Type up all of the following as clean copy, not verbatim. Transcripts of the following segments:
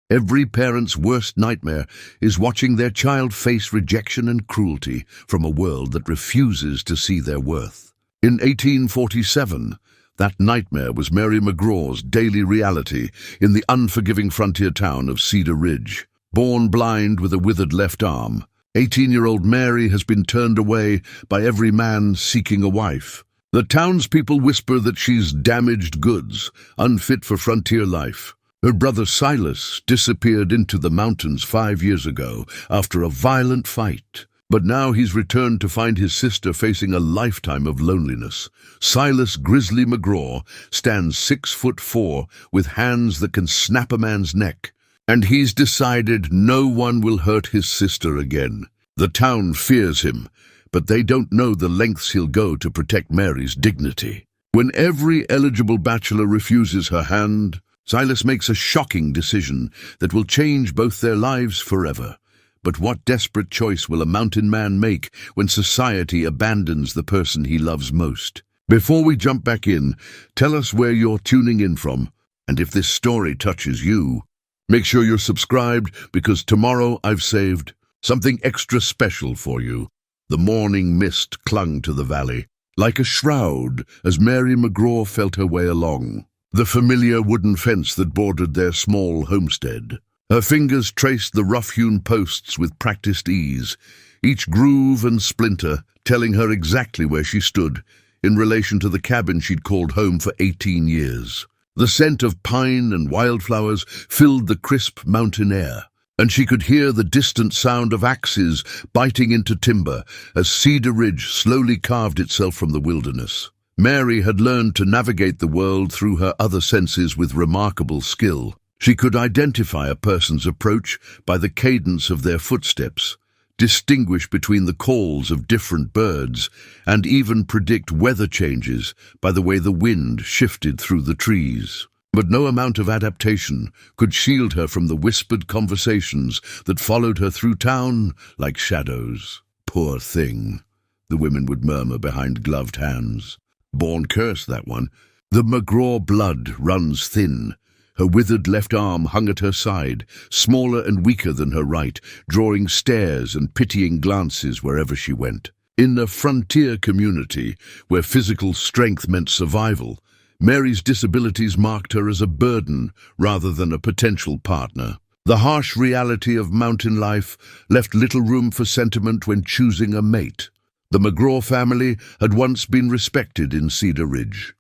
Every parent's worst nightmare is watching their child face rejection and cruelty from a world that refuses to see their worth. In 1847, that nightmare was Mary McGraw's daily reality in the unforgiving frontier town of Cedar Ridge. Born blind with a withered left arm, 18-year-old Mary has been turned away by every man seeking a wife. The townspeople whisper that she's damaged goods, unfit for frontier life. Her brother Silas disappeared into the mountains 5 years ago after a violent fight. But now he's returned to find his sister facing a lifetime of loneliness. Silas Grizzly McGraw stands 6'4" with hands that can snap a man's neck. And he's decided no one will hurt his sister again. The town fears him, but they don't know the lengths he'll go to protect Mary's dignity. When every eligible bachelor refuses her hand, Silas makes a shocking decision that will change both their lives forever. But what desperate choice will a mountain man make when society abandons the person he loves most? Before we jump back in, tell us where you're tuning in from, and if this story touches you. Make sure you're subscribed, because tomorrow I've saved something extra special for you. The morning mist clung to the valley, like a shroud, as Mary McGraw felt her way along the familiar wooden fence that bordered their small homestead. Her fingers traced the rough-hewn posts with practiced ease, each groove and splinter telling her exactly where she stood in relation to the cabin she'd called home for 18 years. The scent of pine and wildflowers filled the crisp mountain air, and she could hear the distant sound of axes biting into timber as Cedar Ridge slowly carved itself from the wilderness. Mary had learned to navigate the world through her other senses with remarkable skill. She could identify a person's approach by the cadence of their footsteps, distinguish between the calls of different birds, and even predict weather changes by the way the wind shifted through the trees. But no amount of adaptation could shield her from the whispered conversations that followed her through town like shadows. "Poor thing," the women would murmur behind gloved hands. "Born cursed, that one. The McGraw blood runs thin." Her withered left arm hung at her side, smaller and weaker than her right, drawing stares and pitying glances wherever she went. In a frontier community where physical strength meant survival, Mary's disabilities marked her as a burden rather than a potential partner. The harsh reality of mountain life left little room for sentiment when choosing a mate. The McGraw family had once been respected in Cedar Ridge.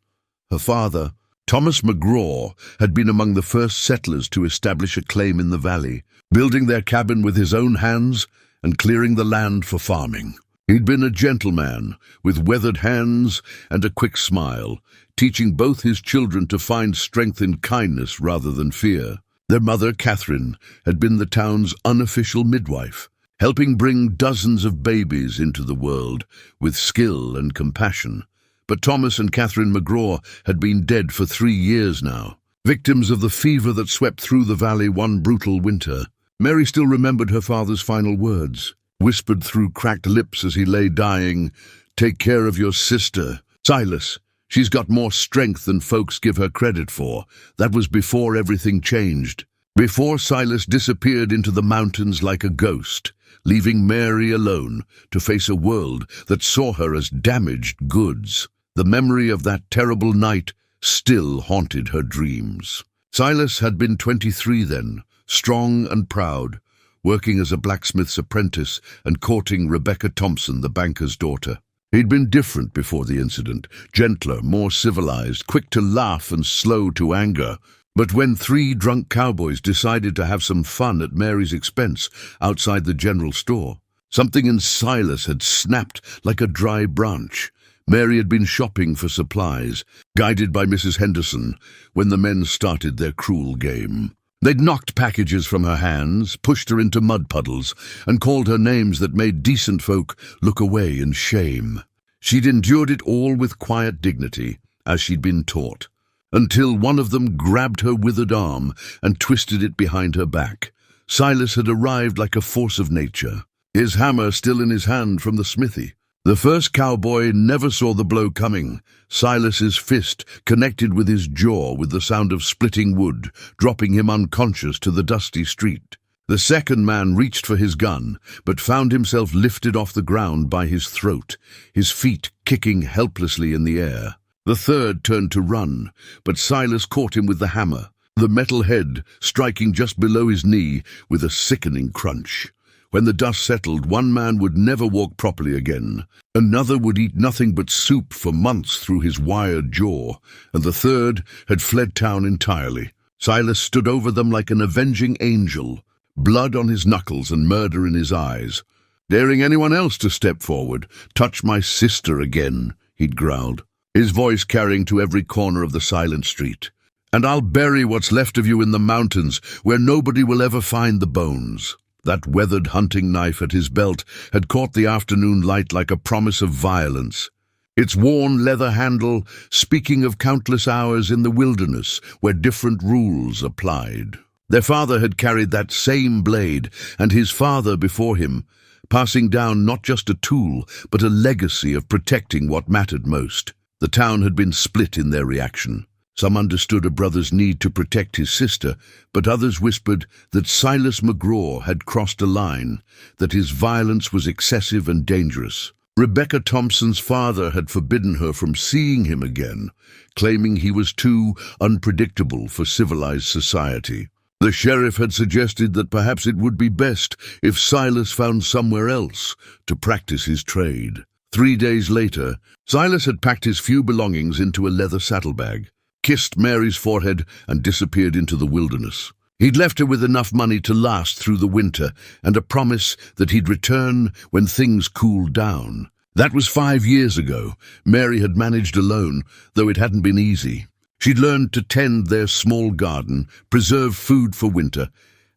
Her father, Thomas McGraw, had been among the first settlers to establish a claim in the valley, building their cabin with his own hands and clearing the land for farming. He'd been a gentleman with weathered hands and a quick smile, teaching both his children to find strength in kindness rather than fear. Their mother, Catherine, had been the town's unofficial midwife, helping bring dozens of babies into the world with skill and compassion. But Thomas and Catherine McGraw had been dead for 3 years now, victims of the fever that swept through the valley one brutal winter. Mary still remembered her father's final words, whispered through cracked lips as he lay dying, "Take care of your sister, Silas. She's got more strength than folks give her credit for." That was before everything changed, before Silas disappeared into the mountains like a ghost, leaving Mary alone to face a world that saw her as damaged goods. The memory of that terrible night still haunted her dreams. Silas had been 23 then, strong and proud, working as a blacksmith's apprentice and courting Rebecca Thompson, the banker's daughter. He'd been different before the incident, gentler, more civilized, quick to laugh and slow to anger. But when 3 drunk cowboys decided to have some fun at Mary's expense outside the general store, something in Silas had snapped like a dry branch. Mary had been shopping for supplies, guided by Mrs. Henderson, when the men started their cruel game. They'd knocked packages from her hands, pushed her into mud puddles, and called her names that made decent folk look away in shame. She'd endured it all with quiet dignity, as she'd been taught, until one of them grabbed her withered arm and twisted it behind her back. Silas had arrived like a force of nature, his hammer still in his hand from the smithy. The first cowboy never saw the blow coming. Silas's fist connected with his jaw with the sound of splitting wood, dropping him unconscious to the dusty street. The second man reached for his gun, but found himself lifted off the ground by his throat, his feet kicking helplessly in the air. The third turned to run, but Silas caught him with the hammer, the metal head striking just below his knee with a sickening crunch. When the dust settled, one man would never walk properly again. Another would eat nothing but soup for months through his wired jaw, and the third had fled town entirely. Silas stood over them like an avenging angel, blood on his knuckles and murder in his eyes. "Daring anyone else to step forward, touch my sister again," he'd growled, his voice carrying to every corner of the silent street. "And I'll bury what's left of you in the mountains, where nobody will ever find the bones." That weathered hunting knife at his belt had caught the afternoon light like a promise of violence, its worn leather handle speaking of countless hours in the wilderness where different rules applied. Their father had carried that same blade, and his father before him, passing down not just a tool, but a legacy of protecting what mattered most. The town had been split in their reaction. Some understood a brother's need to protect his sister, but others whispered that Silas McGraw had crossed a line, that his violence was excessive and dangerous. Rebecca Thompson's father had forbidden her from seeing him again, claiming he was too unpredictable for civilized society. The sheriff had suggested that perhaps it would be best if Silas found somewhere else to practice his trade. 3 days later, Silas had packed his few belongings into a leather saddlebag, kissed Mary's forehead, and disappeared into the wilderness. He'd left her with enough money to last through the winter and a promise that he'd return when things cooled down. That was 5 years ago. Mary had managed alone, though it hadn't been easy. She'd learned to tend their small garden, preserve food for winter,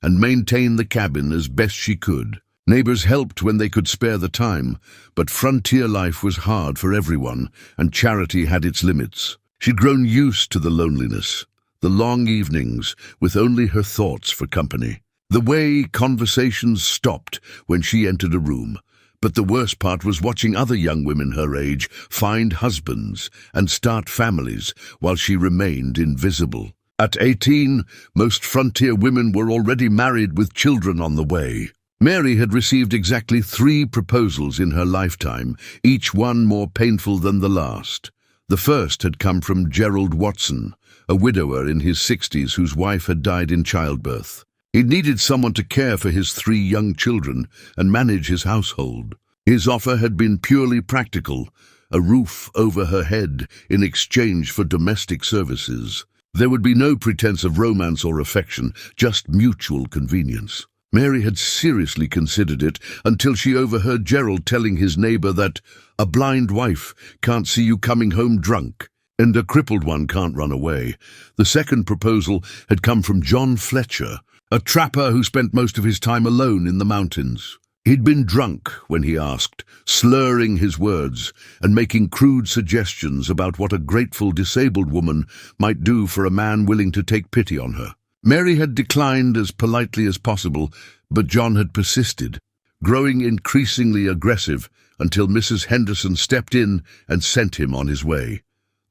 and maintain the cabin as best she could. Neighbors helped when they could spare the time, but frontier life was hard for everyone, and charity had its limits. She'd grown used to the loneliness, the long evenings with only her thoughts for company, the way conversations stopped when she entered a room. But the worst part was watching other young women her age find husbands and start families while she remained invisible. At 18, most frontier women were already married with children on the way. Mary had received exactly 3 proposals in her lifetime, each one more painful than the last. The first had come from Gerald Watson, a widower in his 60s whose wife had died in childbirth. He needed someone to care for his 3 young children and manage his household. His offer had been purely practical, a roof over her head in exchange for domestic services. There would be no pretense of romance or affection, just mutual convenience. Mary had seriously considered it until she overheard Gerald telling his neighbor that a blind wife can't see you coming home drunk, and a crippled one can't run away. The second proposal had come from John Fletcher, a trapper who spent most of his time alone in the mountains. He'd been drunk when he asked, slurring his words and making crude suggestions about what a grateful disabled woman might do for a man willing to take pity on her. Mary had declined as politely as possible, but John had persisted, growing increasingly aggressive until Mrs. Henderson stepped in and sent him on his way.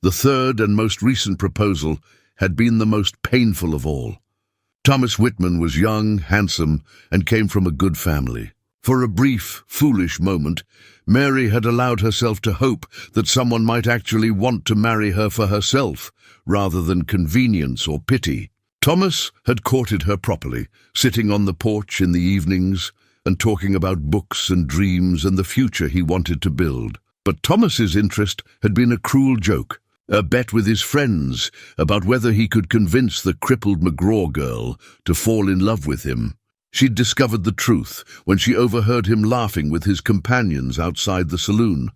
The third and most recent proposal had been the most painful of all. Thomas Whitman was young, handsome, and came from a good family. For a brief, foolish moment, Mary had allowed herself to hope that someone might actually want to marry her for herself, rather than convenience or pity. Thomas had courted her properly, sitting on the porch in the evenings and talking about books and dreams and the future he wanted to build. But Thomas's interest had been a cruel joke, a bet with his friends about whether he could convince the crippled McGraw girl to fall in love with him. She'd discovered the truth when she overheard him laughing with his companions outside the saloon,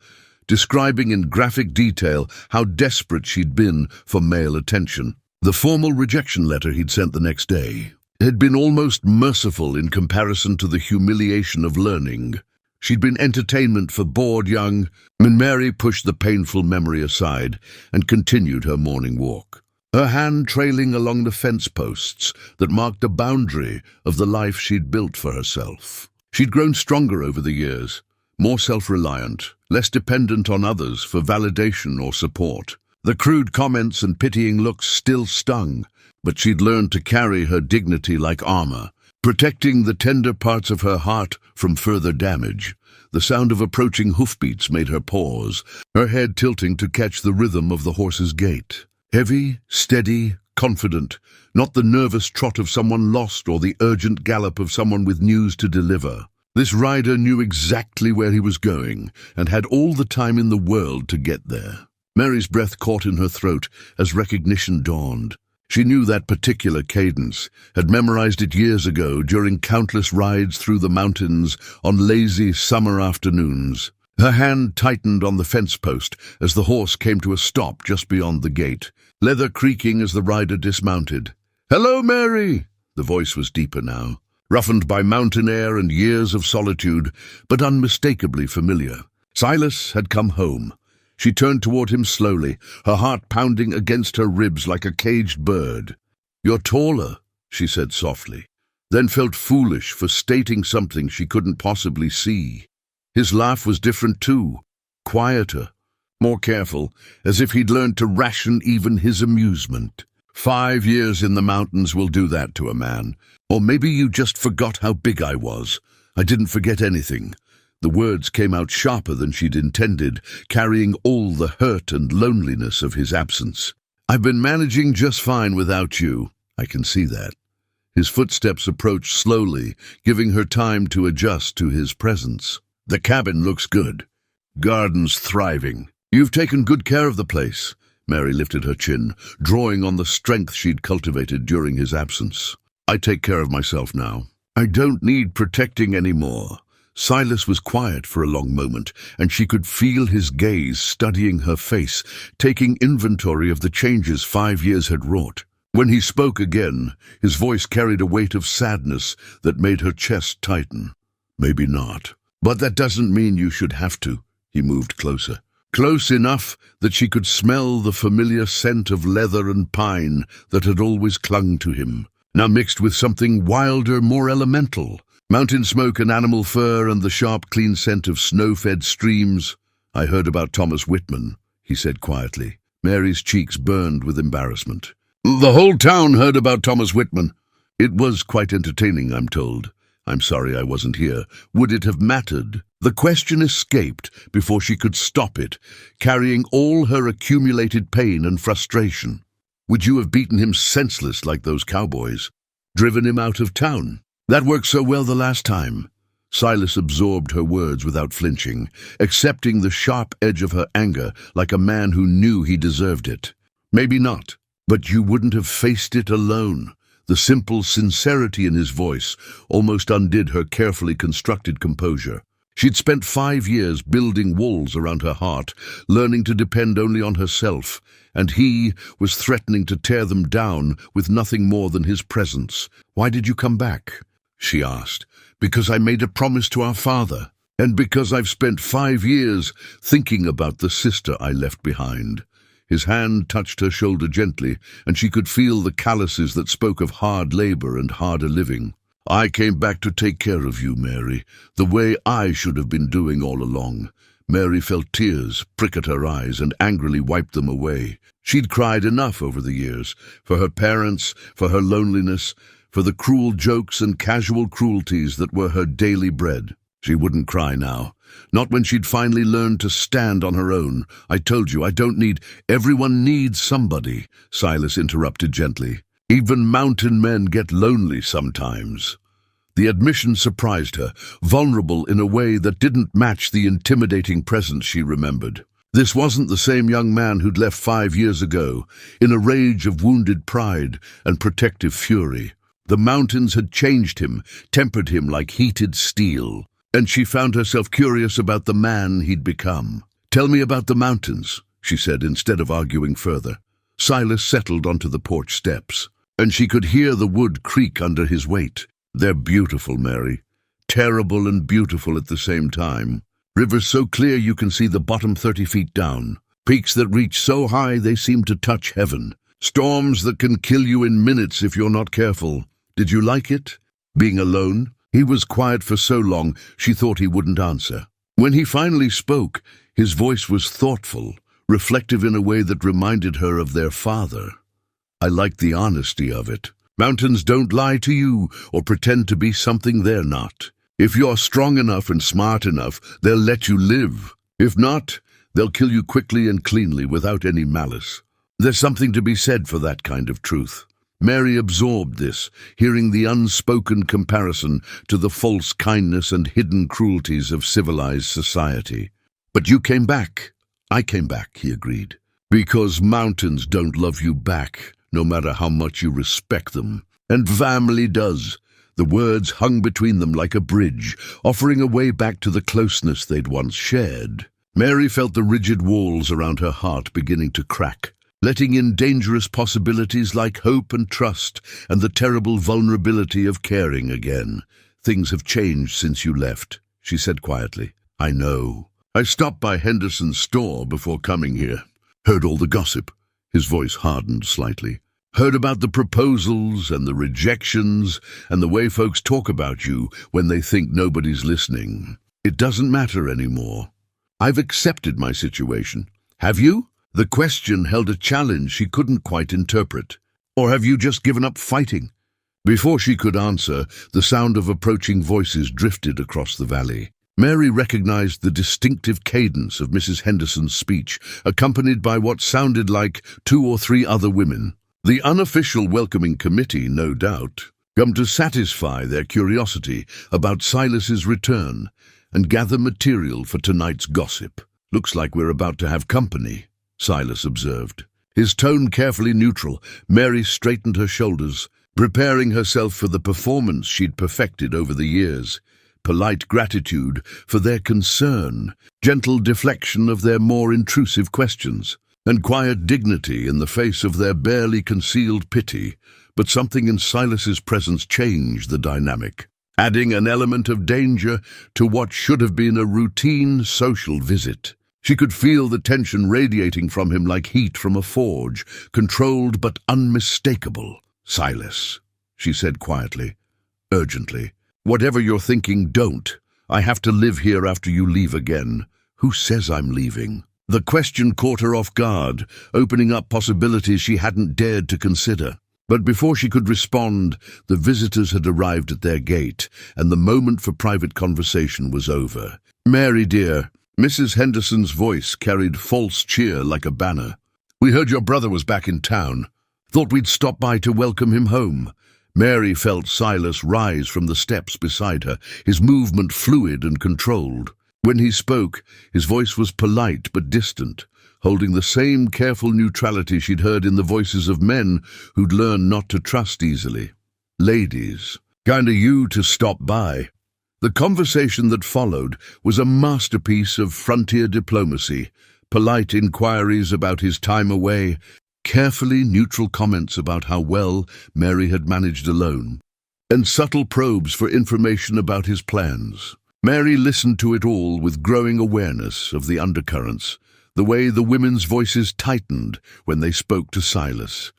describing in graphic detail how desperate she'd been for male attention. The formal rejection letter he'd sent the next day had been almost merciful in comparison to the humiliation of learning she'd been entertainment for bored young men. Mary pushed the painful memory aside and continued her morning walk, her hand trailing along the fence posts that marked the boundary of the life she'd built for herself. She'd grown stronger over the years, more self-reliant, less dependent on others for validation or support. The crude comments and pitying looks still stung, but she'd learned to carry her dignity like armor, protecting the tender parts of her heart from further damage. The sound of approaching hoofbeats made her pause, her head tilting to catch the rhythm of the horse's gait. Heavy, steady, confident, not the nervous trot of someone lost or the urgent gallop of someone with news to deliver. This rider knew exactly where he was going and had all the time in the world to get there. Mary's breath caught in her throat as recognition dawned. She knew that particular cadence, had memorized it years ago during countless rides through the mountains on lazy summer afternoons. Her hand tightened on the fence post as the horse came to a stop just beyond the gate, leather creaking as the rider dismounted. "Hello, Mary!" The voice was deeper now, roughened by mountain air and years of solitude, but unmistakably familiar. Silas had come home. She turned toward him slowly, her heart pounding against her ribs like a caged bird. "You're taller," she said softly, then felt foolish for stating something she couldn't possibly see. His laugh was different too, quieter, more careful, as if he'd learned to ration even his amusement. 5 years in the mountains will do that to a man. Or maybe you just forgot how big I was. I didn't forget anything. The words came out sharper than she'd intended, carrying all the hurt and loneliness of his absence. "I've been managing just fine without you. I can see that." His footsteps approached slowly, giving her time to adjust to his presence. "The cabin looks good. Garden's thriving. You've taken good care of the place." Mary lifted her chin, drawing on the strength she'd cultivated during his absence. "I take care of myself now. I don't need protecting anymore." Silas was quiet for a long moment, and she could feel his gaze studying her face, taking inventory of the changes 5 years had wrought. When he spoke again, his voice carried a weight of sadness that made her chest tighten. "Maybe not. But that doesn't mean you should have to." He moved closer. Close enough that she could smell the familiar scent of leather and pine that had always clung to him, now mixed with something wilder, more elemental. Mountain smoke and animal fur and the sharp, clean scent of snow-fed streams. "I heard about Thomas Whitman," he said quietly. Mary's cheeks burned with embarrassment. "The whole town heard about Thomas Whitman. It was quite entertaining, I'm told. I'm sorry I wasn't here. Would it have mattered?" The question escaped before she could stop it, carrying all her accumulated pain and frustration. "Would you have beaten him senseless like those cowboys? Driven him out of town? That worked so well the last time." Silas absorbed her words without flinching, accepting the sharp edge of her anger like a man who knew he deserved it. "Maybe not, but you wouldn't have faced it alone." The simple sincerity in his voice almost undid her carefully constructed composure. She'd spent 5 years building walls around her heart, learning to depend only on herself, and he was threatening to tear them down with nothing more than his presence. "Why did you come back?" she asked. "Because I made a promise to our father, and because I've spent 5 years thinking about the sister I left behind." His hand touched her shoulder gently, and she could feel the calluses that spoke of hard labor and harder living. "I came back to take care of you, Mary, the way I should have been doing all along." Mary felt tears prick at her eyes and angrily wiped them away. She'd cried enough over the years, for her parents, for her loneliness, for the cruel jokes and casual cruelties that were her daily bread. She wouldn't cry now. Not when she'd finally learned to stand on her own. "I told you, I don't need—" "Everyone needs somebody," Silas interrupted gently. "Even mountain men get lonely sometimes." The admission surprised her, vulnerable in a way that didn't match the intimidating presence she remembered. This wasn't the same young man who'd left 5 years ago, in a rage of wounded pride and protective fury. The mountains had changed him, tempered him like heated steel, and she found herself curious about the man he'd become. "Tell me about the mountains," she said instead of arguing further. Silas settled onto the porch steps, and she could hear the wood creak under his weight. "They're beautiful, Mary. Terrible and beautiful at the same time. Rivers so clear you can see the bottom 30 feet down. Peaks that reach so high they seem to touch heaven. Storms that can kill you in minutes if you're not careful. Did you like it? Being alone?" He was quiet for so long she thought he wouldn't answer. When he finally spoke, his voice was thoughtful, reflective in a way that reminded her of their father. I liked the honesty of it. Mountains don't lie to you or pretend to be something they're not. If you're strong enough and smart enough, they'll let you live. If not, they'll kill you quickly and cleanly without any malice. There's something to be said for that kind of truth. Mary absorbed this, hearing the unspoken comparison to the false kindness and hidden cruelties of civilized society. But you came back. I came back, he agreed. Because mountains don't love you back, no matter how much you respect them. And family does. The words hung between them like a bridge, offering a way back to the closeness they'd once shared. Mary felt the rigid walls around her heart beginning to crack, letting in dangerous possibilities like hope and trust and the terrible vulnerability of caring again. Things have changed since you left, she said quietly. I know. I stopped by Henderson's store before coming here. Heard all the gossip. His voice hardened slightly. Heard about the proposals and the rejections and the way folks talk about you when they think nobody's listening. It doesn't matter anymore. I've accepted my situation. Have you? The question held a challenge she couldn't quite interpret. Or have you just given up fighting? Before she could answer, the sound of approaching voices drifted across the valley. Mary recognized the distinctive cadence of Mrs. Henderson's speech, accompanied by what sounded like 2 or 3 other women. The unofficial welcoming committee, no doubt, come to satisfy their curiosity about Silas's return and gather material for tonight's gossip. Looks like we're about to have company, Silas observed. His tone carefully neutral, Mary straightened her shoulders, preparing herself for the performance she'd perfected over the years. Polite gratitude for their concern, gentle deflection of their more intrusive questions, and quiet dignity in the face of their barely concealed pity. But something in Silas's presence changed the dynamic, adding an element of danger to what should have been a routine social visit. She could feel the tension radiating from him like heat from a forge, controlled but unmistakable. Silas, she said quietly, urgently. Whatever you're thinking, don't. I have to live here after you leave again. Who says I'm leaving? The question caught her off guard, opening up possibilities she hadn't dared to consider. But before she could respond, the visitors had arrived at their gate, and the moment for private conversation was over. Mary, dear, Mrs. Henderson's voice carried false cheer like a banner. We heard your brother was back in town. Thought we'd stop by to welcome him home. Mary felt Silas rise from the steps beside her, his movement fluid and controlled. When he spoke, his voice was polite but distant, holding the same careful neutrality she'd heard in the voices of men who'd learned not to trust easily. Ladies, kinda you to stop by. The conversation that followed was a masterpiece of frontier diplomacy, polite inquiries about his time away, carefully neutral comments about how well Mary had managed alone, and subtle probes for information about his plans. Mary listened to it all with growing awareness of the undercurrents, the way the women's voices tightened when they spoke to Silas,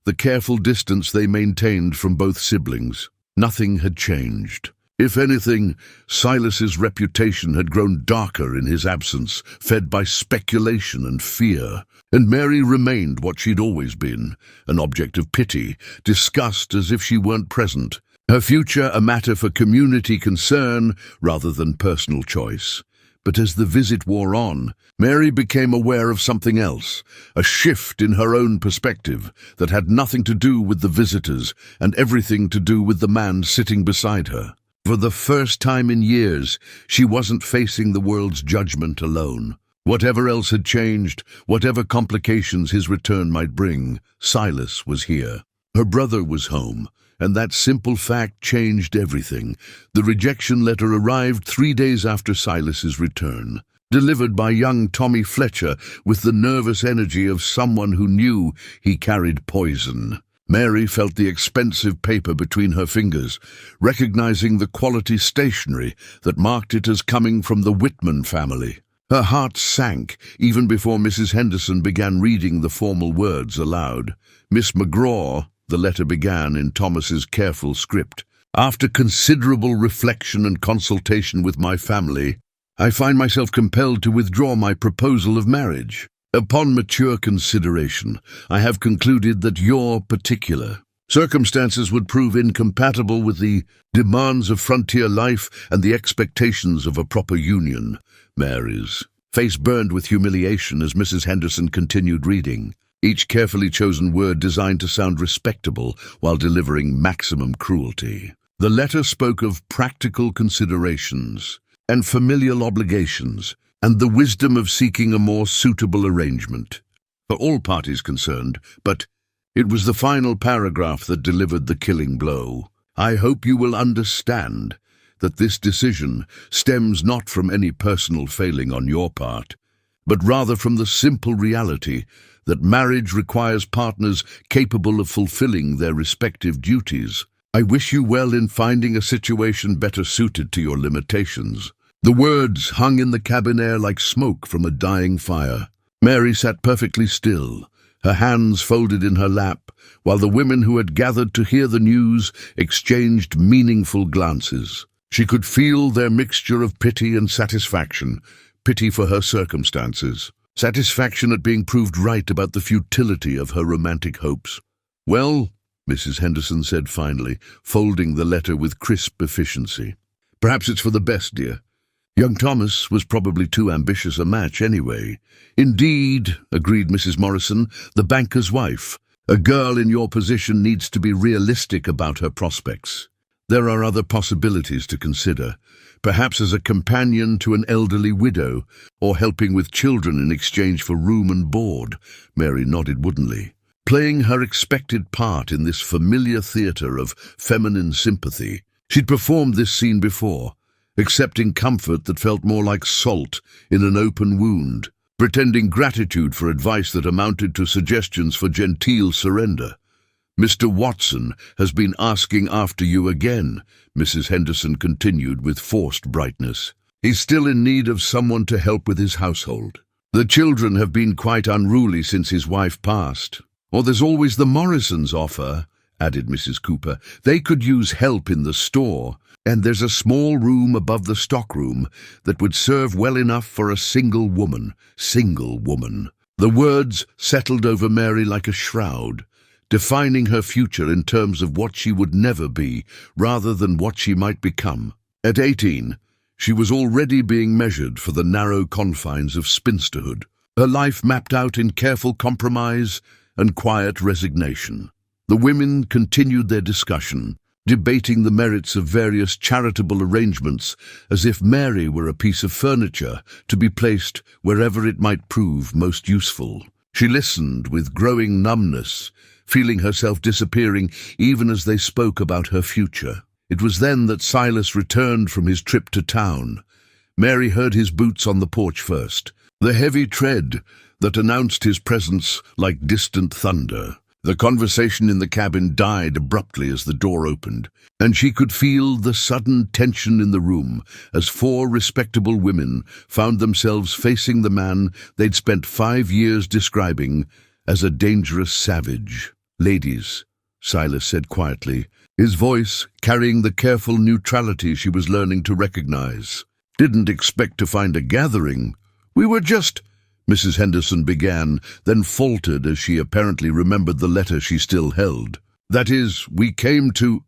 the careful distance they maintained from both siblings. Nothing had changed. If anything, Silas's reputation had grown darker in his absence, fed by speculation and fear, and Mary remained what she'd always been, an object of pity, discussed as if she weren't present, her future a matter for community concern rather than personal choice. But as the visit wore on, Mary became aware of something else, a shift in her own perspective that had nothing to do with the visitors and everything to do with the man sitting beside her. For the first time in years, she wasn't facing the world's judgment alone. Whatever else had changed, whatever complications his return might bring, Silas was here. Her brother was home, and that simple fact changed everything. The rejection letter arrived 3 days after Silas's return, delivered by young Tommy Fletcher with the nervous energy of someone who knew he carried poison. Mary felt the expensive paper between her fingers, recognizing the quality stationery that marked it as coming from the Whitman family. Her heart sank even before Mrs. Henderson began reading the formal words aloud. Miss McGraw, the letter began in Thomas's careful script. After considerable reflection and consultation with my family, I find myself compelled to withdraw my proposal of marriage. Upon mature consideration, I have concluded that your particular circumstances would prove incompatible with the demands of frontier life and the expectations of a proper union. Mary's face burned with humiliation as Mrs. Henderson continued reading, each carefully chosen word designed to sound respectable while delivering maximum cruelty. The letter spoke of practical considerations and familial obligations, and the wisdom of seeking a more suitable arrangement for all parties concerned, but it was the final paragraph that delivered the killing blow. I hope you will understand that this decision stems not from any personal failing on your part, but rather from the simple reality that marriage requires partners capable of fulfilling their respective duties. I wish you well in finding a situation better suited to your limitations. The words hung in the cabin air like smoke from a dying fire. Mary sat perfectly still, her hands folded in her lap, while the women who had gathered to hear the news exchanged meaningful glances. She could feel their mixture of pity and satisfaction, pity for her circumstances, satisfaction at being proved right about the futility of her romantic hopes. "Well," Mrs. Henderson said finally, folding the letter with crisp efficiency, "perhaps it's for the best, dear. Young Thomas was probably too ambitious a match anyway." "Indeed," agreed Mrs. Morrison, the banker's wife. "A girl in your position needs to be realistic about her prospects. There are other possibilities to consider, perhaps as a companion to an elderly widow, or helping with children in exchange for room and board." Mary nodded woodenly, playing her expected part in this familiar theatre of feminine sympathy. She'd performed this scene before, accepting comfort that felt more like salt in an open wound, pretending gratitude for advice that amounted to suggestions for genteel surrender. "Mr. Watson has been asking after you again," Mrs. Henderson continued with forced brightness. "He's still in need of someone to help with his household. The children have been quite unruly since his wife passed. Or there's always the Morrisons' offer," added Mrs. Cooper. "They could use help in the store. And there's a small room above the stockroom that would serve well enough for a single woman. Single woman." The words settled over Mary like a shroud, defining her future in terms of what she would never be, rather than what she might become. At 18, she was already being measured for the narrow confines of spinsterhood, her life mapped out in careful compromise and quiet resignation. The women continued their discussion, debating the merits of various charitable arrangements as if Mary were a piece of furniture to be placed wherever it might prove most useful. She listened with growing numbness, feeling herself disappearing even as they spoke about her future. It was then that Silas returned from his trip to town. Mary heard his boots on the porch first, the heavy tread that announced his presence like distant thunder. The conversation in the cabin died abruptly as the door opened, and she could feel the sudden tension in the room as four respectable women found themselves facing the man they'd spent 5 years describing as a dangerous savage. "Ladies," Silas said quietly, his voice carrying the careful neutrality she was learning to recognize. "Didn't expect to find a gathering. We were just—" Mrs. Henderson began, then faltered as she apparently remembered the letter she still held. "That is, we came to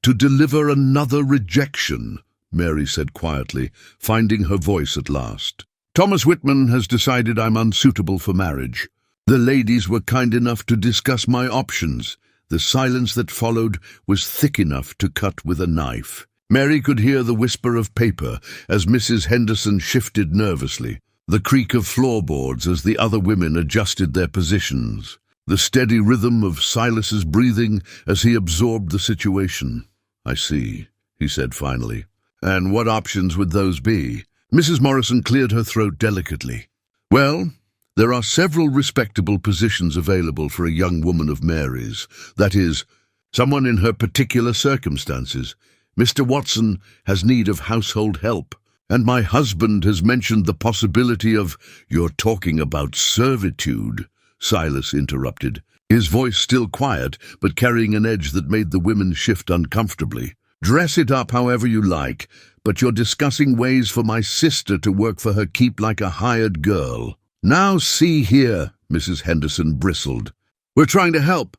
deliver another rejection," Mary said quietly, finding her voice at last. "Thomas Whitman has decided I'm unsuitable for marriage. The ladies were kind enough to discuss my options." The silence that followed was thick enough to cut with a knife. Mary could hear the whisper of paper as Mrs. Henderson shifted nervously, the creak of floorboards as the other women adjusted their positions, the steady rhythm of Silas's breathing as he absorbed the situation. "I see," he said finally. "And what options would those be?" Mrs. Morrison cleared her throat delicately. "Well, there are several respectable positions available for a young woman of Mary's, that is, someone in her particular circumstances. Mr. Watson has need of household help. And my husband has mentioned the possibility of—" "You're talking about servitude," Silas interrupted, his voice still quiet but carrying an edge that made the women shift uncomfortably. "Dress it up however you like, but you're discussing ways for my sister to work for her keep like a hired girl. Now see here, Mrs. Henderson bristled. We're trying to help.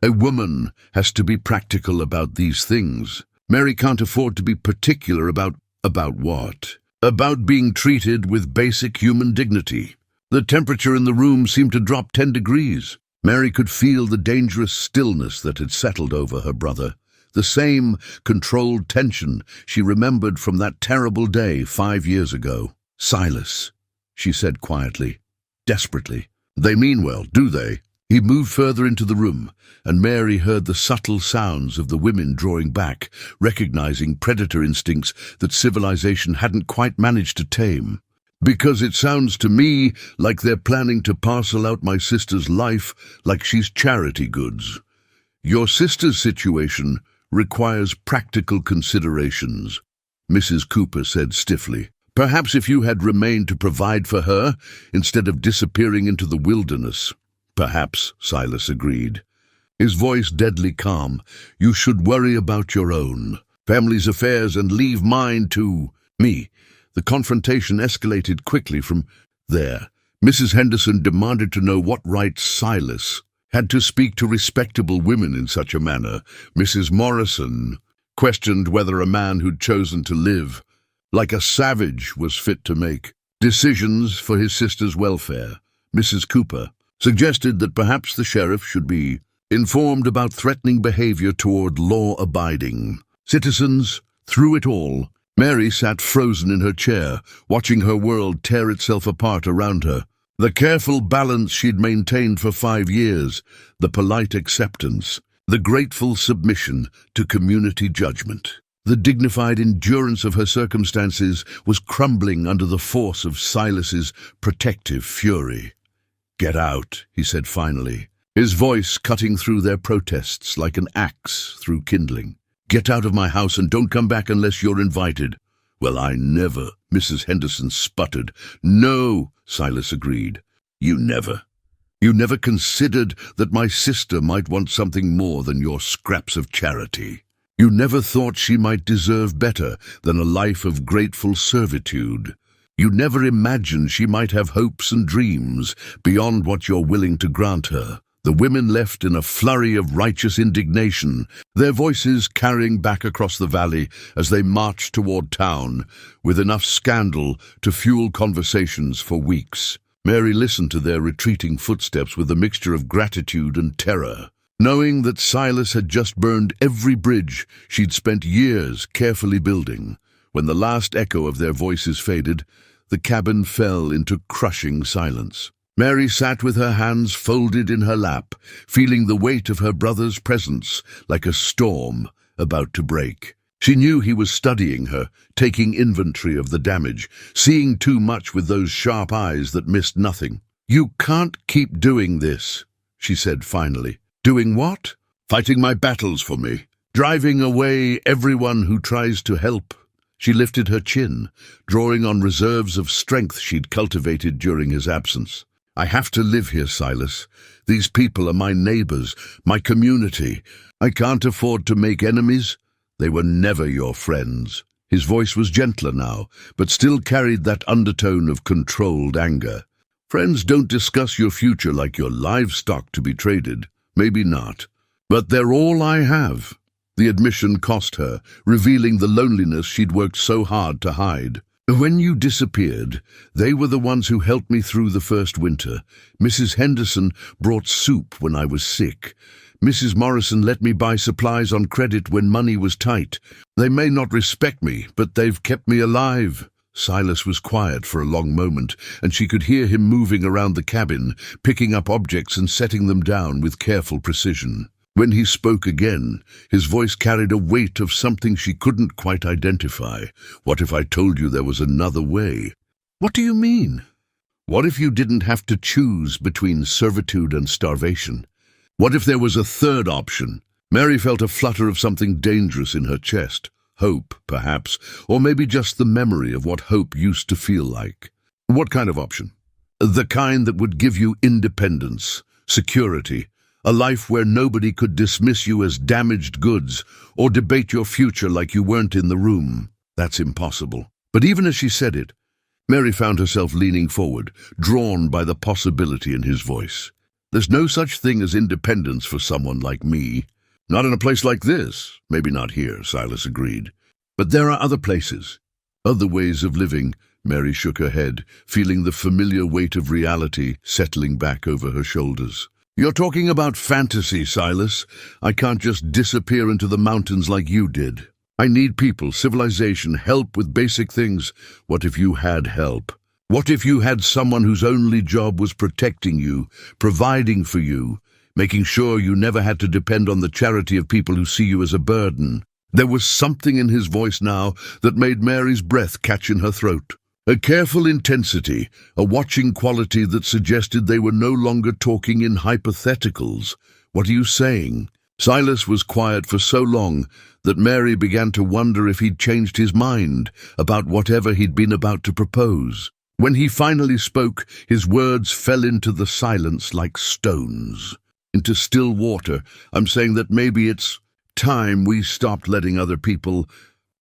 A woman has to be practical about these things. Mary can't afford to be particular about what? About being treated with basic human dignity. The temperature in the room seemed to drop 10 degrees. Mary could feel the dangerous stillness that had settled over her brother. The same controlled tension she remembered from that terrible day 5 years ago. Silas, she said quietly, desperately. They mean well, do they? He moved further into the room, and Mary heard the subtle sounds of the women drawing back, recognizing predator instincts that civilization hadn't quite managed to tame. Because it sounds to me like they're planning to parcel out my sister's life like she's charity goods. Your sister's situation requires practical considerations, Mrs. Cooper said stiffly. Perhaps if you had remained to provide for her, instead of disappearing into the wilderness. Perhaps, Silas agreed. His voice deadly calm. You should worry about your own family's affairs and leave mine to me. The confrontation escalated quickly from there. Mrs. Henderson demanded to know what right Silas had to speak to respectable women in such a manner. Mrs. Morrison questioned whether a man who'd chosen to live like a savage was fit to make decisions for his sister's welfare. Mrs. Cooper suggested that perhaps the sheriff should be informed about threatening behavior toward law-abiding citizens. Through it all, Mary sat frozen in her chair, watching her world tear itself apart around her. The careful balance she'd maintained for 5 years, the polite acceptance, the grateful submission to community judgment. The dignified endurance of her circumstances was crumbling under the force of Silas's protective fury. Get out, he said finally, his voice cutting through their protests like an axe through kindling. Get out of my house and don't come back unless you're invited. Well, I never, Mrs. Henderson sputtered. No, Silas agreed. You never considered that my sister might want something more than your scraps of charity. You never thought she might deserve better than a life of grateful servitude. You never imagined she might have hopes and dreams beyond what you're willing to grant her. The women left in a flurry of righteous indignation, their voices carrying back across the valley as they marched toward town, with enough scandal to fuel conversations for weeks. Mary listened to their retreating footsteps with a mixture of gratitude and terror, knowing that Silas had just burned every bridge she'd spent years carefully building. When the last echo of their voices faded, the cabin fell into crushing silence. Mary sat with her hands folded in her lap, feeling the weight of her brother's presence like a storm about to break. She knew he was studying her, taking inventory of the damage, seeing too much with those sharp eyes that missed nothing. You can't keep doing this, she said finally. Doing what? Fighting my battles for me. Driving away everyone who tries to help. She lifted her chin, drawing on reserves of strength she'd cultivated during his absence. I have to live here, Silas. These people are my neighbors, my community. I can't afford to make enemies. They were never your friends. His voice was gentler now, but still carried that undertone of controlled anger. Friends don't discuss your future like your livestock to be traded. Maybe not. But they're all I have. The admission cost her, revealing the loneliness she'd worked so hard to hide. When you disappeared, they were the ones who helped me through the first winter. Mrs. Henderson brought soup when I was sick. Mrs. Morrison let me buy supplies on credit when money was tight. They may not respect me, but they've kept me alive. Silas was quiet for a long moment, and she could hear him moving around the cabin, picking up objects and setting them down with careful precision. When he spoke again, his voice carried a weight of something she couldn't quite identify. What if I told you there was another way? What do you mean? What if you didn't have to choose between servitude and starvation? What if there was a third option? Mary felt a flutter of something dangerous in her chest. Hope, perhaps, or maybe just the memory of what hope used to feel like. What kind of option? The kind that would give you independence, security, a life where nobody could dismiss you as damaged goods or debate your future like you weren't in the room. That's impossible. But even as she said it, Mary found herself leaning forward, drawn by the possibility in his voice. There's no such thing as independence for someone like me. Not in a place like this. Maybe not here, Silas agreed. But there are other places, other ways of living. Mary shook her head, feeling the familiar weight of reality settling back over her shoulders. You're talking about fantasy, Silas. I can't just disappear into the mountains like you did. I need people, civilization, help with basic things. What if you had help? What if you had someone whose only job was protecting you, providing for you, making sure you never had to depend on the charity of people who see you as a burden? There was something in his voice now that made Mary's breath catch in her throat. A careful intensity, a watching quality that suggested they were no longer talking in hypotheticals. What are you saying? Silas was quiet for so long that Mary began to wonder if he'd changed his mind about whatever he'd been about to propose. When he finally spoke, his words fell into the silence like stones, into still water. I'm saying that maybe it's time we stopped letting other people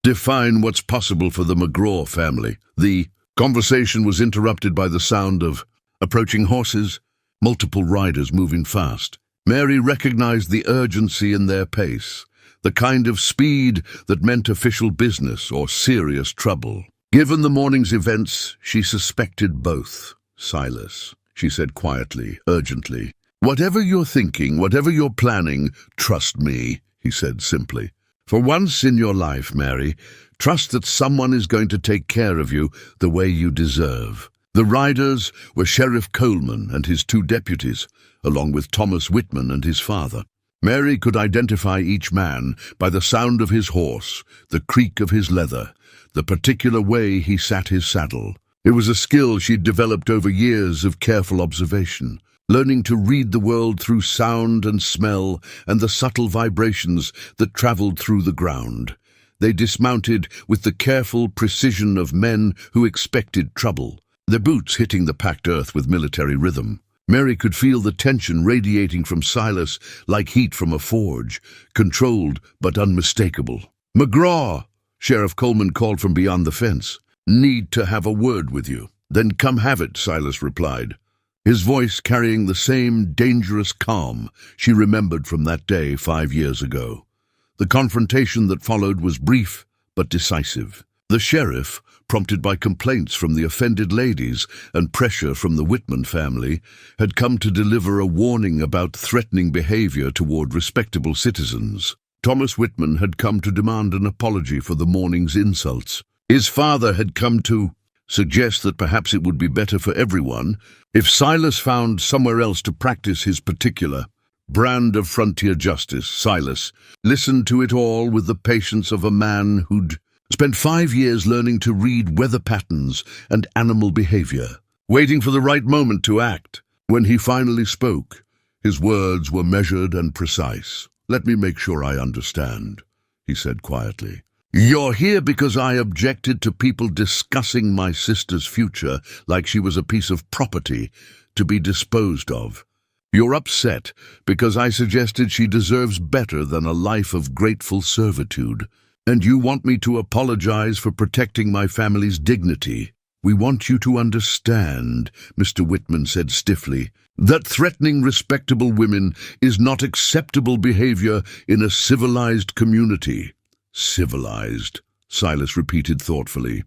define what's possible for the McGraw family. The conversation was interrupted by the sound of approaching horses, multiple riders moving fast. Mary recognized the urgency in their pace, the kind of speed that meant official business or serious trouble. Given the morning's events, she suspected both. Silas, she said quietly, urgently. Whatever you're thinking, whatever you're planning, trust me, he said simply. For once in your life, Mary, trust that someone is going to take care of you the way you deserve. The riders were Sheriff Coleman and his two deputies, along with Thomas Whitman and his father. Mary could identify each man by the sound of his horse, the creak of his leather, the particular way he sat his saddle. It was a skill she'd developed over years of careful observation, learning to read the world through sound and smell and the subtle vibrations that traveled through the ground. They dismounted with the careful precision of men who expected trouble, their boots hitting the packed earth with military rhythm. Mary could feel the tension radiating from Silas like heat from a forge, controlled but unmistakable. "McGraw!" Sheriff Coleman called from beyond the fence. "Need to have a word with you." "Then come have it," Silas replied, his voice carrying the same dangerous calm she remembered from that day 5 years ago. The confrontation that followed was brief but decisive. The sheriff, prompted by complaints from the offended ladies and pressure from the Whitman family, had come to deliver a warning about threatening behavior toward respectable citizens. Thomas Whitman had come to demand an apology for the morning's insults. His father had come to suggest that perhaps it would be better for everyone if Silas found somewhere else to practice his particular brand of frontier justice. Silas listened to it all with the patience of a man who'd spent 5 years learning to read weather patterns and animal behavior, waiting for the right moment to act. When he finally spoke, his words were measured and precise. "Let me make sure I understand," he said quietly. "You're here because I objected to people discussing my sister's future like she was a piece of property to be disposed of. You're upset because I suggested she deserves better than a life of grateful servitude. And you want me to apologize for protecting my family's dignity. We want you to understand," Mr. Whitman said stiffly, "that threatening respectable women is not acceptable behavior in a civilized community." "Civilized," Silas repeated thoughtfully.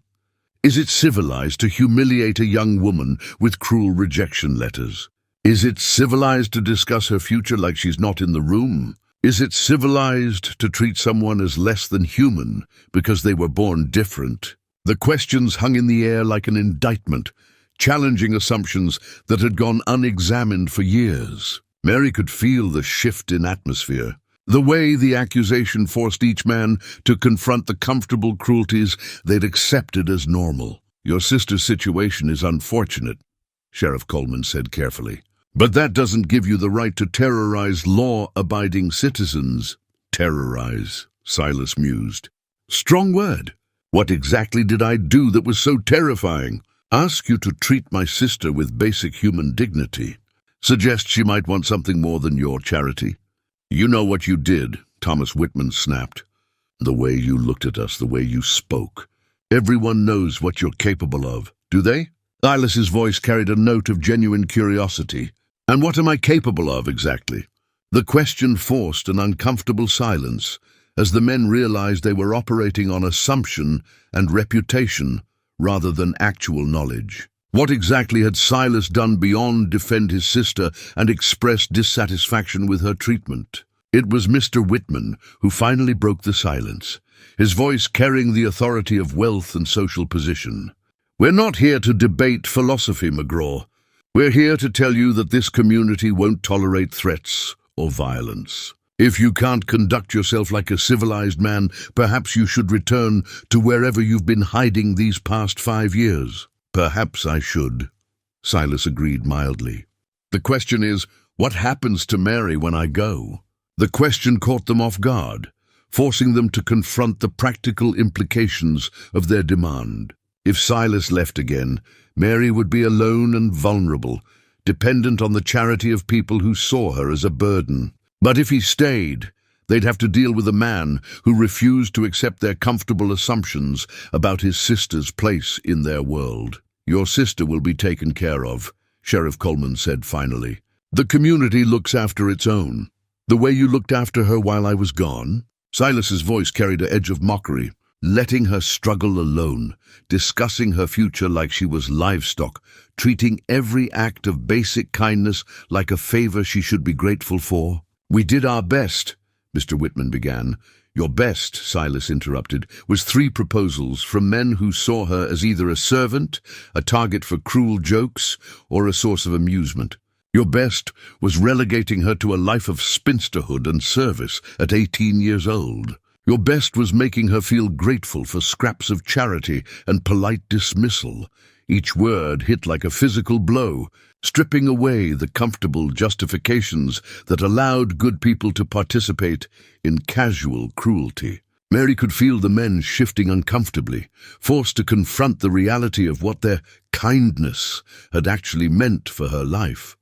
"Is it civilized to humiliate a young woman with cruel rejection letters? Is it civilized to discuss her future like she's not in the room? Is it civilized to treat someone as less than human because they were born different?" The questions hung in the air like an indictment, challenging assumptions that had gone unexamined for years. Mary could feel the shift in atmosphere, the way the accusation forced each man to confront the comfortable cruelties they'd accepted as normal. "Your sister's situation is unfortunate," Sheriff Coleman said carefully. "But that doesn't give you the right to terrorize law-abiding citizens." "Terrorize," Silas mused. "Strong word. What exactly did I do that was so terrifying?" "Ask you to treat my sister with basic human dignity. Suggest she might want something more than your charity." "You know what you did," Thomas Whitman snapped. "The way you looked at us, the way you spoke. Everyone knows what you're capable of, do they? Silas's voice carried a note of genuine curiosity. And what am I capable of, exactly? The question forced an uncomfortable silence, as the men realized they were operating on assumption and reputation rather than actual knowledge. What exactly had Silas done beyond defend his sister and express dissatisfaction with her treatment? It was Mr. Whitman who finally broke the silence, his voice carrying the authority of wealth and social position. We're not here to debate philosophy, McGraw. We're here to tell you that this community won't tolerate threats or violence. If you can't conduct yourself like a civilized man, perhaps you should return to wherever you've been hiding these past 5 years. Perhaps I should, Silas agreed mildly. The question is, what happens to Mary when I go? The question caught them off guard, forcing them to confront the practical implications of their demand. If Silas left again, Mary would be alone and vulnerable, dependent on the charity of people who saw her as a burden. But if he stayed, they'd have to deal with a man who refused to accept their comfortable assumptions about his sister's place in their world. Your sister will be taken care of, Sheriff Coleman said finally. The community looks after its own. The way you looked after her while I was gone? Silas's voice carried an edge of mockery, letting her struggle alone, discussing her future like she was livestock, treating every act of basic kindness like a favor she should be grateful for. We did our best, Mr. Whitman began. Your best, Silas interrupted, was 3 proposals from men who saw her as either a servant, a target for cruel jokes, or a source of amusement. Your best was relegating her to a life of spinsterhood and service at 18 years old. Your best was making her feel grateful for scraps of charity and polite dismissal. Each word hit like a physical blow, stripping away the comfortable justifications that allowed good people to participate in casual cruelty. Mary could feel the men shifting uncomfortably, forced to confront the reality of what their kindness had actually meant for her life.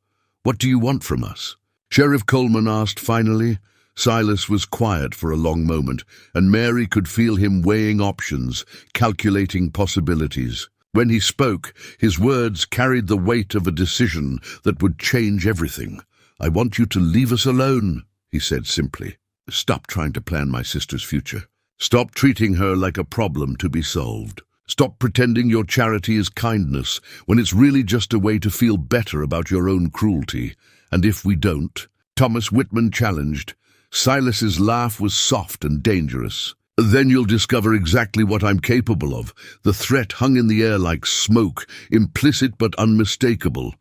What do you want from us? Sheriff Coleman asked finally. Silas was quiet for a long moment, and Mary could feel him weighing options, calculating possibilities. When he spoke, his words carried the weight of a decision that would change everything. I want you to leave us alone, he said simply. Stop trying to plan my sister's future. Stop treating her like a problem to be solved. Stop pretending your charity is kindness when it's really just a way to feel better about your own cruelty. And if we don't, Thomas Whitman challenged. Silas's laugh was soft and dangerous. Then you'll discover exactly what I'm capable of. The threat hung in the air like smoke, implicit but unmistakable.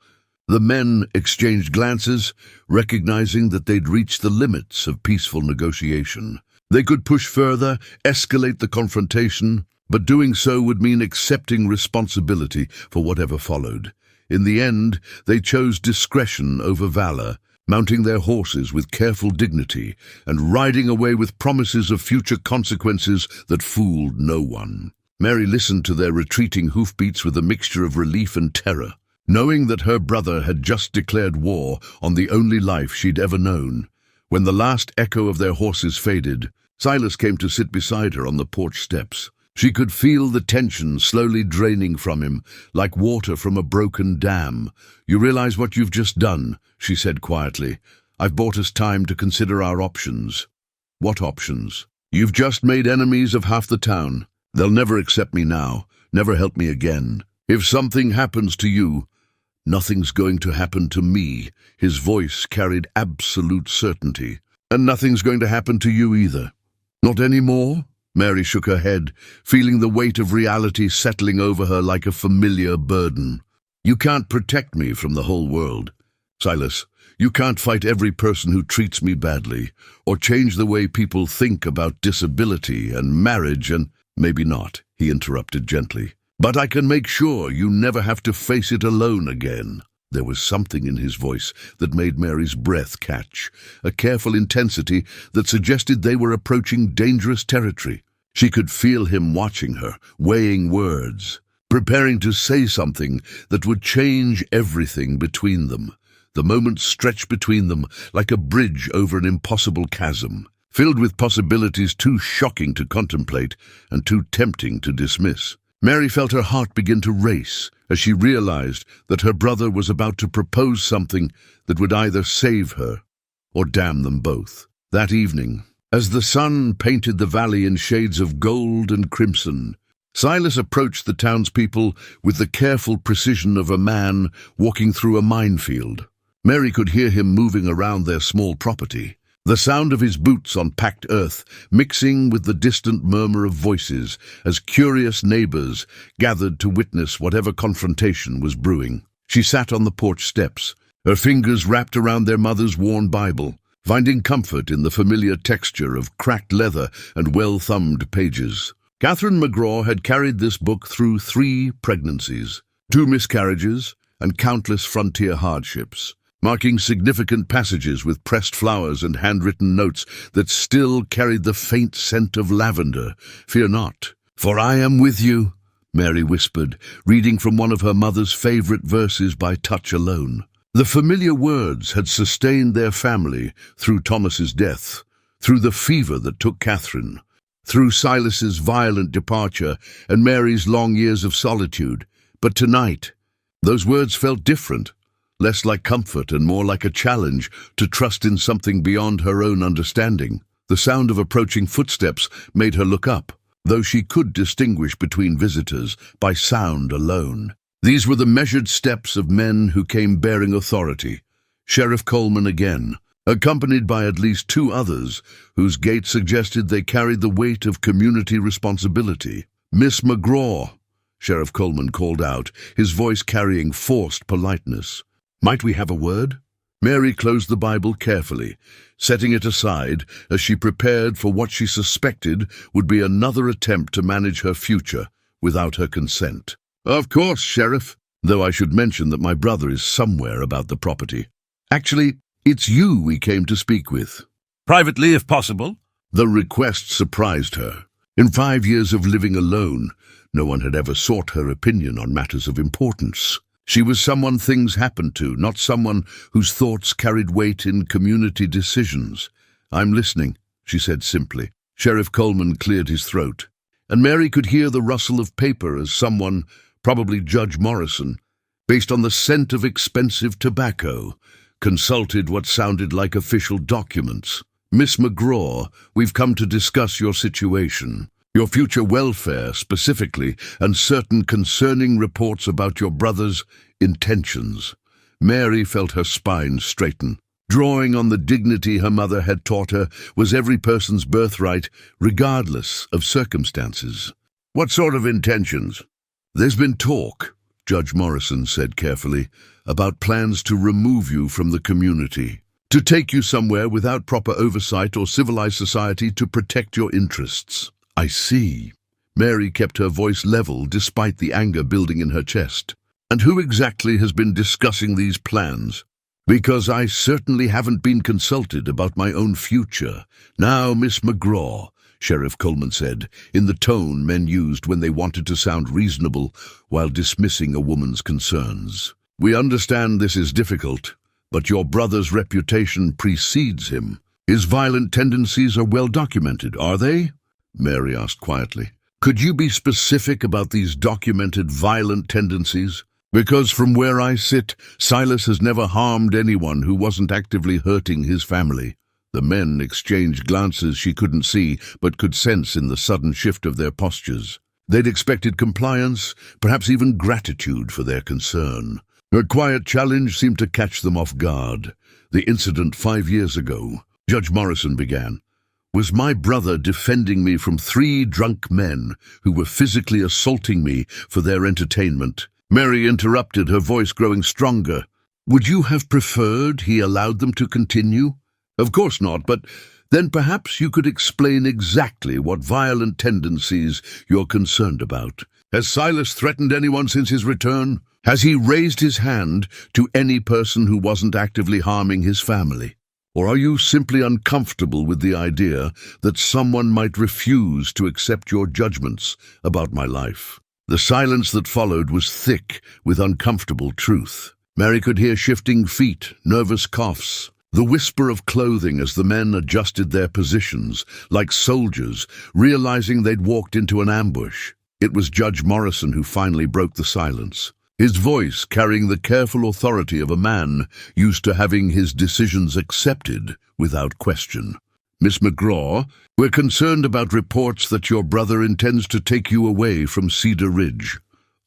The men exchanged glances, recognizing that they'd reached the limits of peaceful negotiation. They could push further, escalate the confrontation, but doing so would mean accepting responsibility for whatever followed. In the end, they chose discretion over valor, mounting their horses with careful dignity and riding away with promises of future consequences that fooled no one. Mary listened to their retreating hoofbeats with a mixture of relief and terror, knowing that her brother had just declared war on the only life she'd ever known. When the last echo of their horses faded, Silas came to sit beside her on the porch steps. She could feel the tension slowly draining from him, like water from a broken dam. You realize what you've just done, she said quietly. I've bought us time to consider our options. What options? You've just made enemies of half the town. They'll never accept me now, never help me again. If something happens to you, nothing's going to happen to me. His voice carried absolute certainty. And nothing's going to happen to you either. Not anymore? Mary shook her head, feeling the weight of reality settling over her like a familiar burden. You can't protect me from the whole world. Silas, you can't fight every person who treats me badly, or change the way people think about disability and marriage and— Maybe not, he interrupted gently. But I can make sure you never have to face it alone again. There was something in his voice that made Mary's breath catch, a careful intensity that suggested they were approaching dangerous territory. She could feel him watching her, weighing words, preparing to say something that would change everything between them. The moment stretched between them like a bridge over an impossible chasm. filled with possibilities too shocking to contemplate and too tempting to dismiss. Mary felt her heart begin to race as she realized that her brother was about to propose something that would either save her or damn them both. That evening, as the sun painted the valley in shades of gold and crimson, Silas approached the townspeople with the careful precision of a man walking through a minefield. Mary could hear him moving around their small property, the sound of his boots on packed earth mixing with the distant murmur of voices as curious neighbors gathered to witness whatever confrontation was brewing. She sat on the porch steps, her fingers wrapped around their mother's worn Bible, finding comfort in the familiar texture of cracked leather and well-thumbed pages. Catherine McGraw had carried this book through 3 pregnancies, 2 miscarriages, and countless frontier hardships, marking significant passages with pressed flowers and handwritten notes that still carried the faint scent of lavender. "Fear not, for I am with you," Mary whispered, reading from one of her mother's favorite verses by touch alone. The familiar words had sustained their family through Thomas's death, through the fever that took Catherine, through Silas's violent departure and Mary's long years of solitude. But tonight, those words felt different, less like comfort and more like a challenge to trust in something beyond her own understanding. The sound of approaching footsteps made her look up, though she could distinguish between visitors by sound alone. These were the measured steps of men who came bearing authority. Sheriff Coleman again, accompanied by at least 2 others, whose gait suggested they carried the weight of community responsibility. "Miss McGraw," Sheriff Coleman called out, his voice carrying forced politeness. "Might we have a word?" Mary closed the Bible carefully, setting it aside as she prepared for what she suspected would be another attempt to manage her future without her consent. "Of course, Sheriff, though I should mention that my brother is somewhere about the property. Actually, it's you we came to speak with." "Privately, if possible." The request surprised her. In 5 years of living alone, no one had ever sought her opinion on matters of importance. She was someone things happened to, not someone whose thoughts carried weight in community decisions. "I'm listening," she said simply. Sheriff Coleman cleared his throat, and Mary could hear the rustle of paper as someone, probably Judge Morrison, based on the scent of expensive tobacco, consulted what sounded like official documents. "Miss McGraw, we've come to discuss your situation. Your future welfare, specifically, and certain concerning reports about your brother's intentions." Mary felt her spine straighten. Drawing on the dignity her mother had taught her was every person's birthright, regardless of circumstances. "What sort of intentions?" "There's been talk," Judge Morrison said carefully, "about plans to remove you from the community, to take you somewhere without proper oversight or civilized society to protect your interests." "I see." Mary kept her voice level despite the anger building in her chest. "And who exactly has been discussing these plans?" "Because I certainly haven't been consulted about my own future. Now, Miss McGraw," Sheriff Coleman said, in the tone men used when they wanted to sound reasonable while dismissing a woman's concerns. "We understand this is difficult, but your brother's reputation precedes him. His violent tendencies are well documented, are they?" Mary asked quietly. "Could you be specific about these documented violent tendencies? Because from where I sit, Silas has never harmed anyone who wasn't actively hurting his family." The men exchanged glances she couldn't see, but could sense in the sudden shift of their postures. They'd expected compliance, perhaps even gratitude for their concern. Her quiet challenge seemed to catch them off guard. "The incident 5 years ago," Judge Morrison began, "was my brother defending me from 3 drunk men who were physically assaulting me for their entertainment." Mary interrupted, her voice growing stronger. "Would you have preferred he allowed them to continue?" "Of course not, but then perhaps you could explain exactly what violent tendencies you're concerned about. Has Silas threatened anyone since his return? Has he raised his hand to any person who wasn't actively harming his family? Or are you simply uncomfortable with the idea that someone might refuse to accept your judgments about my life?" The silence that followed was thick with uncomfortable truth. Mary could hear shifting feet, nervous coughs, The whisper of clothing as the men adjusted their positions, like soldiers, realizing they'd walked into an ambush. It was Judge Morrison who finally broke the silence, his voice carrying the careful authority of a man used to having his decisions accepted without question. "Miss McGraw, we're concerned about reports that your brother intends to take you away from Cedar Ridge,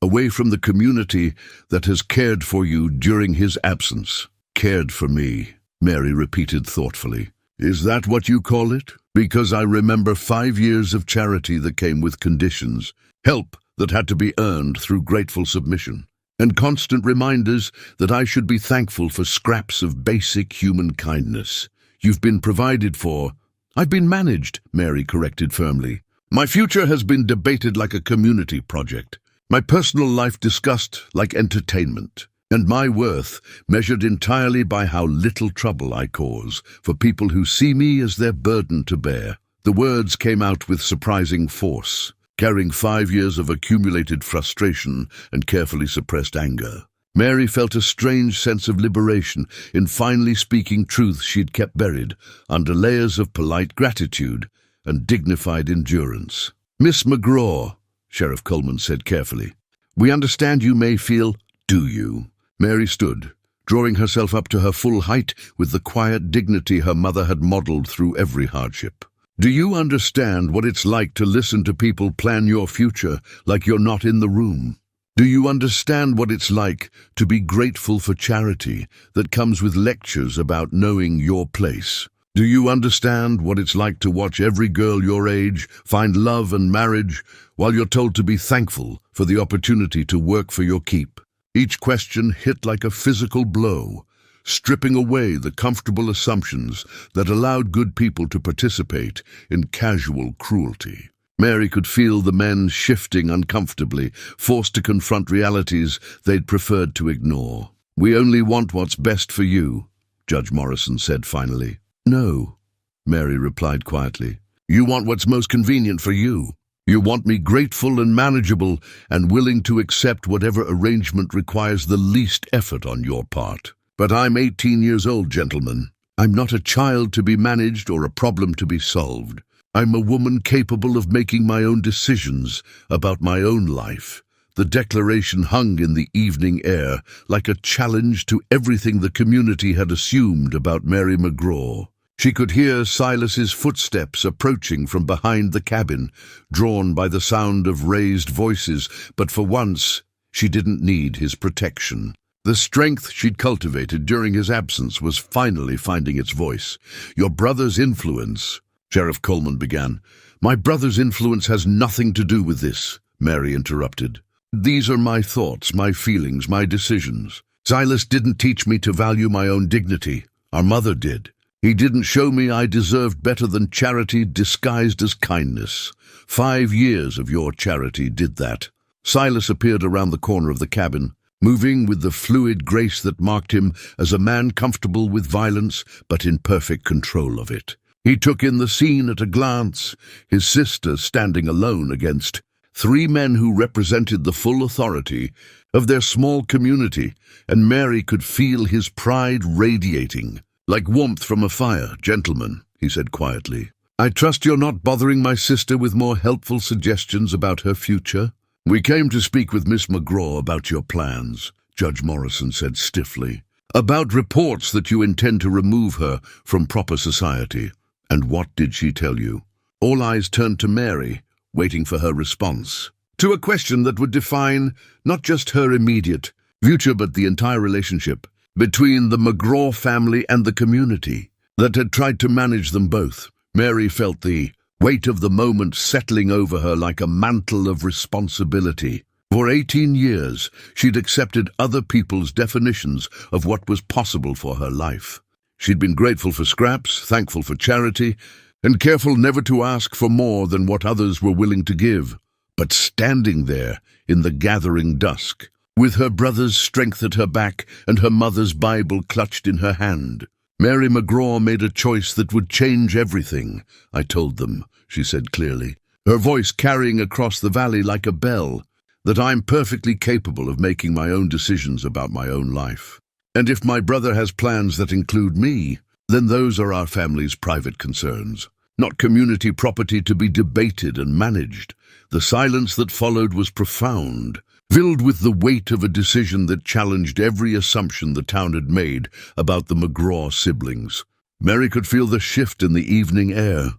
away from the community that has cared for you during his absence." "Cared for me," Mary repeated thoughtfully. "Is that what you call it? Because I remember 5 years of charity that came with conditions, help that had to be earned through grateful submission, and constant reminders that I should be thankful for scraps of basic human kindness. You've been provided for." "I've been managed," Mary corrected firmly. "My future has been debated like a community project, my personal life discussed like entertainment, and my worth measured entirely by how little trouble I cause for people who see me as their burden to bear." The words came out with surprising force, carrying 5 years of accumulated frustration and carefully suppressed anger. Mary felt a strange sense of liberation in finally speaking truth she'd kept buried under layers of polite gratitude and dignified endurance. "Miss McGraw," Sheriff Coleman said carefully, "we understand you may feel—" "Do you?" Mary stood, drawing herself up to her full height with the quiet dignity her mother had modeled through every hardship. "Do you understand what it's like to listen to people plan your future like you're not in the room? Do you understand what it's like to be grateful for charity that comes with lectures about knowing your place? Do you understand what it's like to watch every girl your age find love and marriage while you're told to be thankful for the opportunity to work for your keep?" Each question hit like a physical blow, stripping away the comfortable assumptions that allowed good people to participate in casual cruelty. Mary could feel the men shifting uncomfortably, forced to confront realities they'd preferred to ignore. "We only want what's best for you," Judge Morrison said finally. "No," Mary replied quietly. "You want what's most convenient for you. You want me grateful and manageable and willing to accept whatever arrangement requires the least effort on your part. But I'm 18 years old, gentlemen. I'm not a child to be managed or a problem to be solved. I'm a woman capable of making my own decisions about my own life." The declaration hung in the evening air like a challenge to everything the community had assumed about Mary McGraw. She could hear Silas's footsteps approaching from behind the cabin, drawn by the sound of raised voices, but for once she didn't need his protection. The strength she'd cultivated during his absence was finally finding its voice. "Your brother's influence," Sheriff Coleman began. "My brother's influence has nothing to do with this," Mary interrupted. "These are my thoughts, my feelings, my decisions. Silas didn't teach me to value my own dignity. Our mother did. He didn't show me I deserved better than charity disguised as kindness. 5 years of your charity did that." Silas appeared around the corner of the cabin, moving with the fluid grace that marked him as a man comfortable with violence but in perfect control of it. He took in the scene at a glance, his sister standing alone against 3 men who represented the full authority of their small community, and Mary could feel his pride radiating. "Like warmth from a fire, gentlemen," he said quietly. "I trust you're not bothering my sister with more helpful suggestions about her future?" "We came to speak with Miss McGraw about your plans," Judge Morrison said stiffly. "About reports that you intend to remove her from proper society." "And what did she tell you?" All eyes turned to Mary, waiting for her response to a question that would define not just her immediate future but the entire relationship between the McGraw family and the community that had tried to manage them both. Mary felt the weight of the moment settling over her like a mantle of responsibility. For 18 years, she'd accepted other people's definitions of what was possible for her life. She'd been grateful for scraps, thankful for charity, and careful never to ask for more than what others were willing to give. But standing there in the gathering dusk, with her brother's strength at her back and her mother's Bible clutched in her hand, Mary McGraw made a choice that would change everything. "I told them," she said clearly, her voice carrying across the valley like a bell, "that I'm perfectly capable of making my own decisions about my own life. And if my brother has plans that include me, then those are our family's private concerns, not community property to be debated and managed. The silence that followed was profound, filled with the weight of a decision that challenged every assumption the town had made about the McGraw siblings. Mary could feel the shift in the evening air,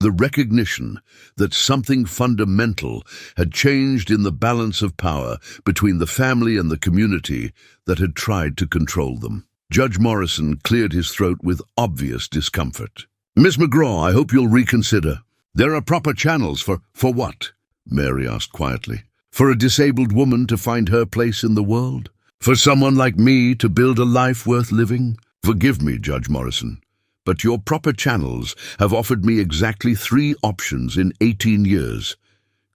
the recognition that something fundamental had changed in the balance of power between the family and the community that had tried to control them. Judge Morrison cleared his throat with obvious discomfort. "Miss McGraw, I hope you'll reconsider. There are proper channels for what?" Mary asked quietly. "For a disabled woman to find her place in the world? For someone like me to build a life worth living? Forgive me, Judge Morrison, but your proper channels have offered me exactly 3 options in 18 years.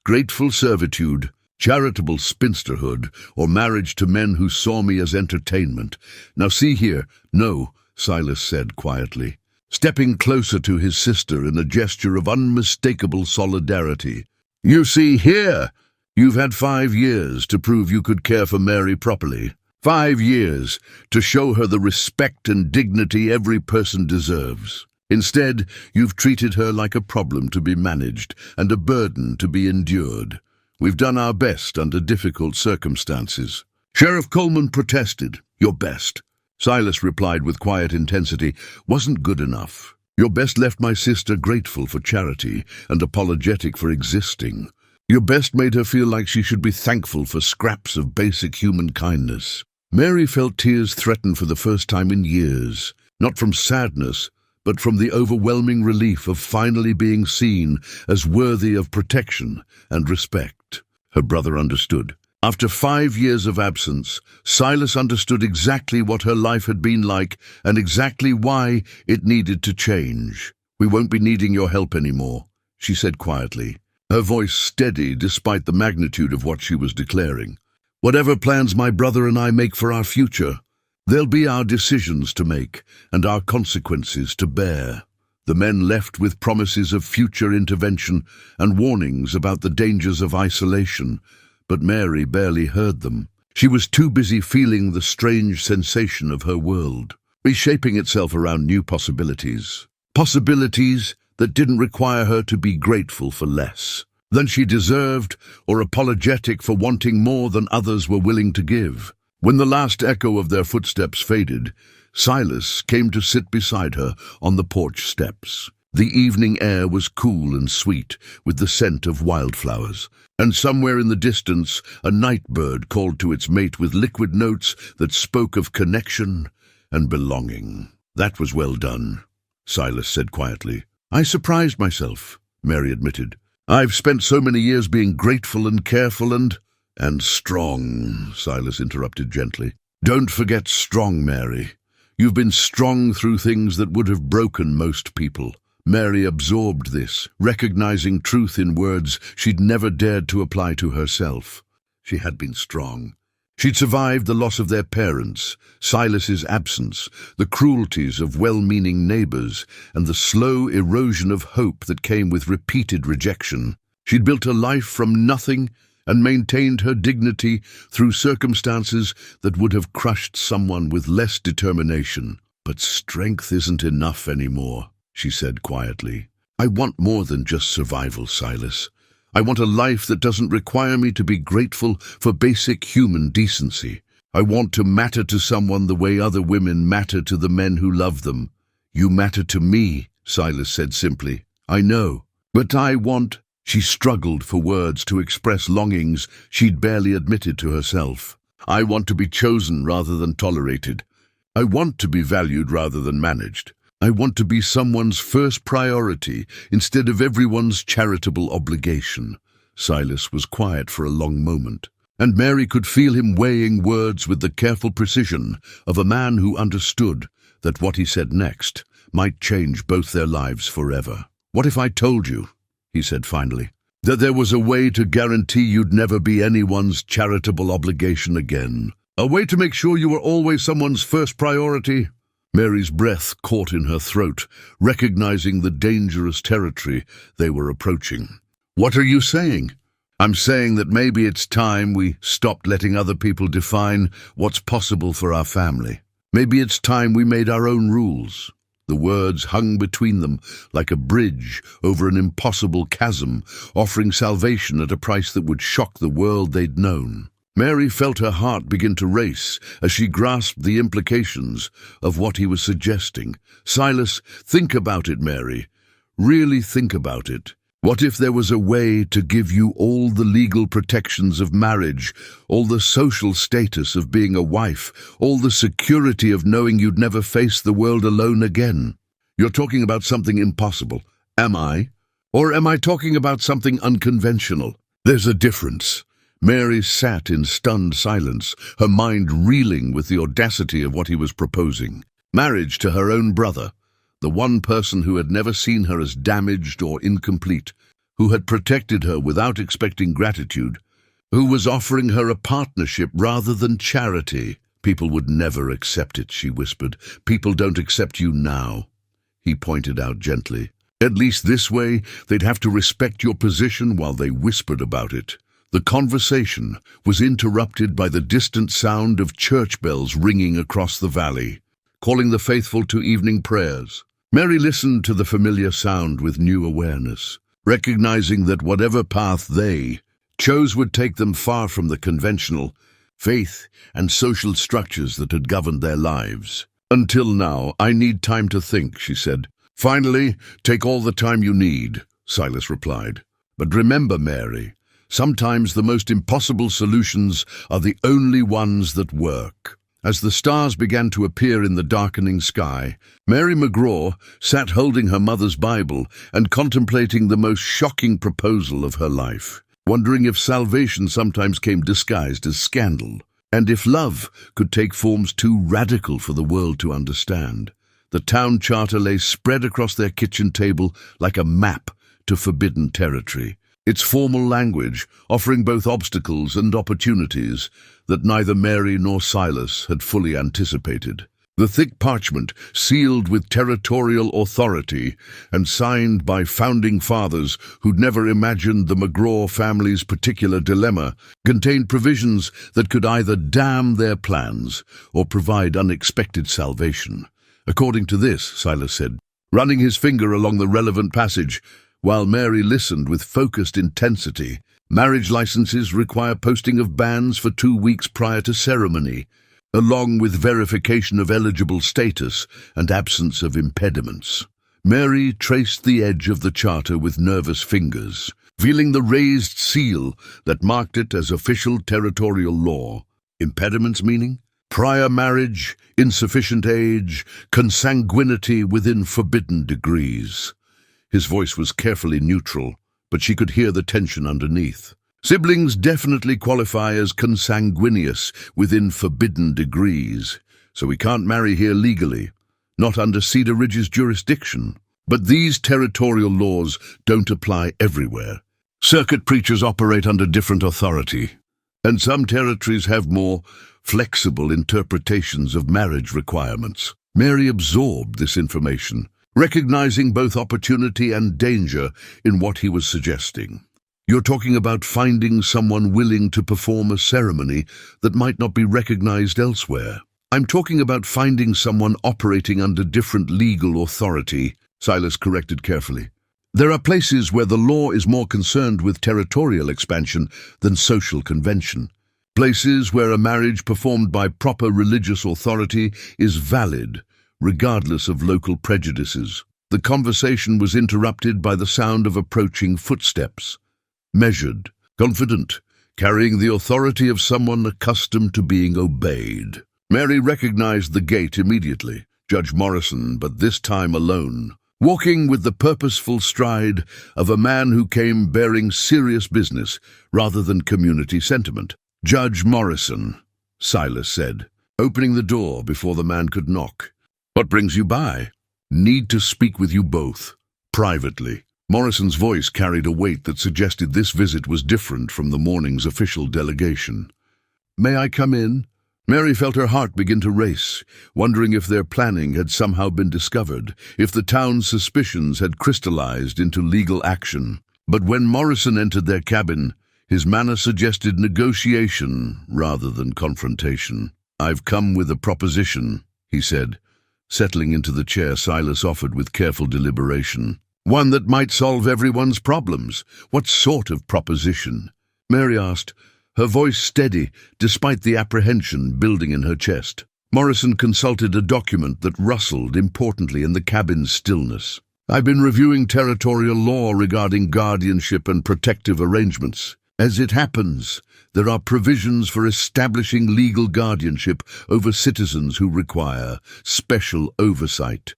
Grateful servitude, charitable spinsterhood, or marriage to men who saw me as entertainment. Now see here." "No," Silas said quietly, stepping closer to his sister in a gesture of unmistakable solidarity. "You see here, you've had 5 years to prove you could care for Mary properly. 5 years to show her the respect and dignity every person deserves. Instead, you've treated her like a problem to be managed and a burden to be endured. We've done our best under difficult circumstances." Sheriff Coleman protested. "Your best," Silas replied with quiet intensity, "wasn't good enough. Your best left my sister grateful for charity and apologetic for existing. Your best made her feel like she should be thankful for scraps of basic human kindness." Mary felt tears threaten for the first time in years, not from sadness, but from the overwhelming relief of finally being seen as worthy of protection and respect. Her brother understood. After 5 years of absence, Silas understood exactly what her life had been like and exactly why it needed to change. "We won't be needing your help anymore," she said quietly, her voice steady despite the magnitude of what she was declaring. "Whatever plans my brother and I make for our future, there'll be our decisions to make and our consequences to bear." The men left with promises of future intervention and warnings about the dangers of isolation, but Mary barely heard them. She was too busy feeling the strange sensation of her world, reshaping itself around new possibilities. Possibilities that didn't require her to be grateful for less than she deserved or apologetic for wanting more than others were willing to give. When the last echo of their footsteps faded, Silas came to sit beside her on the porch steps. The evening air was cool and sweet, with the scent of wildflowers, and somewhere in the distance a night bird called to its mate with liquid notes that spoke of connection and belonging. "That was well done," Silas said quietly. "I surprised myself," Mary admitted. "I've spent so many years being grateful and careful and strong," Silas interrupted gently. "Don't forget strong, Mary. You've been strong through things that would have broken most people." Mary absorbed this, recognizing truth in words she'd never dared to apply to herself. She had been strong. She'd survived the loss of their parents, Silas's absence, the cruelties of well-meaning neighbors, and the slow erosion of hope that came with repeated rejection. She'd built a life from nothing and maintained her dignity through circumstances that would have crushed someone with less determination. "But strength isn't enough anymore," she said quietly. "I want more than just survival, Silas. I want a life that doesn't require me to be grateful for basic human decency. I want to matter to someone the way other women matter to the men who love them." "You matter to me," Silas said simply. "I know. But I want—" She struggled for words to express longings she'd barely admitted to herself. "I want to be chosen rather than tolerated. I want to be valued rather than managed. I want to be someone's first priority instead of everyone's charitable obligation." Silas was quiet for a long moment, and Mary could feel him weighing words with the careful precision of a man who understood that what he said next might change both their lives forever. "What if I told you," he said finally, "that there was a way to guarantee you'd never be anyone's charitable obligation again? A way to make sure you were always someone's first priority?" Mary's breath caught in her throat, recognizing the dangerous territory they were approaching. "What are you saying?" "I'm saying that maybe it's time we stopped letting other people define what's possible for our family. Maybe it's time we made our own rules." The words hung between them like a bridge over an impossible chasm, offering salvation at a price that would shock the world they'd known. Mary felt her heart begin to race as she grasped the implications of what he was suggesting. Silas, think about it, Mary. Really think about it. What if there was a way to give you all the legal protections of marriage, all the social status of being a wife, all the security of knowing you'd never face the world alone again? You're talking about something impossible. Am I? Or am I talking about something unconventional? There's a difference. Mary sat in stunned silence, her mind reeling with the audacity of what he was proposing. Marriage to her own brother, the one person who had never seen her as damaged or incomplete, who had protected her without expecting gratitude, who was offering her a partnership rather than charity. People would never accept it, she whispered. People don't accept you now, he pointed out gently. At least this way, they'd have to respect your position while they whispered about it. The conversation was interrupted by the distant sound of church bells ringing across the valley, calling the faithful to evening prayers. Mary listened to the familiar sound with new awareness, recognizing that whatever path they chose would take them far from the conventional faith and social structures that had governed their lives. Until now, I need time to think, she said. Finally, take all the time you need, Silas replied. But remember, Mary, sometimes the most impossible solutions are the only ones that work. As the stars began to appear in the darkening sky, Mary McGraw sat holding her mother's Bible and contemplating the most shocking proposal of her life, wondering if salvation sometimes came disguised as scandal, and if love could take forms too radical for the world to understand. The town charter lay spread across their kitchen table like a map to forbidden territory, its formal language offering both obstacles and opportunities that neither Mary nor Silas had fully anticipated. The thick parchment, sealed with territorial authority and signed by founding fathers who'd never imagined the McGraw family's particular dilemma, contained provisions that could either damn their plans or provide unexpected salvation. According to this, Silas said, running his finger along the relevant passage, while Mary listened with focused intensity, marriage licenses require posting of banns for 2 weeks prior to ceremony, along with verification of eligible status and absence of impediments. Mary traced the edge of the charter with nervous fingers, feeling the raised seal that marked it as official territorial law. Impediments meaning? Prior marriage, insufficient age, consanguinity within forbidden degrees. His voice was carefully neutral, but she could hear the tension underneath. Siblings definitely qualify as consanguineous within forbidden degrees, so we can't marry here legally, not under Cedar Ridge's jurisdiction. But these territorial laws don't apply everywhere. Circuit preachers operate under different authority, and some territories have more flexible interpretations of marriage requirements. Mary absorbed this information, recognizing both opportunity and danger in what he was suggesting. You're talking about finding someone willing to perform a ceremony that might not be recognized elsewhere. I'm talking about finding someone operating under different legal authority, Silas corrected carefully. There are places where the law is more concerned with territorial expansion than social convention. Places where a marriage performed by proper religious authority is valid, regardless of local prejudices. The conversation was interrupted by the sound of approaching footsteps. Measured, confident, carrying the authority of someone accustomed to being obeyed. Mary recognized the gait immediately, Judge Morrison, but this time alone, walking with the purposeful stride of a man who came bearing serious business rather than community sentiment. Judge Morrison, Silas said, opening the door before the man could knock. What brings you by? Need to speak with you both, privately. Morrison's voice carried a weight that suggested this visit was different from the morning's official delegation. May I come in? Mary felt her heart begin to race, wondering if their planning had somehow been discovered, if the town's suspicions had crystallized into legal action. But when Morrison entered their cabin, his manner suggested negotiation rather than confrontation. I've come with a proposition, he said, Settling into the chair, Silas offered with careful deliberation. One that might solve everyone's problems. What sort of proposition? Mary asked, her voice steady despite the apprehension building in her chest. Morrison consulted a document that rustled importantly in the cabin's stillness. I've been reviewing territorial law regarding guardianship and protective arrangements. As it happens, there are provisions for establishing legal guardianship over citizens who require special oversight.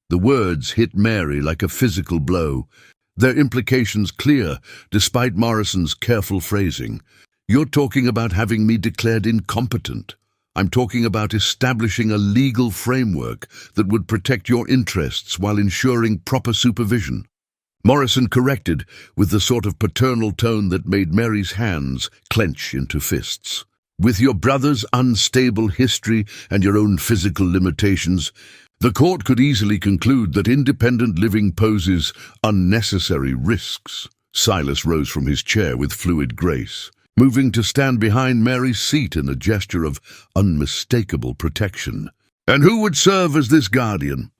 The words hit Mary like a physical blow, their implications clear despite Morrison's careful phrasing. You're talking about having me declared incompetent. I'm talking about establishing a legal framework that would protect your interests while ensuring proper supervision. Morrison corrected with the sort of paternal tone that made Mary's hands clench into fists. With your brother's unstable history and your own physical limitations, the court could easily conclude that independent living poses unnecessary risks. Silas rose from his chair with fluid grace, moving to stand behind Mary's seat in a gesture of unmistakable protection. And who would serve as this guardian?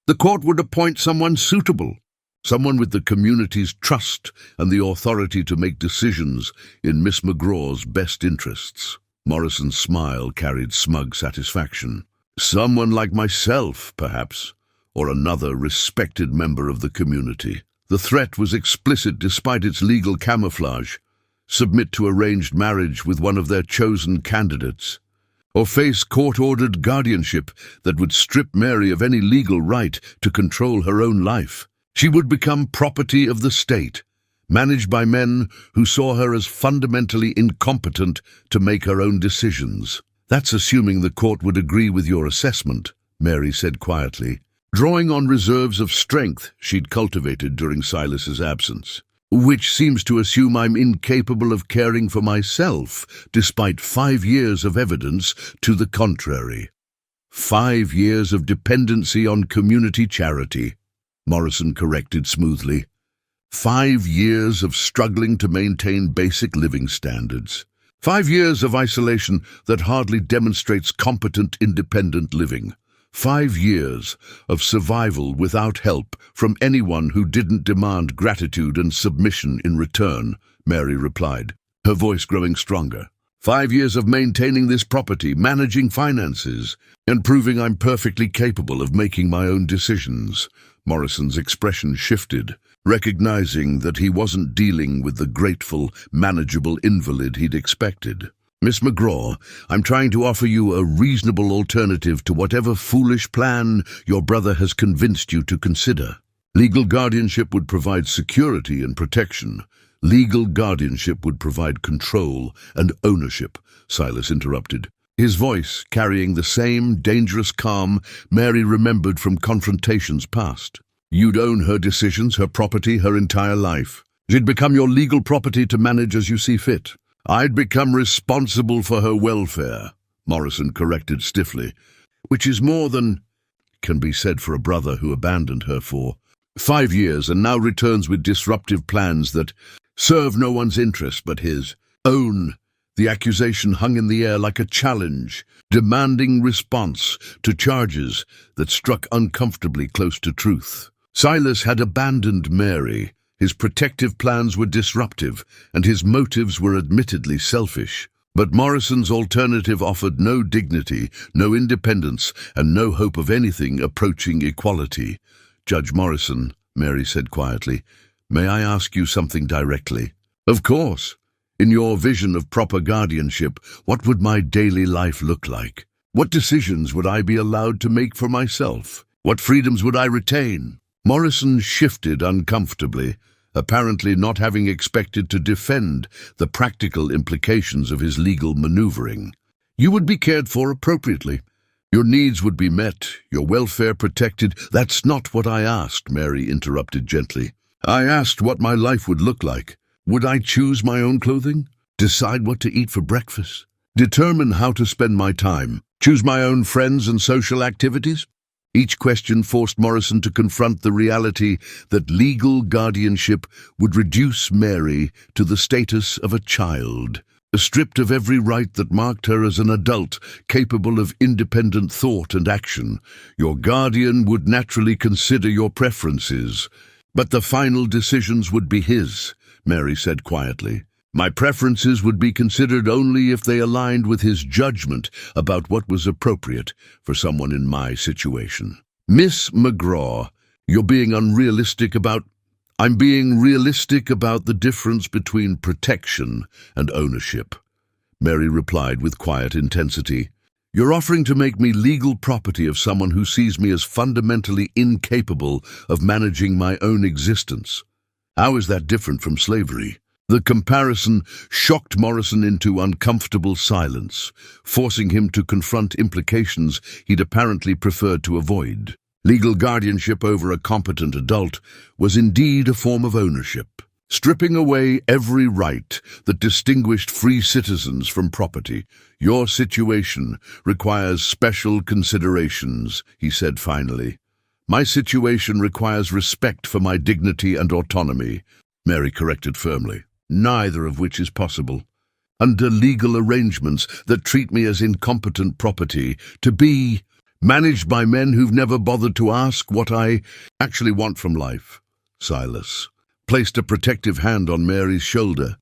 The court would appoint someone suitable, someone with the community's trust and the authority to make decisions in Miss McGraw's best interests. Morrison's smile carried smug satisfaction. Someone like myself, perhaps, or another respected member of the community. The threat was explicit despite its legal camouflage. Submit to arranged marriage with one of their chosen candidates, or face court-ordered guardianship that would strip Mary of any legal right to control her own life. She would become property of the state, managed by men who saw her as fundamentally incompetent to make her own decisions. That's assuming the court would agree with your assessment, Mary said quietly, drawing on reserves of strength she'd cultivated during Silas's absence. Which seems to assume I'm incapable of caring for myself, despite 5 years of evidence to the contrary. 5 years of dependency on community charity, Morrison corrected smoothly. 5 years of struggling to maintain basic living standards. 5 years of isolation that hardly demonstrates competent independent living. 5 years of survival without help from anyone who didn't demand gratitude and submission in return, Mary replied, her voice growing stronger. 5 years of maintaining this property, managing finances, and proving I'm perfectly capable of making my own decisions. Morrison's expression shifted, recognizing that he wasn't dealing with the grateful, manageable invalid he'd expected. Miss McGraw, I'm trying to offer you a reasonable alternative to whatever foolish plan your brother has convinced you to consider. Legal guardianship would provide security and protection. Legal guardianship would provide control and ownership, Silas interrupted, his voice carrying the same dangerous calm Mary remembered from confrontations past. You'd own her decisions, her property, her entire life. She'd become your legal property to manage as you see fit. I'd become responsible for her welfare, Morrison corrected stiffly, which is more than can be said for a brother who abandoned her for 5 years and now returns with disruptive plans that serve no one's interest but his own. The accusation hung in the air like a challenge, demanding response to charges that struck uncomfortably close to truth. Silas had abandoned Mary. His protective plans were disruptive, and his motives were admittedly selfish. But Morrison's alternative offered no dignity, no independence, and no hope of anything approaching equality. Judge Morrison, Mary said quietly, may I ask you something directly? Of course. In your vision of proper guardianship, what would my daily life look like? What decisions would I be allowed to make for myself? What freedoms would I retain? Morrison shifted uncomfortably, apparently not having expected to defend the practical implications of his legal maneuvering. You would be cared for appropriately. Your needs would be met, your welfare protected. That's not what I asked, Mary interrupted gently. I asked what my life would look like. Would I choose my own clothing? Decide what to eat for breakfast? Determine how to spend my time? Choose my own friends and social activities? Each question forced Morrison to confront the reality that legal guardianship would reduce Mary to the status of a child, stripped of every right that marked her as an adult capable of independent thought and action. Your guardian would naturally consider your preferences, but the final decisions would be his, Mary said quietly. My preferences would be considered only if they aligned with his judgment about what was appropriate for someone in my situation. Miss McGraw, you're being unrealistic about... I'm being realistic about the difference between protection and ownership, Mary replied with quiet intensity. You're offering to make me legal property of someone who sees me as fundamentally incapable of managing my own existence. How is that different from slavery? The comparison shocked Morrison into uncomfortable silence, forcing him to confront implications he'd apparently preferred to avoid. Legal guardianship over a competent adult was indeed a form of ownership, stripping away every right that distinguished free citizens from property. Your situation requires special considerations, he said finally. My situation requires respect for my dignity and autonomy, Mary corrected firmly, neither of which is possible. Under legal arrangements that treat me as incompetent property, to be managed by men who've never bothered to ask what I actually want from life. Silas placed a protective hand on Mary's shoulder,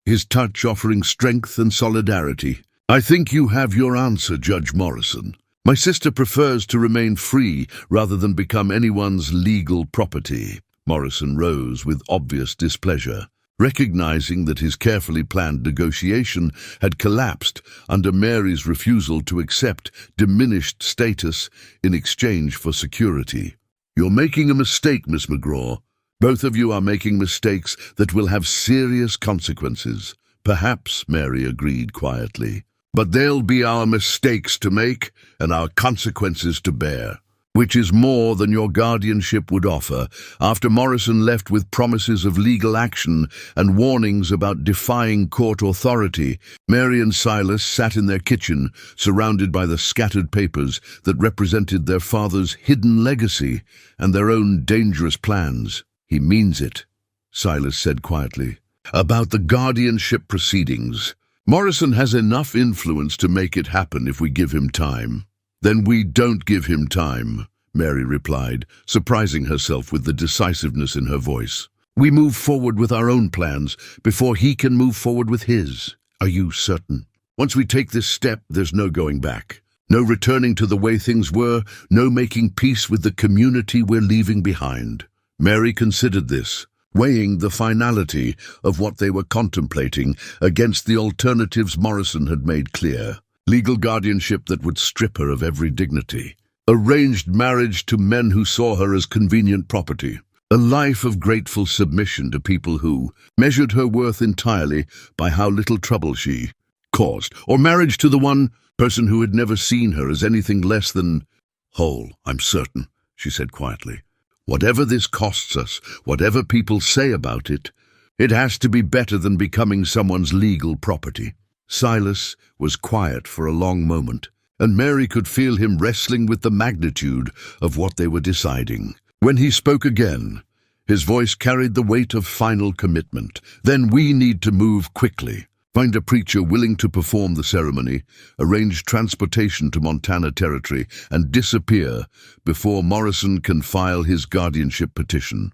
his touch offering strength and solidarity. I think you have your answer, Judge Morrison. My sister prefers to remain free rather than become anyone's legal property. Morrison rose with obvious displeasure, recognizing that his carefully planned negotiation had collapsed under Mary's refusal to accept diminished status in exchange for security. You're making a mistake, Miss McGraw. Both of you are making mistakes that will have serious consequences. Perhaps, Mary agreed quietly, but they'll be our mistakes to make and our consequences to bear, which is more than your guardianship would offer. After Morrison left with promises of legal action and warnings about defying court authority, Mary and Silas sat in their kitchen, surrounded by the scattered papers that represented their father's hidden legacy and their own dangerous plans. He means it, Silas said quietly. About the guardianship proceedings, Morrison has enough influence to make it happen if we give him time. Then we don't give him time, Mary replied, surprising herself with the decisiveness in her voice. We move forward with our own plans before he can move forward with his. Are you certain? Once we take this step, there's no going back. No returning to the way things were, no making peace with the community we're leaving behind. Mary considered this, weighing the finality of what they were contemplating against the alternatives Morrison had made clear. Legal guardianship that would strip her of every dignity. Arranged marriage to men who saw her as convenient property. A life of grateful submission to people who measured her worth entirely by how little trouble she caused. Or marriage to the one person who had never seen her as anything less than whole, I'm certain, she said quietly. Whatever this costs us, whatever people say about it, it has to be better than becoming someone's legal property. Silas was quiet for a long moment, and Mary could feel him wrestling with the magnitude of what they were deciding. When he spoke again, his voice carried the weight of final commitment. Then we need to move quickly. Find a preacher willing to perform the ceremony, arrange transportation to Montana Territory, and disappear before Morrison can file his guardianship petition.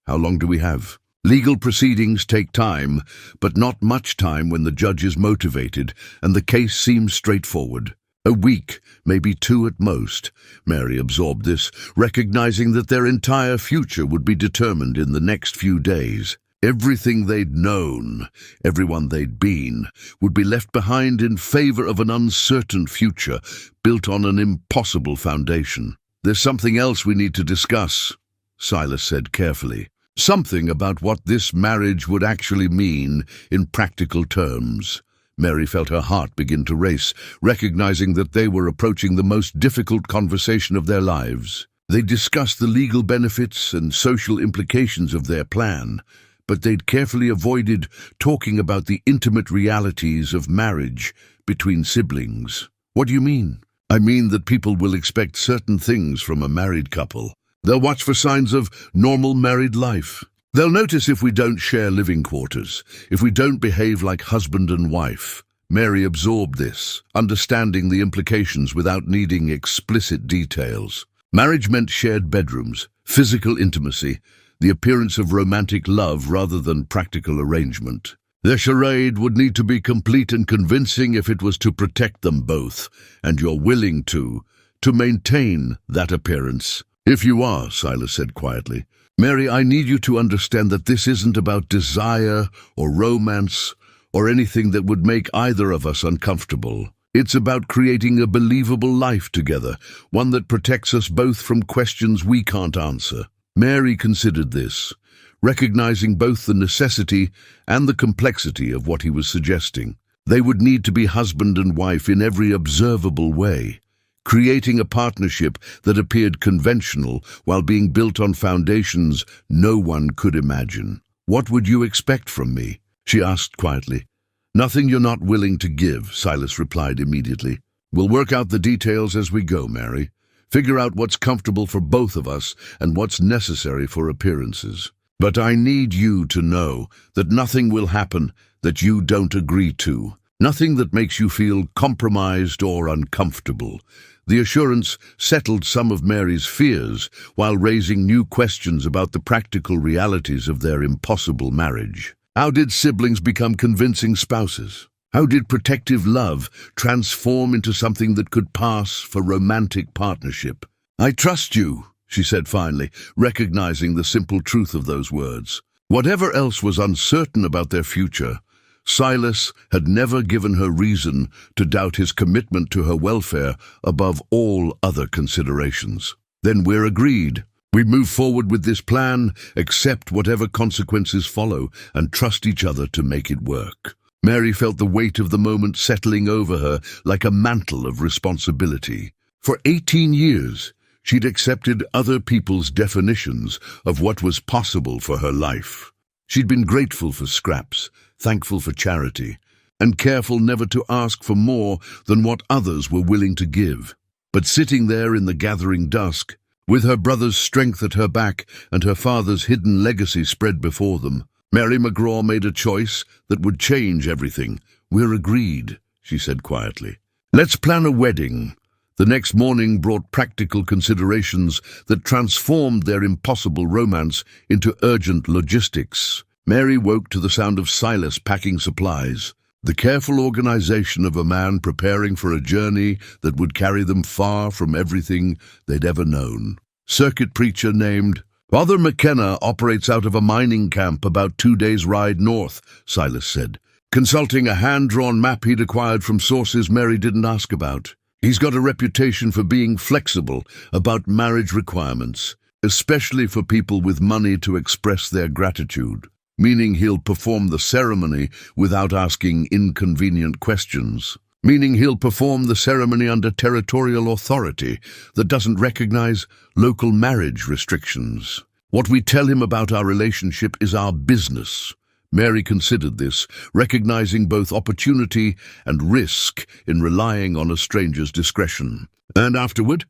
How long do we have? Legal proceedings take time, but not much time when the judge is motivated and the case seems straightforward. A week, maybe 2 at most. Mary absorbed this, recognizing that their entire future would be determined in the next few days. Everything they'd known, everyone they'd been, would be left behind in favor of an uncertain future built on an impossible foundation. There's something else we need to discuss, Silas said carefully. Something about what this marriage would actually mean in practical terms. Mary felt her heart begin to race, recognizing that they were approaching the most difficult conversation of their lives. They discussed the legal benefits and social implications of their plan, but they'd carefully avoided talking about the intimate realities of marriage between siblings. What do you mean? I mean that people will expect certain things from a married couple. They'll watch for signs of normal married life. They'll notice if we don't share living quarters, if we don't behave like husband and wife. Mary absorbed this, understanding the implications without needing explicit details. Marriage meant shared bedrooms, physical intimacy, the appearance of romantic love rather than practical arrangement. Their charade would need to be complete and convincing if it was to protect them both, and you're willing to maintain that appearance. If you are, Silas said quietly. Mary, I need you to understand that this isn't about desire or romance or anything that would make either of us uncomfortable. It's about creating a believable life together, one that protects us both from questions we can't answer. Mary considered this, recognizing both the necessity and the complexity of what he was suggesting. They would need to be husband and wife in every observable way, creating a partnership that appeared conventional while being built on foundations no one could imagine. What would you expect from me? She asked quietly. Nothing you're not willing to give, Silas replied immediately. We'll work out the details as we go, Mary. Figure out what's comfortable for both of us and what's necessary for appearances. But I need you to know that nothing will happen that you don't agree to. Nothing that makes you feel compromised or uncomfortable. The assurance settled some of Mary's fears while raising new questions about the practical realities of their impossible marriage. How did siblings become convincing spouses? How did protective love transform into something that could pass for romantic partnership? I trust you, she said finally, recognizing the simple truth of those words. Whatever else was uncertain about their future, Silas had never given her reason to doubt his commitment to her welfare above all other considerations. Then we're agreed. We move forward with this plan, accept whatever consequences follow, and trust each other to make it work. Mary felt the weight of the moment settling over her like a mantle of responsibility. For 18 years, she'd accepted other people's definitions of what was possible for her life. She'd been grateful for scraps, thankful for charity, and careful never to ask for more than what others were willing to give. But sitting there in the gathering dusk, with her brother's strength at her back and her father's hidden legacy spread before them, Mary McGraw made a choice that would change everything. We're agreed, she said quietly. Let's plan a wedding. The next morning brought practical considerations that transformed their impossible romance into urgent logistics. Mary woke to the sound of Silas packing supplies, the careful organization of a man preparing for a journey that would carry them far from everything they'd ever known. Circuit preacher named Father McKenna operates out of a mining camp about 2 days' ride north, Silas said, consulting a hand-drawn map he'd acquired from sources Mary didn't ask about. He's got a reputation for being flexible about marriage requirements, especially for people with money to express their gratitude, meaning he'll perform the ceremony without asking inconvenient questions, meaning he'll perform the ceremony under territorial authority that doesn't recognize local marriage restrictions. What we tell him about our relationship is our business. Mary considered this, recognizing both opportunity and risk in relying on a stranger's discretion. And afterward,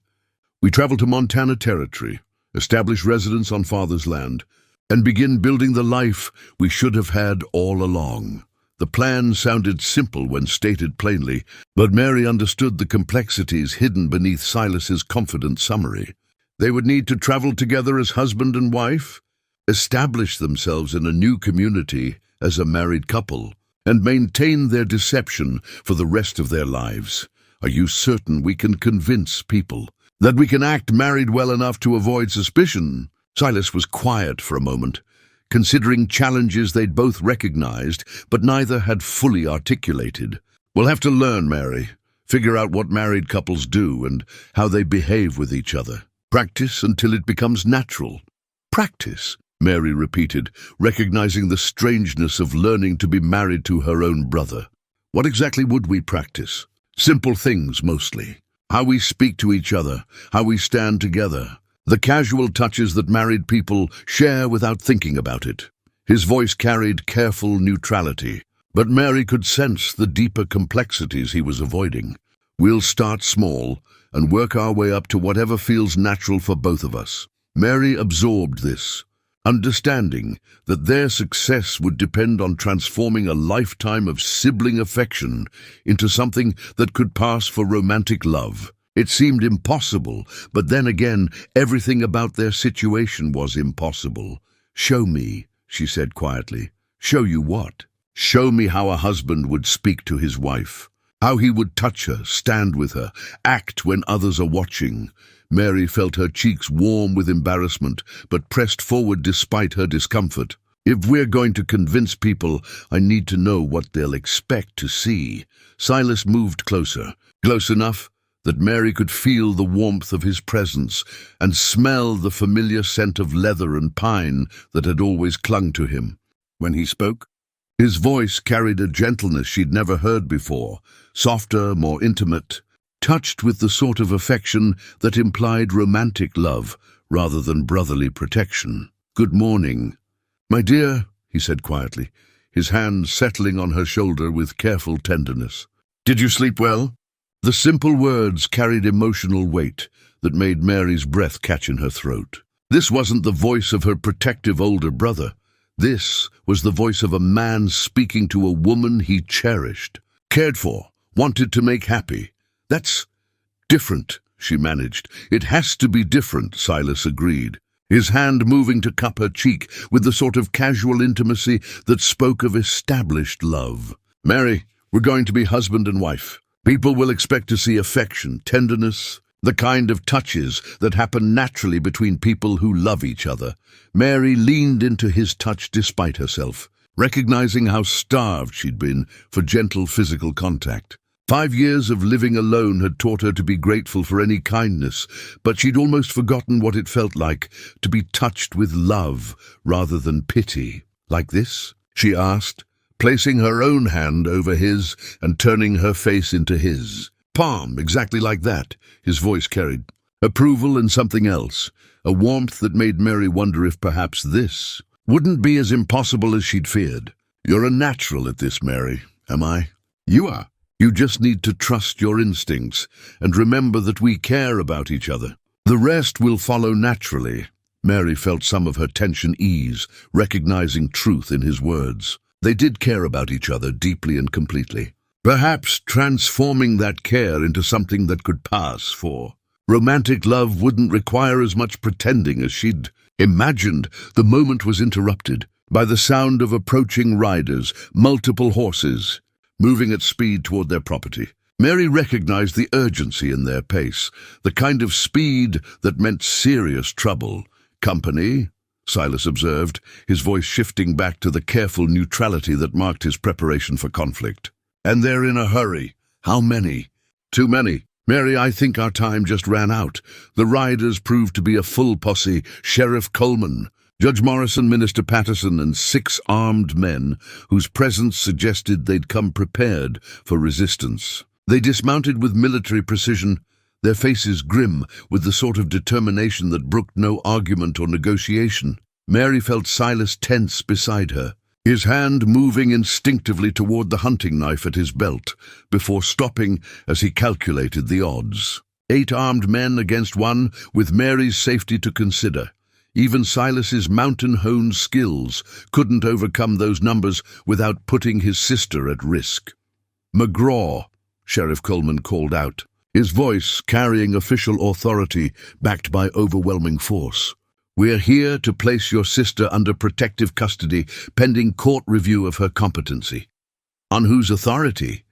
we traveled to Montana Territory, establish residence on Father's land, and begin building the life we should have had all along. The plan sounded simple when stated plainly, but Mary understood the complexities hidden beneath Silas's confident summary. They would need to travel together as husband and wife, establish themselves in a new community as a married couple, and maintain their deception for the rest of their lives. Are you certain we can convince people that we can act married well enough to avoid suspicion? Silas was quiet for a moment, considering challenges they'd both recognized, but neither had fully articulated. We'll have to learn, Mary. Figure out what married couples do and how they behave with each other. Practice until it becomes natural. Practice, Mary repeated, recognizing the strangeness of learning to be married to her own brother. What exactly would we practice? Simple things, mostly. How we speak to each other, how we stand together. The casual touches that married people share without thinking about it. His voice carried careful neutrality, but Mary could sense the deeper complexities he was avoiding. We'll start small and work our way up to whatever feels natural for both of us. Mary absorbed this, understanding that their success would depend on transforming a lifetime of sibling affection into something that could pass for romantic love. It seemed impossible, but then again, everything about their situation was impossible. "Show me," she said quietly. "Show you what?" "Show me how a husband would speak to his wife. How he would touch her, stand with her, act when others are watching." Mary felt her cheeks warm with embarrassment, but pressed forward despite her discomfort. "If we're going to convince people, I need to know what they'll expect to see." Silas moved closer, close enough that Mary could feel the warmth of his presence and smell the familiar scent of leather and pine that had always clung to him. When he spoke, his voice carried a gentleness she'd never heard before, softer, more intimate, touched with the sort of affection that implied romantic love rather than brotherly protection. "Good morning, my dear," he said quietly, his hand settling on her shoulder with careful tenderness. "Did you sleep well?" The simple words carried emotional weight that made Mary's breath catch in her throat. This wasn't the voice of her protective older brother. This was the voice of a man speaking to a woman he cherished, cared for, wanted to make happy. "That's different," she managed. "It has to be different," Silas agreed, his hand moving to cup her cheek with the sort of casual intimacy that spoke of established love. "Mary, we're going to be husband and wife. People will expect to see affection, tenderness, the kind of touches that happen naturally between people who love each other." Mary leaned into his touch despite herself, recognizing how starved she'd been for gentle physical contact. 5 years of living alone had taught her to be grateful for any kindness, but she'd almost forgotten what it felt like to be touched with love rather than pity. "Like this?" she asked, placing her own hand over his and turning her face into his. "Palm, exactly like that," his voice carried. Approval and something else, a warmth that made Mary wonder if perhaps this wouldn't be as impossible as she'd feared. "You're a natural at this, Mary, am I?" "You are. You just need to trust your instincts and remember that we care about each other. The rest will follow naturally." Mary felt some of her tension ease, recognizing truth in his words. They did care about each other deeply and completely. Perhaps transforming that care into something that could pass for romantic love wouldn't require as much pretending as she'd imagined. The moment was interrupted by the sound of approaching riders, multiple horses, moving at speed toward their property. Mary recognized the urgency in their pace, the kind of speed that meant serious trouble. "Company," Silas observed, his voice shifting back to the careful neutrality that marked his preparation for conflict. "And they're in a hurry. How many?" "Too many. Mary, I think our time just ran out." The riders proved to be a full posse: Sheriff Coleman, Judge Morrison, Minister Patterson, and 6 armed men whose presence suggested they'd come prepared for resistance. They dismounted with military precision, their faces grim with the sort of determination that brooked no argument or negotiation. Mary felt Silas tense beside her, his hand moving instinctively toward the hunting knife at his belt, before stopping as he calculated the odds. 8 armed men against 1, with Mary's safety to consider. Even Silas's mountain-honed skills couldn't overcome those numbers without putting his sister at risk. "McGraw," Sheriff Coleman called out, his voice carrying official authority backed by overwhelming force. "We're here to place your sister under protective custody pending court review of her competency." "On whose authority?"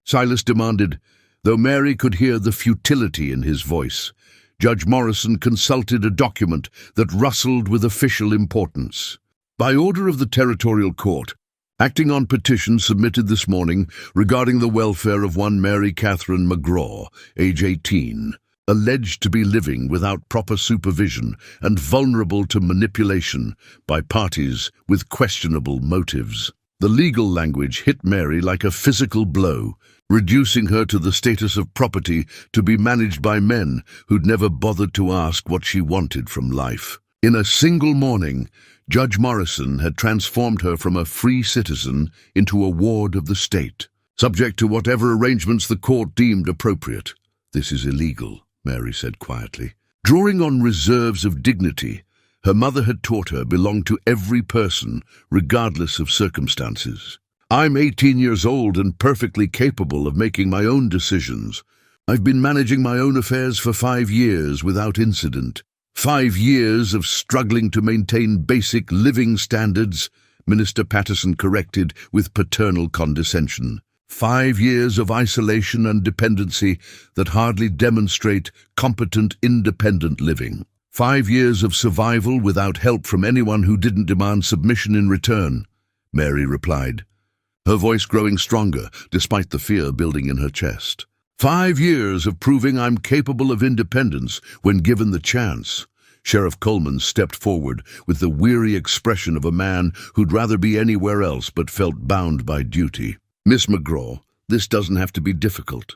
Silas demanded, though Mary could hear the futility in his voice. Judge Morrison consulted a document that rustled with official importance. "By order of the Territorial Court, acting on petition submitted this morning regarding the welfare of one Mary Catherine McGraw, age 18, alleged to be living without proper supervision and vulnerable to manipulation by parties with questionable motives." The legal language hit Mary like a physical blow, reducing her to the status of property to be managed by men who'd never bothered to ask what she wanted from life. In a single morning, Judge Morrison had transformed her from a free citizen into a ward of the state, subject to whatever arrangements the court deemed appropriate. "This is illegal," Mary said quietly. Drawing on reserves of dignity, her mother had taught her belonged to every person, regardless of circumstances. I'm 18 years old and perfectly capable of making my own decisions. I've been managing my own affairs for 5 years without incident. 5 years of struggling to maintain basic living standards, Minister Patterson corrected with paternal condescension. 5 years of isolation and dependency that hardly demonstrate competent, independent living. 5 years of survival without help from anyone who didn't demand submission in return, Mary replied, her voice growing stronger despite the fear building in her chest. 5 years of proving I'm capable of independence when given the chance. Sheriff Coleman stepped forward with the weary expression of a man who'd rather be anywhere else but felt bound by duty. Miss McGraw, this doesn't have to be difficult.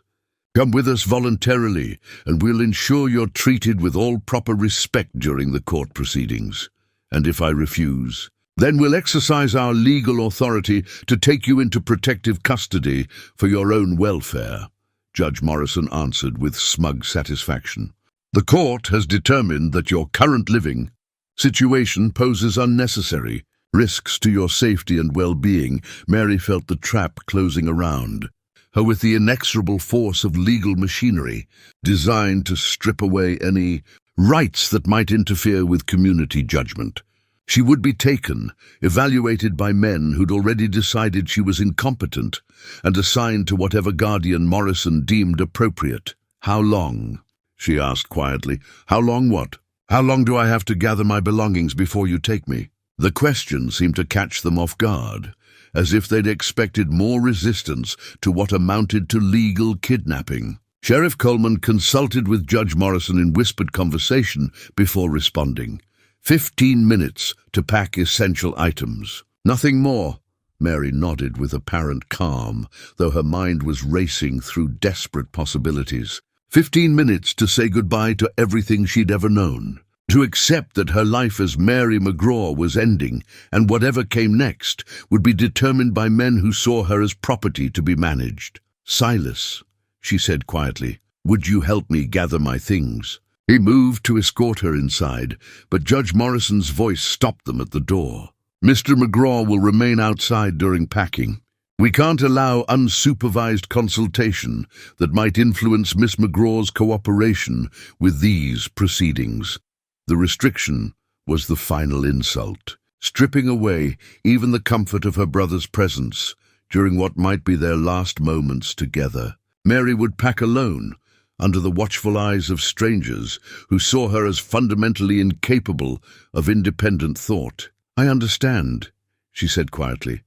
Come with us voluntarily, and we'll ensure you're treated with all proper respect during the court proceedings. And if I refuse, then we'll exercise our legal authority to take you into protective custody for your own welfare, Judge Morrison answered with smug satisfaction. The court has determined that your current living situation poses unnecessary risks to your safety and well-being. Mary felt the trap closing around her with the inexorable force of legal machinery designed to strip away any rights that might interfere with community judgment. She would be taken, evaluated by men who'd already decided she was incompetent, and assigned to whatever guardian Morrison deemed appropriate. How long? She asked quietly. How long what? How long do I have to gather my belongings before you take me? The question seemed to catch them off guard, as if they'd expected more resistance to what amounted to legal kidnapping. Sheriff Coleman consulted with Judge Morrison in whispered conversation before responding. 15 minutes to pack essential items. Nothing more. Mary nodded with apparent calm, though her mind was racing through desperate possibilities. 15 minutes to say goodbye to everything she'd ever known. To accept that her life as Mary McGraw was ending, and whatever came next would be determined by men who saw her as property to be managed. Silas, she said quietly, would you help me gather my things? He moved to escort her inside, but Judge Morrison's voice stopped them at the door. Mr. McGraw will remain outside during packing. We can't allow unsupervised consultation that might influence Miss McGraw's cooperation with these proceedings. The restriction was the final insult, stripping away even the comfort of her brother's presence during what might be their last moments together. Mary would pack alone, under the watchful eyes of strangers who saw her as fundamentally incapable of independent thought. I understand, she said quietly,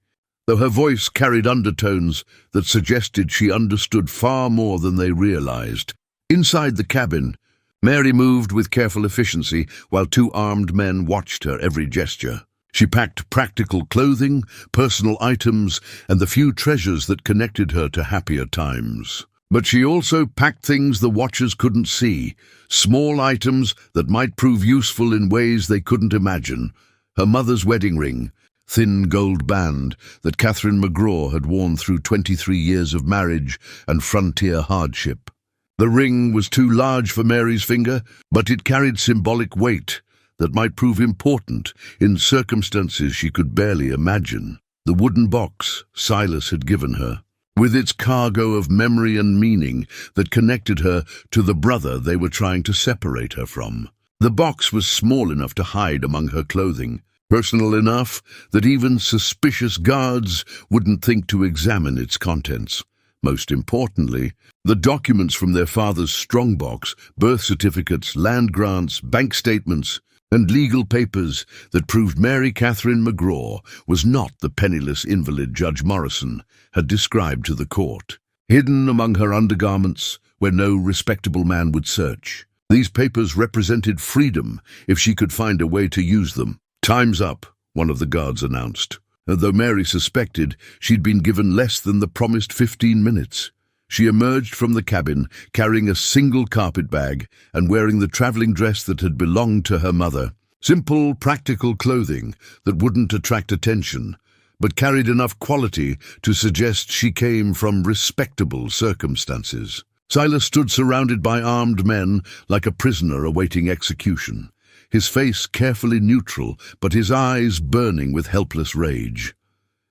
though her voice carried undertones that suggested she understood far more than they realized. Inside the cabin, Mary moved with careful efficiency while 2 armed men watched her every gesture. She packed practical clothing, personal items, and the few treasures that connected her to happier times. But she also packed things the watchers couldn't see, small items that might prove useful in ways they couldn't imagine. Her mother's wedding ring, thin gold band that Catherine McGraw had worn through 23 years of marriage and frontier hardship. The ring was too large for Mary's finger, but it carried symbolic weight that might prove important in circumstances she could barely imagine. The wooden box Silas had given her, with its cargo of memory and meaning that connected her to the brother they were trying to separate her from. The box was small enough to hide among her clothing, personal enough that even suspicious guards wouldn't think to examine its contents. Most importantly, the documents from their father's strongbox, birth certificates, land grants, bank statements, and legal papers that proved Mary Catherine McGraw was not the penniless invalid Judge Morrison had described to the court. Hidden among her undergarments, where no respectable man would search. These papers represented freedom if she could find a way to use them. Time's up, one of the guards announced. Though Mary suspected she'd been given less than the promised 15 minutes. She emerged from the cabin, carrying a single carpet bag and wearing the traveling dress that had belonged to her mother. Simple, practical clothing that wouldn't attract attention, but carried enough quality to suggest she came from respectable circumstances. Silas stood surrounded by armed men like a prisoner awaiting execution, his face carefully neutral, but his eyes burning with helpless rage.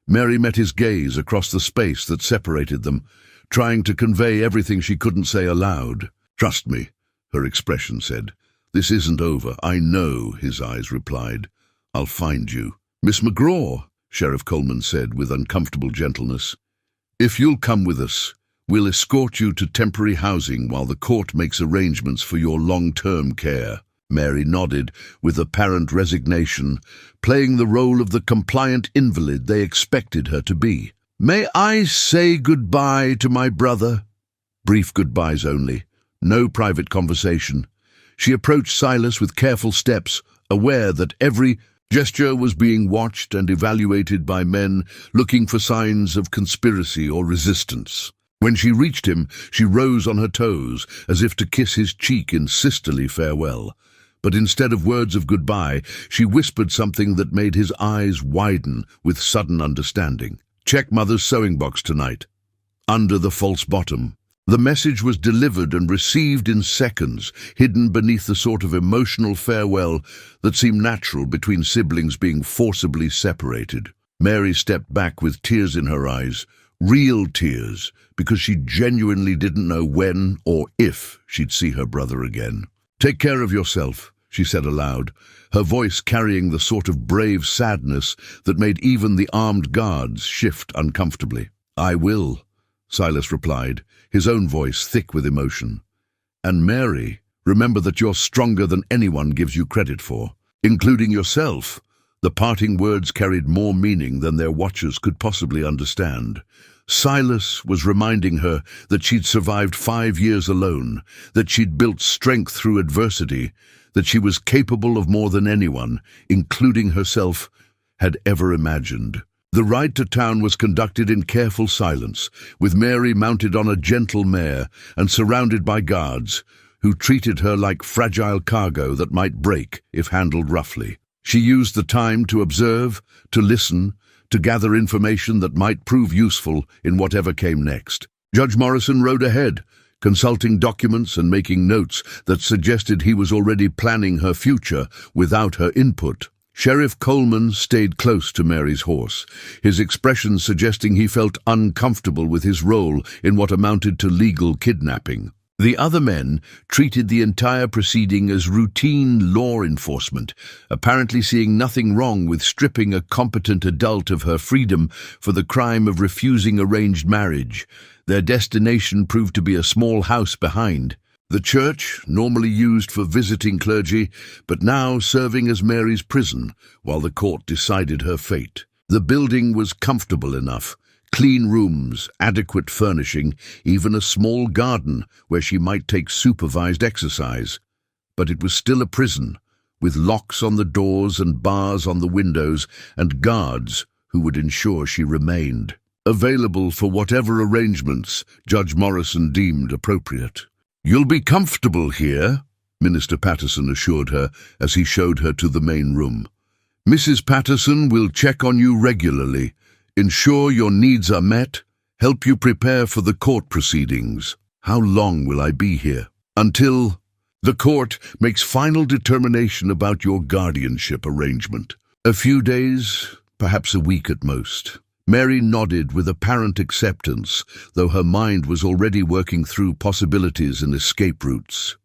Mary met his gaze across the space that separated them, trying to convey everything she couldn't say aloud. "Trust me," her expression said. "This isn't over." "I know," his eyes replied. "I'll find you." "Miss McGraw," Sheriff Coleman said with uncomfortable gentleness, "if you'll come with us, we'll escort you to temporary housing while the court makes arrangements for your long-term care." Mary nodded with apparent resignation, playing the role of the compliant invalid they expected her to be. "May I say goodbye to my brother?" Brief goodbyes only, no private conversation. She approached Silas with careful steps, aware that every gesture was being watched and evaluated by men looking for signs of conspiracy or resistance. When she reached him, she rose on her toes, as if to kiss his cheek in sisterly farewell. But instead of words of goodbye, she whispered something that made his eyes widen with sudden understanding. "Check Mother's sewing box tonight. Under the false bottom." The message was delivered and received in seconds, hidden beneath the sort of emotional farewell that seemed natural between siblings being forcibly separated. Mary stepped back with tears in her eyes, real tears, because she genuinely didn't know when or if she'd see her brother again. "Take care of yourself," she said aloud, her voice carrying the sort of brave sadness that made even the armed guards shift uncomfortably. "I will," Silas replied, his own voice thick with emotion. "And Mary, remember that you're stronger than anyone gives you credit for, including yourself." The parting words carried more meaning than their watchers could possibly understand. Silas was reminding her that she'd survived 5 years alone, that she'd built strength through adversity, that she was capable of more than anyone, including herself, had ever imagined. The ride to town was conducted in careful silence, with Mary mounted on a gentle mare and surrounded by guards, who treated her like fragile cargo that might break if handled roughly. She used the time to observe, to listen, to gather information that might prove useful in whatever came next. Judge Morrison rode ahead, consulting documents and making notes that suggested he was already planning her future without her input. Sheriff Coleman stayed close to Mary's horse, his expression suggesting he felt uncomfortable with his role in what amounted to legal kidnapping. The other men treated the entire proceeding as routine law enforcement, apparently seeing nothing wrong with stripping a competent adult of her freedom for the crime of refusing arranged marriage. Their destination proved to be a small house behind. The church, normally used for visiting clergy, but now serving as Mary's prison while the court decided her fate. The building was comfortable enough. Clean rooms, adequate furnishing, even a small garden where she might take supervised exercise. But it was still a prison, with locks on the doors and bars on the windows, and guards who would ensure she remained available for whatever arrangements Judge Morrison deemed appropriate. "You'll be comfortable here," Minister Patterson assured her as he showed her to the main room. "Mrs. Patterson will check on you regularly, ensure your needs are met, help you prepare for the court proceedings." "How long will I be here?" "Until the court makes final determination about your guardianship arrangement." "A few days, perhaps a week at most." Mary nodded with apparent acceptance, though her mind was already working through possibilities and escape routes.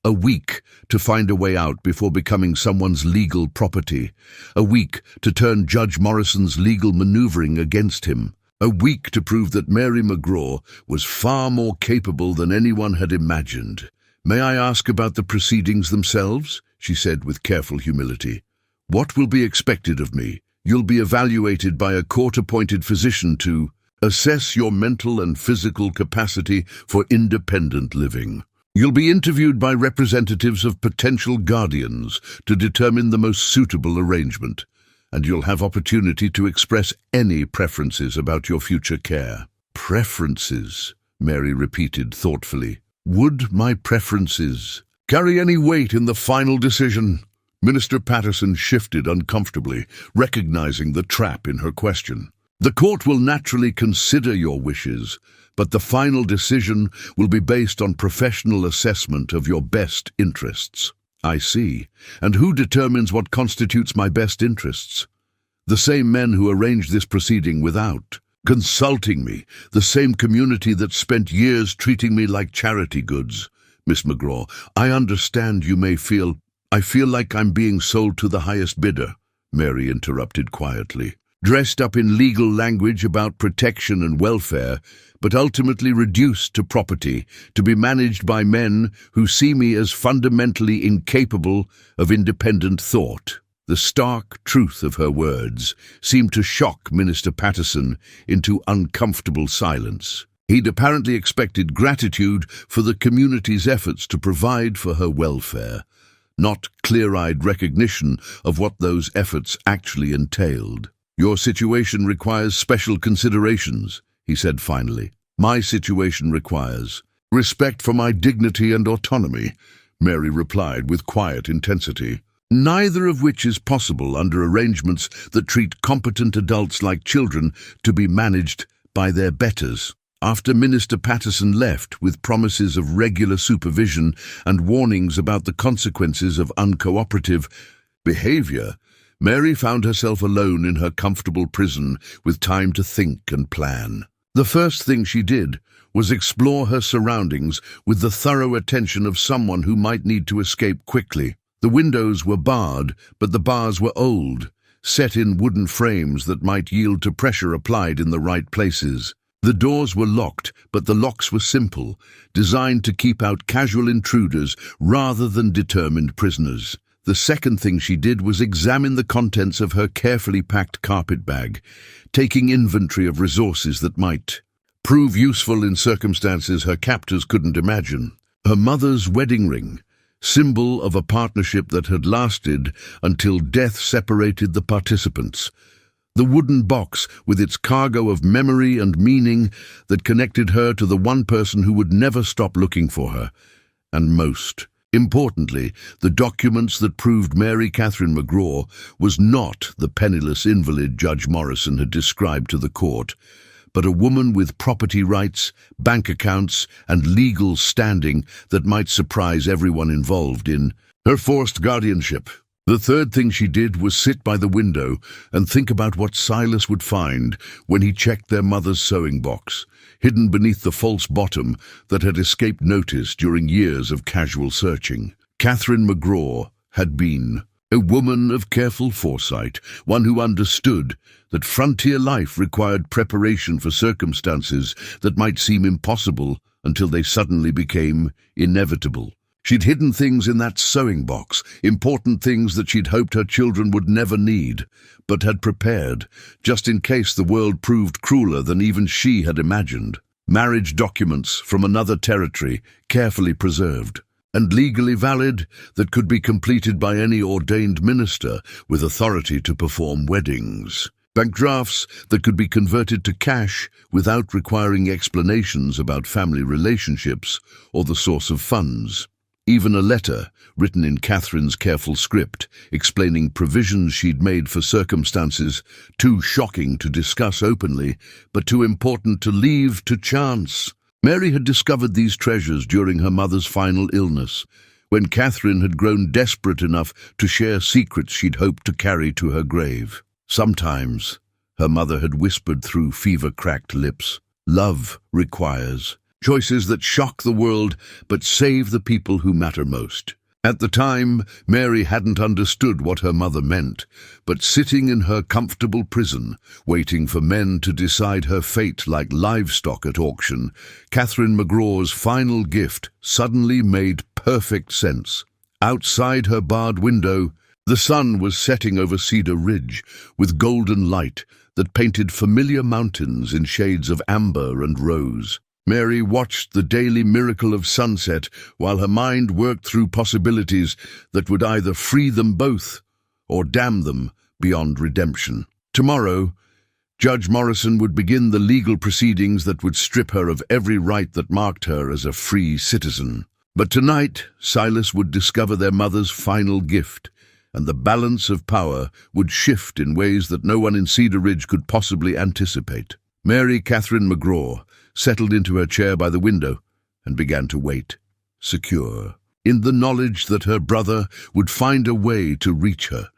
A week to find a way out before becoming someone's legal property. A week to turn Judge Morrison's legal maneuvering against him. A week to prove that Mary McGraw was far more capable than anyone had imagined. "May I ask about the proceedings themselves?" she said with careful humility. "What will be expected of me?" "You'll be evaluated by a court-appointed physician to assess your mental and physical capacity for independent living. You'll be interviewed by representatives of potential guardians to determine the most suitable arrangement, and you'll have opportunity to express any preferences about your future care." "Preferences," Mary repeated thoughtfully. "Would my preferences carry any weight in the final decision?" Minister Patterson shifted uncomfortably, recognizing the trap in her question. "The court will naturally consider your wishes, but the final decision will be based on professional assessment of your best interests." I see. And who determines what constitutes my best interests? The same men who arranged this proceeding without consulting me, the same community that spent years treating me like charity goods. Miss McGraw, I understand you may feel... I feel like I'm being sold to the highest bidder, Mary interrupted quietly. Dressed up in legal language about protection and welfare, but ultimately reduced to property, to be managed by men who see me as fundamentally incapable of independent thought. The stark truth of her words seemed to shock Minister Patterson into uncomfortable silence. He'd apparently expected gratitude for the community's efforts to provide for her welfare, not clear-eyed recognition of what those efforts actually entailed. Your situation requires special considerations, he said finally. My situation requires respect for my dignity and autonomy, Mary replied with quiet intensity. Neither of which is possible under arrangements that treat competent adults like children to be managed by their betters. After Minister Patterson left with promises of regular supervision and warnings about the consequences of uncooperative behavior, Mary found herself alone in her comfortable prison with time to think and plan. The first thing she did was explore her surroundings with the thorough attention of someone who might need to escape quickly. The windows were barred, but the bars were old, set in wooden frames that might yield to pressure applied in the right places. The doors were locked, but the locks were simple, designed to keep out casual intruders rather than determined prisoners. The second thing she did was examine the contents of her carefully packed carpet bag, taking inventory of resources that might prove useful in circumstances her captors couldn't imagine. Her mother's wedding ring, symbol of a partnership that had lasted until death separated the participants. The wooden box with its cargo of memory and meaning that connected her to the one person who would never stop looking for her. And most importantly, the documents that proved Mary Catherine McGraw was not the penniless invalid Judge Morrison had described to the court, but a woman with property rights, bank accounts, and legal standing that might surprise everyone involved in her forced guardianship. The third thing she did was sit by the window and think about what Silas would find when he checked their mother's sewing box, hidden beneath the false bottom that had escaped notice during years of casual searching. Catherine McGraw had been a woman of careful foresight, one who understood that frontier life required preparation for circumstances that might seem impossible until they suddenly became inevitable. She'd hidden things in that sewing box, important things that she'd hoped her children would never need, but had prepared, just in case the world proved crueler than even she had imagined. Marriage documents from another territory, carefully preserved, and legally valid, that could be completed by any ordained minister with authority to perform weddings. Bank drafts that could be converted to cash without requiring explanations about family relationships or the source of funds. Even a letter, written in Catherine's careful script, explaining provisions she'd made for circumstances too shocking to discuss openly, but too important to leave to chance. Mary had discovered these treasures during her mother's final illness, when Catherine had grown desperate enough to share secrets she'd hoped to carry to her grave. Sometimes, her mother had whispered through fever-cracked lips, love requires choices that shock the world but save the people who matter most. At the time, Mary hadn't understood what her mother meant, but sitting in her comfortable prison, waiting for men to decide her fate like livestock at auction, Catherine McGraw's final gift suddenly made perfect sense. Outside her barred window, the sun was setting over Cedar Ridge with golden light that painted familiar mountains in shades of amber and rose. Mary watched the daily miracle of sunset while her mind worked through possibilities that would either free them both or damn them beyond redemption. Tomorrow, Judge Morrison would begin the legal proceedings that would strip her of every right that marked her as a free citizen. But tonight, Silas would discover their mother's final gift, and the balance of power would shift in ways that no one in Cedar Ridge could possibly anticipate. Mary Catherine McGraw settled into her chair by the window and began to wait, secure. in the knowledge that her brother would find a way to reach her,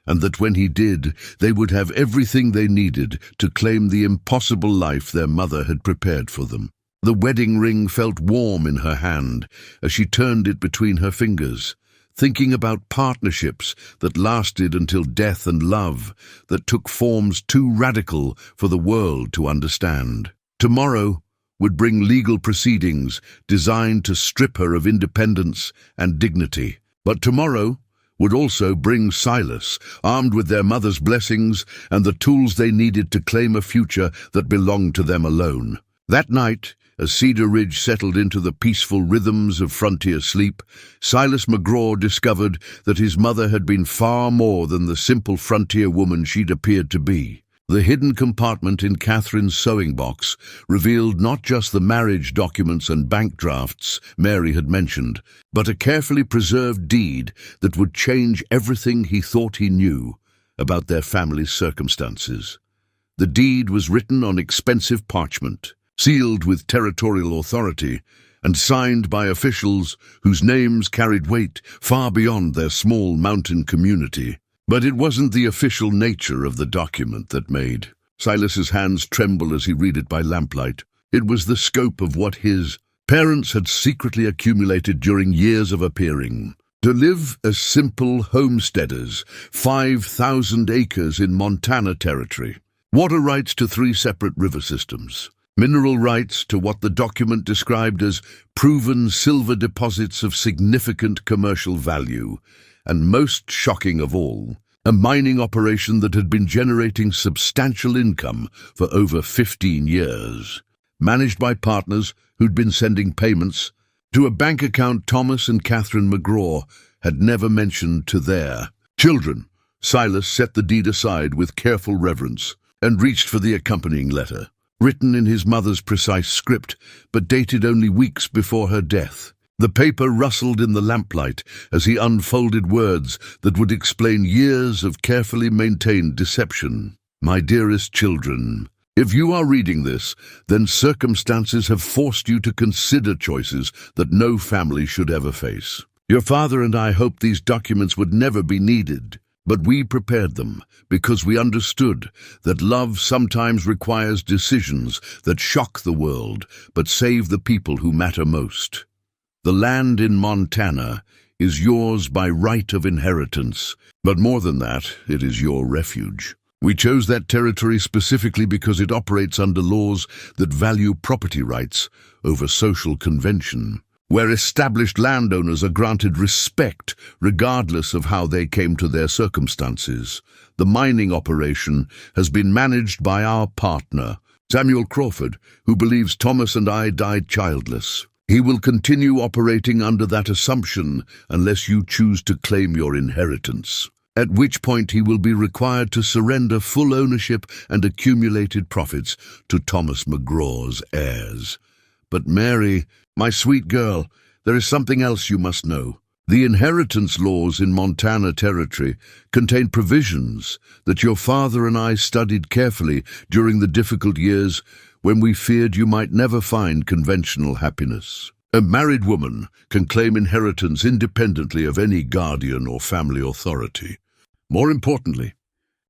and that when he did, they would have everything they needed to claim the impossible life their mother had prepared for them. The wedding ring felt warm in her hand as she turned it between her fingers, thinking about partnerships that lasted until death and love that took forms too radical for the world to understand. Tomorrow would bring legal proceedings designed to strip her of independence and dignity. But tomorrow would also bring Silas, armed with their mother's blessings and the tools they needed to claim a future that belonged to them alone. That night, as Cedar Ridge settled into the peaceful rhythms of frontier sleep, Silas McGraw discovered that his mother had been far more than the simple frontier woman she'd appeared to be. The hidden compartment in Catherine's sewing box revealed not just the marriage documents and bank drafts Mary had mentioned, but a carefully preserved deed that would change everything he thought he knew about their family's circumstances. The deed was written on expensive parchment, sealed with territorial authority, and signed by officials whose names carried weight far beyond their small mountain community. But it wasn't the official nature of the document that made Silas's hands tremble as he read it by lamplight. It was the scope of what his parents had secretly accumulated during years of appearing. To live as simple homesteaders, 5,000 acres in Montana territory, water rights to 3 separate river systems, mineral rights to what the document described as proven silver deposits of significant commercial value, and most shocking of all, a mining operation that had been generating substantial income for over 15 years, managed by partners who'd been sending payments to a bank account Thomas and Catherine McGraw had never mentioned to their children. Silas set the deed aside with careful reverence and reached for the accompanying letter, written in his mother's precise script, but dated only weeks before her death. The paper rustled in the lamplight as he unfolded words that would explain years of carefully maintained deception. My dearest children, if you are reading this, then circumstances have forced you to consider choices that no family should ever face. Your father and I hoped these documents would never be needed, but we prepared them because we understood that love sometimes requires decisions that shock the world but save the people who matter most. The land in Montana is yours by right of inheritance, but more than that, it is your refuge. We chose that territory specifically because it operates under laws that value property rights over social convention, where established landowners are granted respect regardless of how they came to their circumstances. The mining operation has been managed by our partner, Samuel Crawford, who believes Thomas and I died childless. He will continue operating under that assumption unless you choose to claim your inheritance, at which point he will be required to surrender full ownership and accumulated profits to Thomas McGraw's heirs. But Mary, my sweet girl, there is something else you must know. The inheritance laws in Montana territory contain provisions that your father and I studied carefully during the difficult years when we feared you might never find conventional happiness. A married woman can claim inheritance independently of any guardian or family authority. More importantly,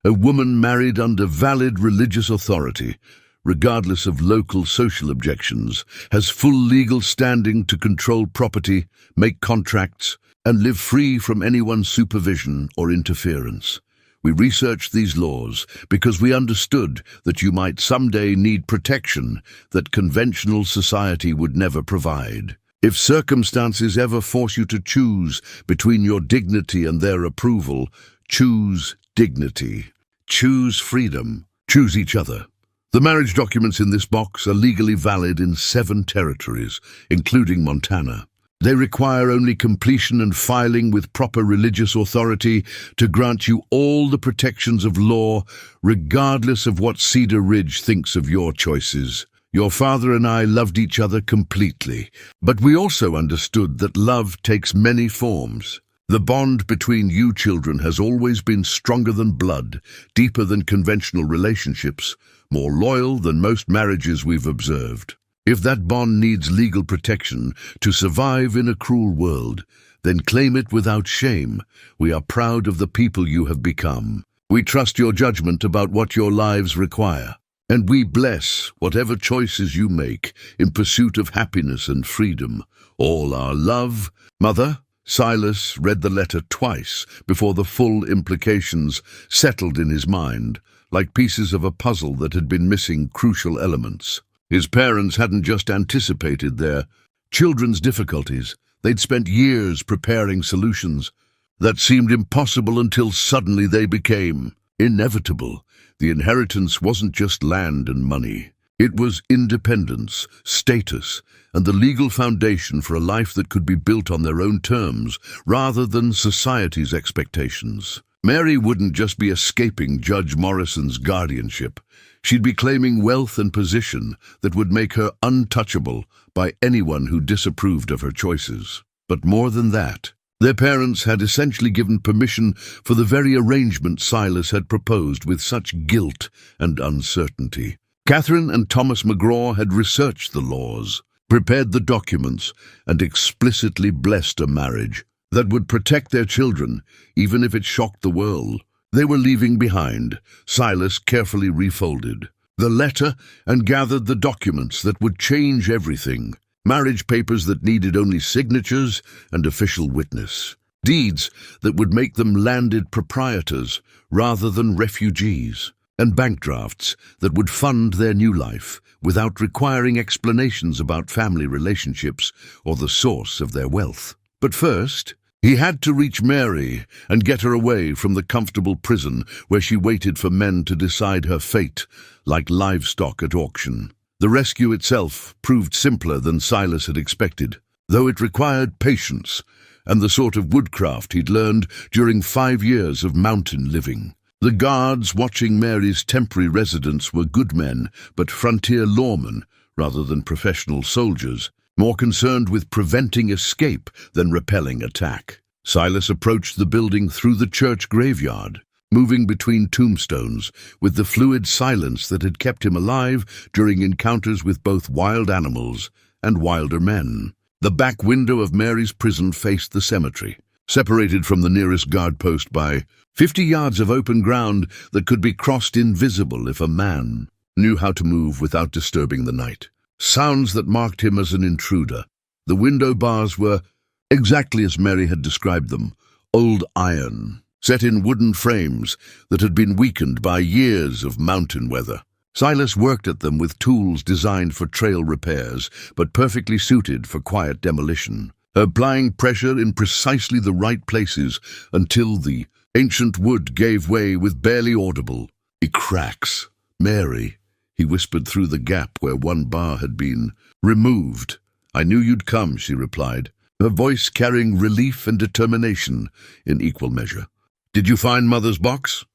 a woman married under valid religious authority, regardless of local social objections, has full legal standing to control property, make contracts, and live free from anyone's supervision or interference. We researched these laws because we understood that you might someday need protection that conventional society would never provide. If circumstances ever force you to choose between your dignity and their approval, choose dignity. Choose freedom. Choose each other. The marriage documents in this box are legally valid in 7 territories, including Montana. They require only completion and filing with proper religious authority to grant you all the protections of law, regardless of what Cedar Ridge thinks of your choices. Your father and I loved each other completely, but we also understood that love takes many forms. The bond between you children has always been stronger than blood, deeper than conventional relationships, more loyal than most marriages we've observed. If that bond needs legal protection to survive in a cruel world, Then claim it without shame. We are proud of the people you have become. We trust your judgment about what your lives require. And we bless whatever choices you make in pursuit of happiness and freedom. All our love, Mother. Silas read the letter twice before the full implications settled in his mind, like pieces of a puzzle that had been missing crucial elements. His parents hadn't just anticipated their children's difficulties. They'd spent years preparing solutions that seemed impossible until suddenly they became inevitable. The inheritance wasn't just land and money. It was independence, status, and the legal foundation for a life that could be built on their own terms rather than society's expectations. Mary wouldn't just be escaping Judge Morrison's guardianship. She'd be claiming wealth and position that would make her untouchable by anyone who disapproved of her choices. But more than that, their parents had essentially given permission for the very arrangement Silas had proposed with such guilt and uncertainty. Catherine and Thomas McGraw had researched the laws, prepared the documents, and explicitly blessed a marriage that would protect their children, even if it shocked the world. They were leaving behind. Silas carefully refolded the letter and gathered the documents that would change everything. Marriage papers that needed only signatures and official witness. Deeds that would make them landed proprietors rather than refugees. And bank drafts that would fund their new life without requiring explanations about family relationships or the source of their wealth. But first, he had to reach Mary and get her away from the comfortable prison where she waited for men to decide her fate, like livestock at auction. The rescue itself proved simpler than Silas had expected, though it required patience and the sort of woodcraft he'd learned during 5 years of mountain living. The guards watching Mary's temporary residence were good men, but frontier lawmen rather than professional soldiers, more concerned with preventing escape than repelling attack. Silas approached the building through the church graveyard, moving between tombstones with the fluid silence that had kept him alive during encounters with both wild animals and wilder men. The back window of Mary's prison faced the cemetery, separated from the nearest guard post by 50 yards of open ground that could be crossed invisible if a man knew how to move without disturbing the night. Sounds that marked him as an intruder. The window bars were exactly as Mary had described them, old iron, set in wooden frames that had been weakened by years of mountain weather. Silas worked at them with tools designed for trail repairs, but perfectly suited for quiet demolition, applying pressure in precisely the right places until the ancient wood gave way with barely audible cracks. "Mary," he whispered through the gap where one bar had been removed. "I knew you'd come," she replied, her voice carrying relief and determination in equal measure. "Did you find Mother's box?"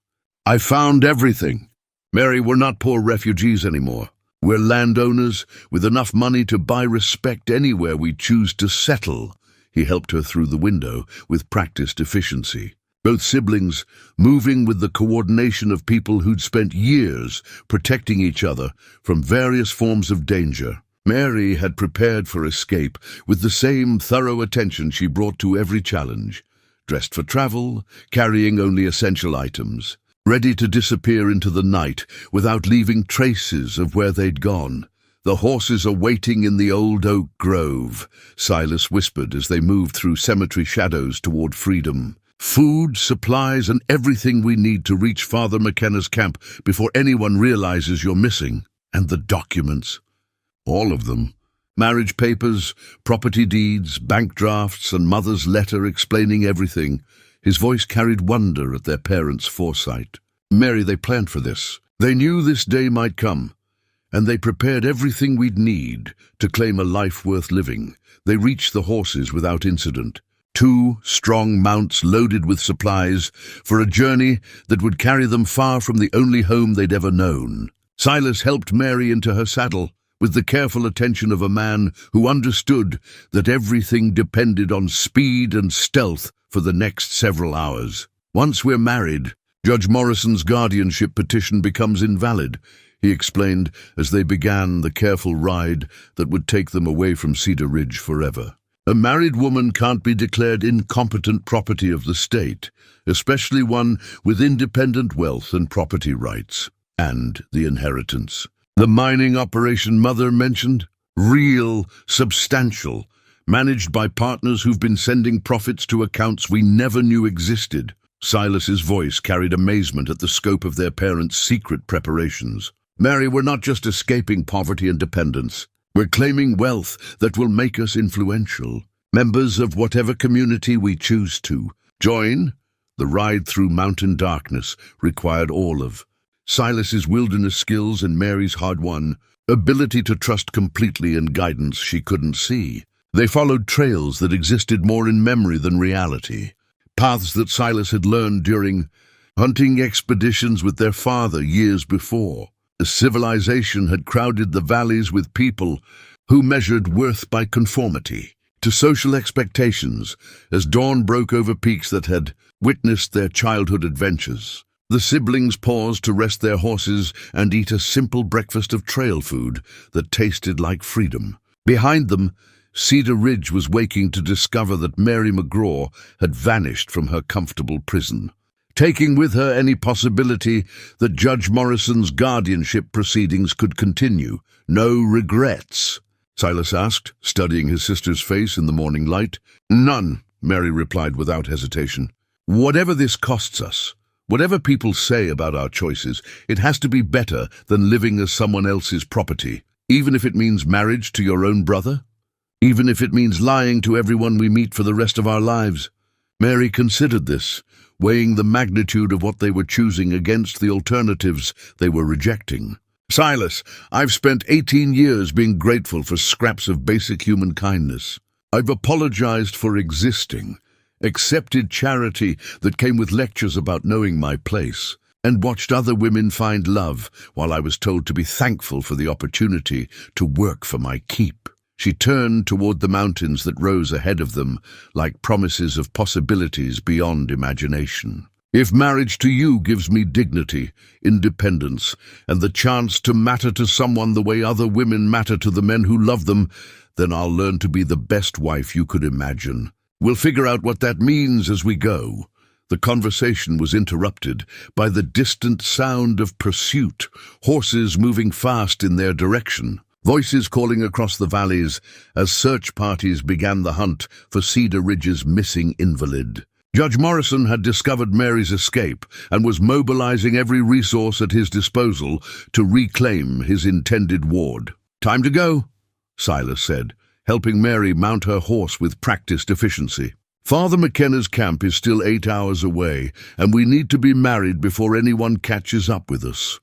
"I found everything. Mary, we're not poor refugees anymore. We're landowners with enough money to buy respect anywhere we choose to settle." He helped her through the window with practiced efficiency. Both siblings moving with the coordination of people who'd spent years protecting each other from various forms of danger. Mary had prepared for escape with the same thorough attention she brought to every challenge, dressed for travel, carrying only essential items, ready to disappear into the night without leaving traces of where they'd gone. "The horses are waiting in the old oak grove," Silas whispered as they moved through cemetery shadows toward freedom. "Food, supplies, and everything we need to reach Father McKenna's camp before anyone realizes you're missing. And the documents. All of them. Marriage papers, property deeds, bank drafts, and Mother's letter explaining everything." His voice carried wonder at their parents' foresight. "Mary, they planned for this. They knew this day might come, and they prepared everything we'd need to claim a life worth living." They reached the horses without incident. 2 strong mounts loaded with supplies for a journey that would carry them far from the only home they'd ever known. Silas helped Mary into her saddle with the careful attention of a man who understood that everything depended on speed and stealth for the next several hours. "Once we're married, Judge Morrison's guardianship petition becomes invalid," he explained as they began the careful ride that would take them away from Cedar Ridge forever. A married woman can't be declared incompetent property of the state, especially one with independent wealth and property rights, and the inheritance. The mining operation Mother mentioned? Real, substantial, managed by partners who've been sending profits to accounts we never knew existed. Silas's voice carried amazement at the scope of their parents' secret preparations. Mary, we're not just escaping poverty and dependence. We're claiming wealth that will make us influential, members of whatever community we choose to join. The ride through mountain darkness required all of Silas's wilderness skills and Mary's hard-won ability to trust completely in guidance she couldn't see. They followed trails that existed more in memory than reality, paths that Silas had learned during hunting expeditions with their father years before. The civilization had crowded the valleys with people who measured worth by conformity to social expectations as dawn broke over peaks that had witnessed their childhood adventures. The siblings paused to rest their horses and eat a simple breakfast of trail food that tasted like freedom. Behind them, Cedar Ridge was waking to discover that Mary McGraw had vanished from her comfortable prison, taking with her any possibility that Judge Morrison's guardianship proceedings could continue. No regrets? Silas asked, studying his sister's face in the morning light. None, Mary replied without hesitation. Whatever this costs us, whatever people say about our choices, it has to be better than living as someone else's property, even if it means marriage to your own brother, even if it means lying to everyone we meet for the rest of our lives. Mary considered this, weighing the magnitude of what they were choosing against the alternatives they were rejecting. Silas, I've spent 18 years being grateful for scraps of basic human kindness. I've apologized for existing, accepted charity that came with lectures about knowing my place, and watched other women find love while I was told to be thankful for the opportunity to work for my keep. She turned toward the mountains that rose ahead of them like promises of possibilities beyond imagination. If marriage to you gives me dignity, independence, and the chance to matter to someone the way other women matter to the men who love them, then I'll learn to be the best wife you could imagine. We'll figure out what that means as we go. The conversation was interrupted by the distant sound of pursuit, horses moving fast in their direction, voices calling across the valleys as search parties began the hunt for Cedar Ridge's missing invalid. Judge Morrison had discovered Mary's escape and was mobilizing every resource at his disposal to reclaim his intended ward. Time to go, Silas said, helping Mary mount her horse with practiced efficiency. Father McKenna's camp is still 8 hours away, and we need to be married before anyone catches up with us.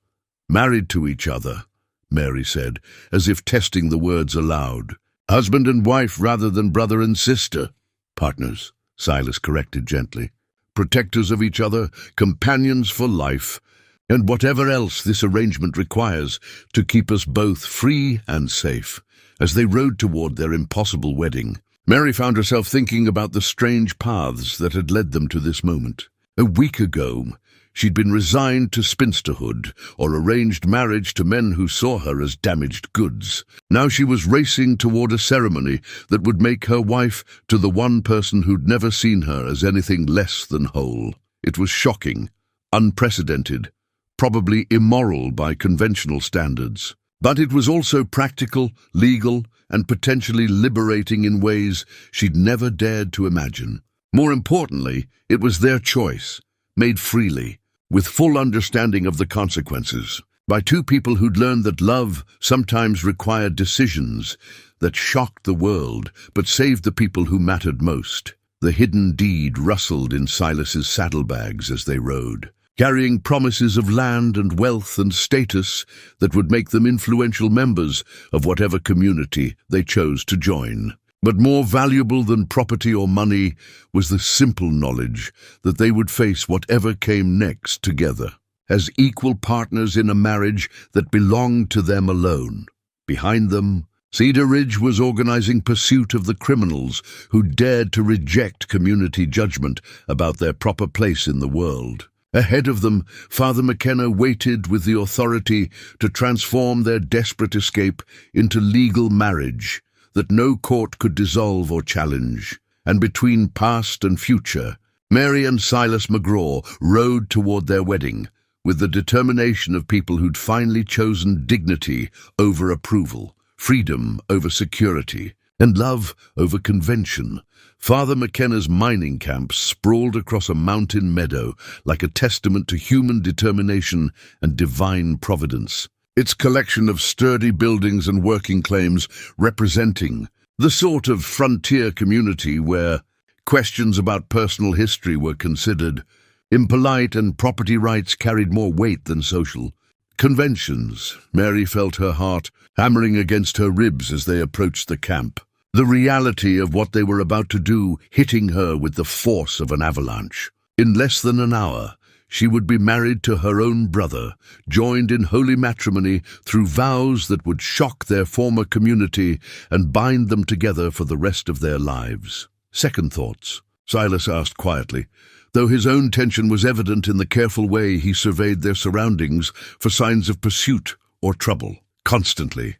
Married to each other, Mary said, as if testing the words aloud. Husband and wife rather than brother and sister. Partners, Silas corrected gently. Protectors of each other, companions for life, and whatever else this arrangement requires to keep us both free and safe. As they rode toward their impossible wedding, Mary found herself thinking about the strange paths that had led them to this moment. A week ago, she'd been resigned to spinsterhood or arranged marriage to men who saw her as damaged goods. Now she was racing toward a ceremony that would make her wife to the one person who'd never seen her as anything less than whole. It was shocking, unprecedented, probably immoral by conventional standards. But it was also practical, legal, and potentially liberating in ways she'd never dared to imagine. More importantly, it was their choice, made freely, with full understanding of the consequences, by two people who'd learned that love sometimes required decisions that shocked the world but saved the people who mattered most. The hidden deed rustled in Silas's saddlebags as they rode, carrying promises of land and wealth and status that would make them influential members of whatever community they chose to join. But more valuable than property or money was the simple knowledge that they would face whatever came next together, as equal partners in a marriage that belonged to them alone. Behind them, Cedar Ridge was organizing pursuit of the criminals who dared to reject community judgment about their proper place in the world. Ahead of them, Father McKenna waited with the authority to transform their desperate escape into legal marriage that no court could dissolve or challenge. And between past and future, Mary and Silas McGraw rode toward their wedding, with the determination of people who'd finally chosen dignity over approval, freedom over security, and love over convention. Father McKenna's mining camp sprawled across a mountain meadow like a testament to human determination and divine providence. Its collection of sturdy buildings and working claims representing the sort of frontier community where questions about personal history were considered impolite and property rights carried more weight than social conventions. Mary felt her heart hammering against her ribs as they approached the camp, the reality of what they were about to do hitting her with the force of an avalanche. In less than an hour, she would be married to her own brother, joined in holy matrimony through vows that would shock their former community and bind them together for the rest of their lives. Second thoughts, Silas asked quietly, though his own tension was evident in the careful way he surveyed their surroundings for signs of pursuit or trouble. Constantly,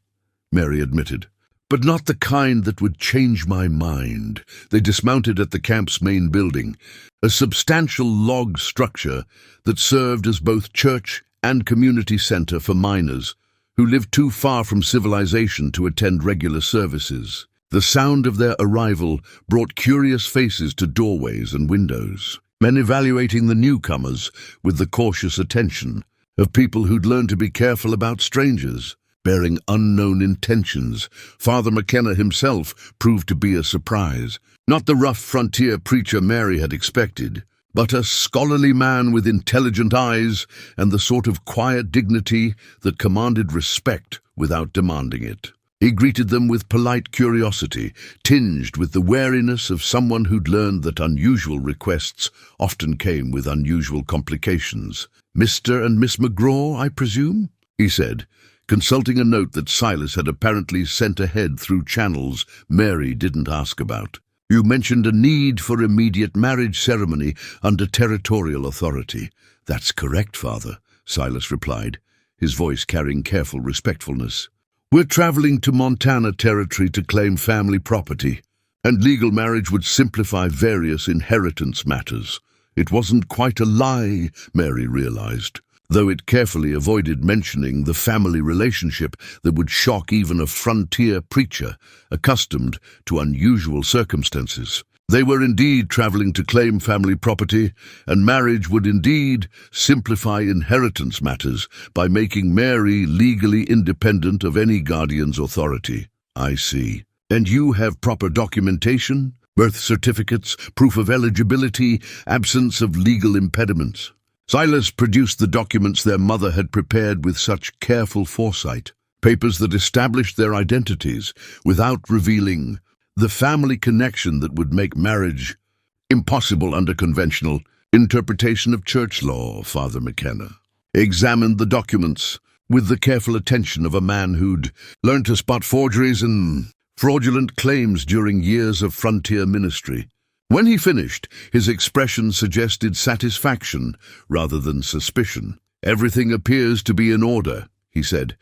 Mary admitted, but not the kind that would change my mind. They dismounted at the camp's main building, a substantial log structure that served as both church and community center for miners who lived too far from civilization to attend regular services. The sound of their arrival brought curious faces to doorways and windows, men evaluating the newcomers with the cautious attention of people who'd learned to be careful about strangers, bearing unknown intentions. Father McKenna himself proved to be a surprise. Not the rough frontier preacher Mary had expected, but a scholarly man with intelligent eyes and the sort of quiet dignity that commanded respect without demanding it. He greeted them with polite curiosity, tinged with the wariness of someone who'd learned that unusual requests often came with unusual complications. "Mr. and Miss McGraw, I presume?" he said, consulting a note that Silas had apparently sent ahead through channels Mary didn't ask about. "You mentioned a need for immediate marriage ceremony under territorial authority." "That's correct, Father," Silas replied, his voice carrying careful respectfulness. "We're traveling to Montana territory to claim family property, and legal marriage would simplify various inheritance matters." It wasn't quite a lie, Mary realized, though it carefully avoided mentioning the family relationship that would shock even a frontier preacher accustomed to unusual circumstances. They were indeed traveling to claim family property, and marriage would indeed simplify inheritance matters by making Mary legally independent of any guardian's authority. "I see. And you have proper documentation? Birth certificates, proof of eligibility, absence of legal impediments?" Silas produced the documents their mother had prepared with such careful foresight, papers that established their identities without revealing the family connection that would make marriage impossible under conventional interpretation of church law. Father McKenna examined the documents with the careful attention of a man who'd learned to spot forgeries and fraudulent claims during years of frontier ministry. When he finished, his expression suggested satisfaction rather than suspicion. "Everything appears to be in order," he said,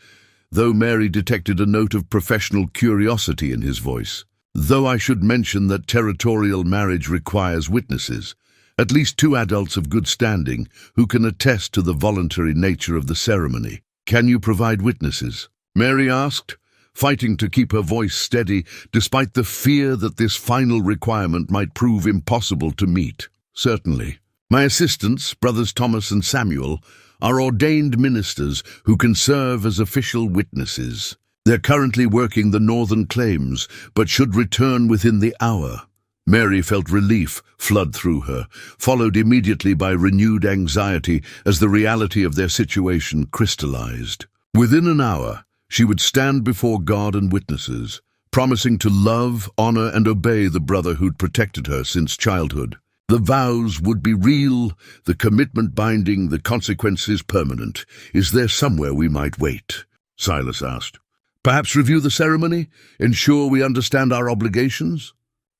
though Mary detected a note of professional curiosity in his voice. "Though I should mention that territorial marriage requires witnesses, at least 2 adults of good standing who can attest to the voluntary nature of the ceremony. Can you provide witnesses?" Mary asked, fighting to keep her voice steady despite the fear that this final requirement might prove impossible to meet. "Certainly. My assistants, brothers Thomas and Samuel, are ordained ministers who can serve as official witnesses. They're currently working the northern claims, but should return within the hour." Mary felt relief flood through her, followed immediately by renewed anxiety as the reality of their situation crystallized. Within an hour, she would stand before God and witnesses, promising to love, honor, and obey the brother who'd protected her since childhood. The vows would be real, the commitment binding, the consequences permanent. "Is there somewhere we might wait?" Silas asked. "Perhaps review the ceremony? Ensure we understand our obligations?"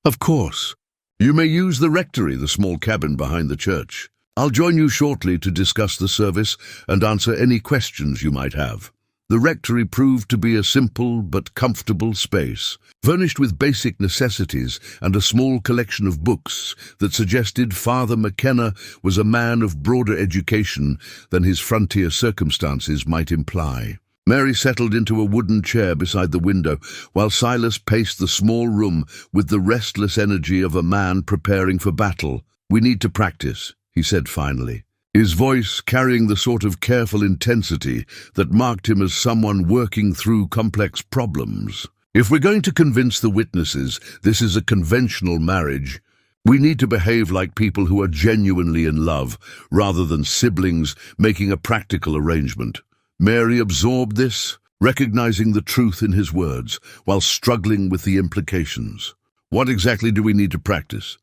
"Of course. You may use the rectory, the small cabin behind the church. I'll join you shortly to discuss the service and answer any questions you might have." The rectory proved to be a simple but comfortable space, furnished with basic necessities and a small collection of books that suggested Father McKenna was a man of broader education than his frontier circumstances might imply. Mary settled into a wooden chair beside the window, while Silas paced the small room with the restless energy of a man preparing for battle. "We need to practice," he said finally, his voice carrying the sort of careful intensity that marked him as someone working through complex problems. "If we're going to convince the witnesses this is a conventional marriage, we need to behave like people who are genuinely in love, rather than siblings making a practical arrangement." Mary absorbed this, recognizing the truth in his words, while struggling with the implications. "What exactly do we need to practice?"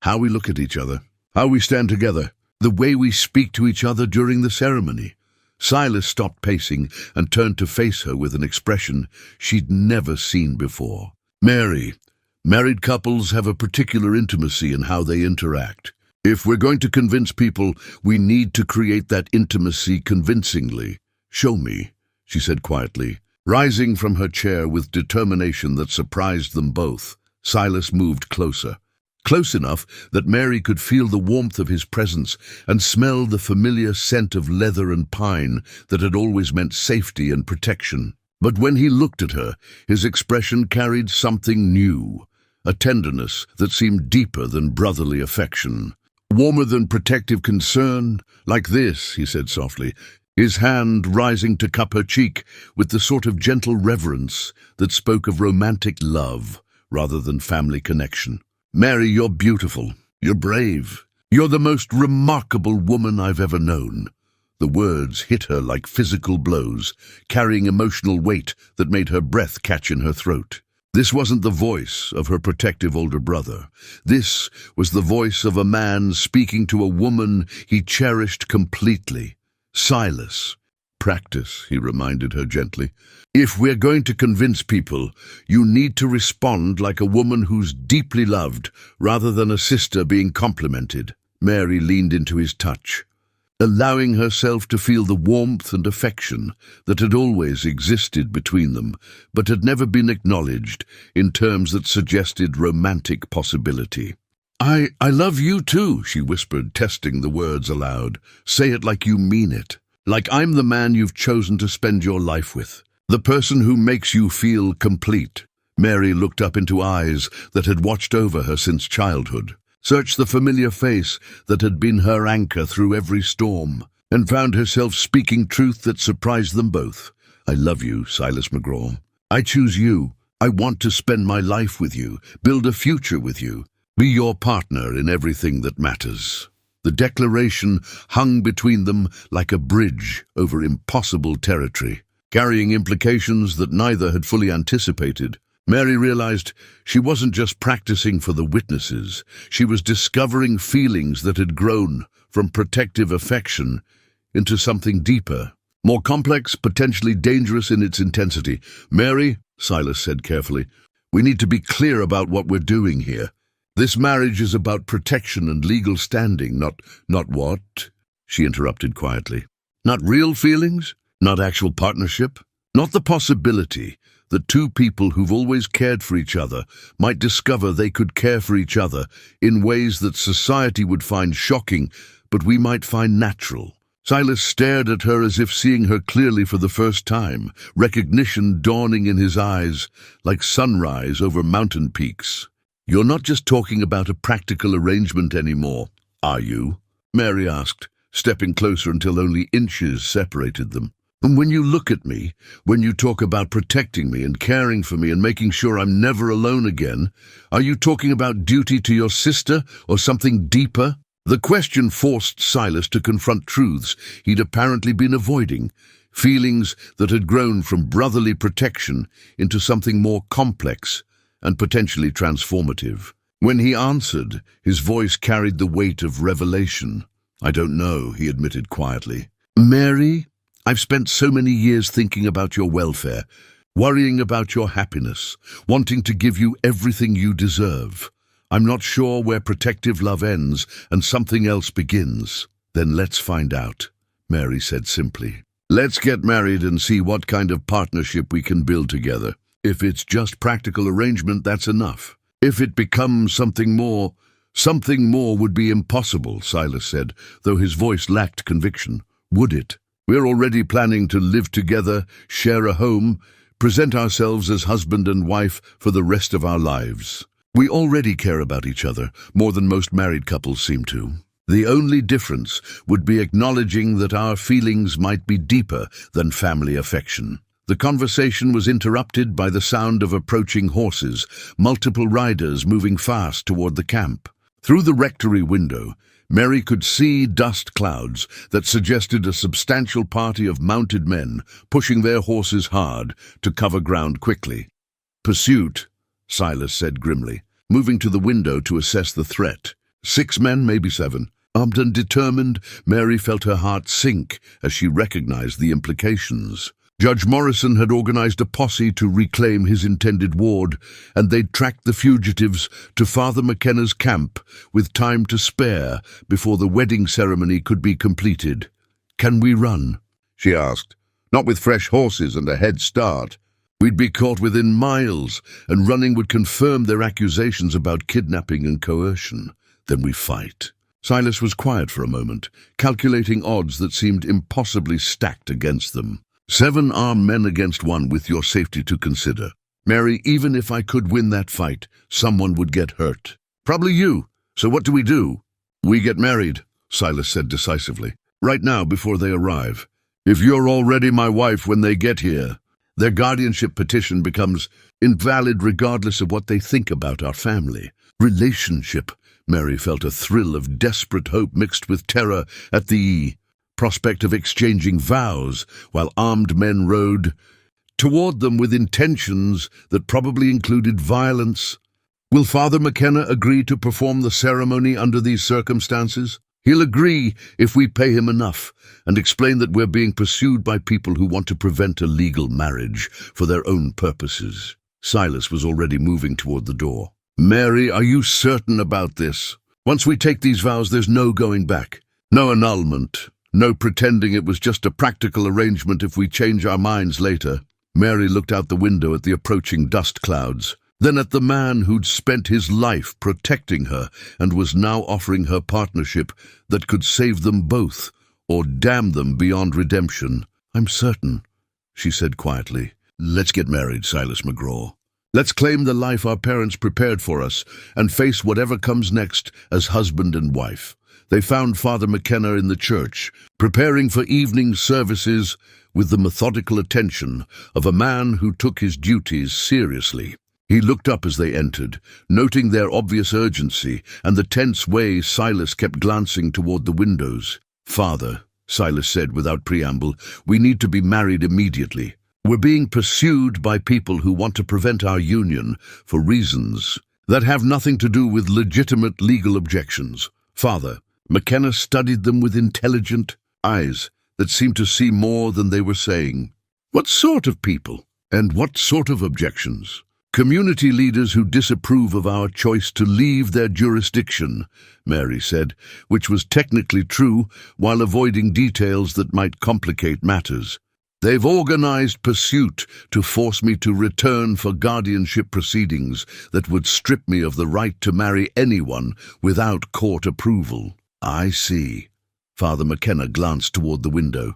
"How we look at each other, how we stand together, the way we speak to each other during the ceremony." Silas stopped pacing and turned to face her with an expression she'd never seen before. "Mary, married couples have a particular intimacy in how they interact. If we're going to convince people, we need to create that intimacy convincingly." "Show me," she said quietly. Rising from her chair with determination that surprised them both, Silas moved closer. Close enough that Mary could feel the warmth of his presence and smell the familiar scent of leather and pine that had always meant safety and protection. But when he looked at her, his expression carried something new, a tenderness that seemed deeper than brotherly affection, warmer than protective concern. "Like this," he said softly, his hand rising to cup her cheek with the sort of gentle reverence that spoke of romantic love rather than family connection. "Mary, you're beautiful. You're brave. You're the most remarkable woman I've ever known." The words hit her like physical blows, carrying emotional weight that made her breath catch in her throat. This wasn't the voice of her protective older brother. This was the voice of a man speaking to a woman he cherished completely. "Silas, practice," he reminded her gently. "If we're going to convince people, you need to respond like a woman who's deeply loved, rather than a sister being complimented." Mary leaned into his touch, allowing herself to feel the warmth and affection that had always existed between them, but had never been acknowledged in terms that suggested romantic possibility. I love you too," she whispered, testing the words aloud. "Say it like you mean it. Like I'm the man you've chosen to spend your life with. The person who makes you feel complete." Mary looked up into eyes that had watched over her since childhood, searched the familiar face that had been her anchor through every storm, and found herself speaking truth that surprised them both. "I love you, Silas McGraw. I choose you. I want to spend my life with you, build a future with you. Be your partner in everything that matters." The declaration hung between them like a bridge over impossible territory, carrying implications that neither had fully anticipated. Mary realized she wasn't just practicing for the witnesses. She was discovering feelings that had grown from protective affection into something deeper, more complex, potentially dangerous in its intensity. "Mary," Silas said carefully, "we need to be clear about what we're doing here. This marriage is about protection and legal standing, not what?" She interrupted quietly. "Not real feelings? Not actual partnership? Not the possibility that two people who've always cared for each other might discover they could care for each other in ways that society would find shocking, but we might find natural." Silas stared at her as if seeing her clearly for the first time, recognition dawning in his eyes like sunrise over mountain peaks. "You're not just talking about a practical arrangement anymore, are you?" Mary asked, stepping closer until only inches separated them. "And when you look at me, when you talk about protecting me and caring for me and making sure I'm never alone again, are you talking about duty to your sister or something deeper?" The question forced Silas to confront truths he'd apparently been avoiding, feelings that had grown from brotherly protection into something more complex and potentially transformative. When he answered, his voice carried the weight of revelation. "I don't know," he admitted quietly. "Mary, I've spent so many years thinking about your welfare, worrying about your happiness, wanting to give you everything you deserve. I'm not sure where protective love ends and something else begins." "Then let's find out," Mary said simply. Let's get married and see what kind of partnership we can build together. If it's just practical arrangement, that's enough. If it becomes something more would be impossible, Silas said, though his voice lacked conviction. Would it? We're already planning to live together, share a home, present ourselves as husband and wife for the rest of our lives. We already care about each other, more than most married couples seem to. The only difference would be acknowledging that our feelings might be deeper than family affection. The conversation was interrupted by the sound of approaching horses, multiple riders moving fast toward the camp. Through the rectory window, Mary could see dust clouds that suggested a substantial party of mounted men pushing their horses hard to cover ground quickly. "Pursuit," Silas said grimly, moving to the window to assess the threat. 6 men, maybe 7. Armed and determined, Mary felt her heart sink as she recognized the implications. Judge Morrison had organized a posse to reclaim his intended ward, and they'd tracked the fugitives to Father McKenna's camp with time to spare before the wedding ceremony could be completed. "Can we run?" she asked. "Not with fresh horses and a head start. We'd be caught within miles, and running would confirm their accusations about kidnapping and coercion. Then we fight." Silas was quiet for a moment, calculating odds that seemed impossibly stacked against them. 7 armed men against 1 with your safety to consider. Mary, even if I could win that fight, someone would get hurt. Probably you. So what do? We get married, Silas said decisively. Right now, before they arrive. If you're already my wife when they get here, their guardianship petition becomes invalid regardless of what they think about our family. Relationship. Mary felt a thrill of desperate hope mixed with terror at the prospect of exchanging vows while armed men rode toward them with intentions that probably included violence. Will Father McKenna agree to perform the ceremony under these circumstances? He'll agree if we pay him enough and explain that we're being pursued by people who want to prevent a legal marriage for their own purposes. Silas was already moving toward the door. Mary, are you certain about this? Once we take these vows, there's no going back. No annulment. No pretending it was just a practical arrangement if we change our minds later. Mary looked out the window at the approaching dust clouds, then at the man who'd spent his life protecting her and was now offering her partnership that could save them both or damn them beyond redemption. I'm certain, she said quietly. Let's get married, Silas McGraw. Let's claim the life our parents prepared for us and face whatever comes next as husband and wife. They found Father McKenna in the church, preparing for evening services with the methodical attention of a man who took his duties seriously. He looked up as they entered, noting their obvious urgency and the tense way Silas kept glancing toward the windows. Father, Silas said without preamble, we need to be married immediately. We're being pursued by people who want to prevent our union for reasons that have nothing to do with legitimate legal objections. Father, McKenna studied them with intelligent eyes that seemed to see more than they were saying. What sort of people? And what sort of objections? Community leaders who disapprove of our choice to leave their jurisdiction, Mary said, which was technically true while avoiding details that might complicate matters. They've organized pursuit to force me to return for guardianship proceedings that would strip me of the right to marry anyone without court approval. I see. Father McKenna glanced toward the window,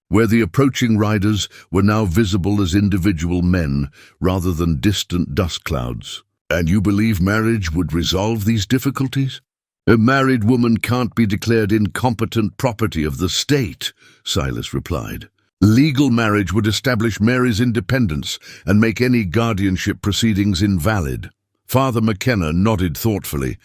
where the approaching riders were now visible as individual men rather than distant dust clouds. And you believe marriage would resolve these difficulties? A married woman can't be declared incompetent property of the state, Silas replied. Legal marriage would establish Mary's independence and make any guardianship proceedings invalid. Father McKenna nodded thoughtfully,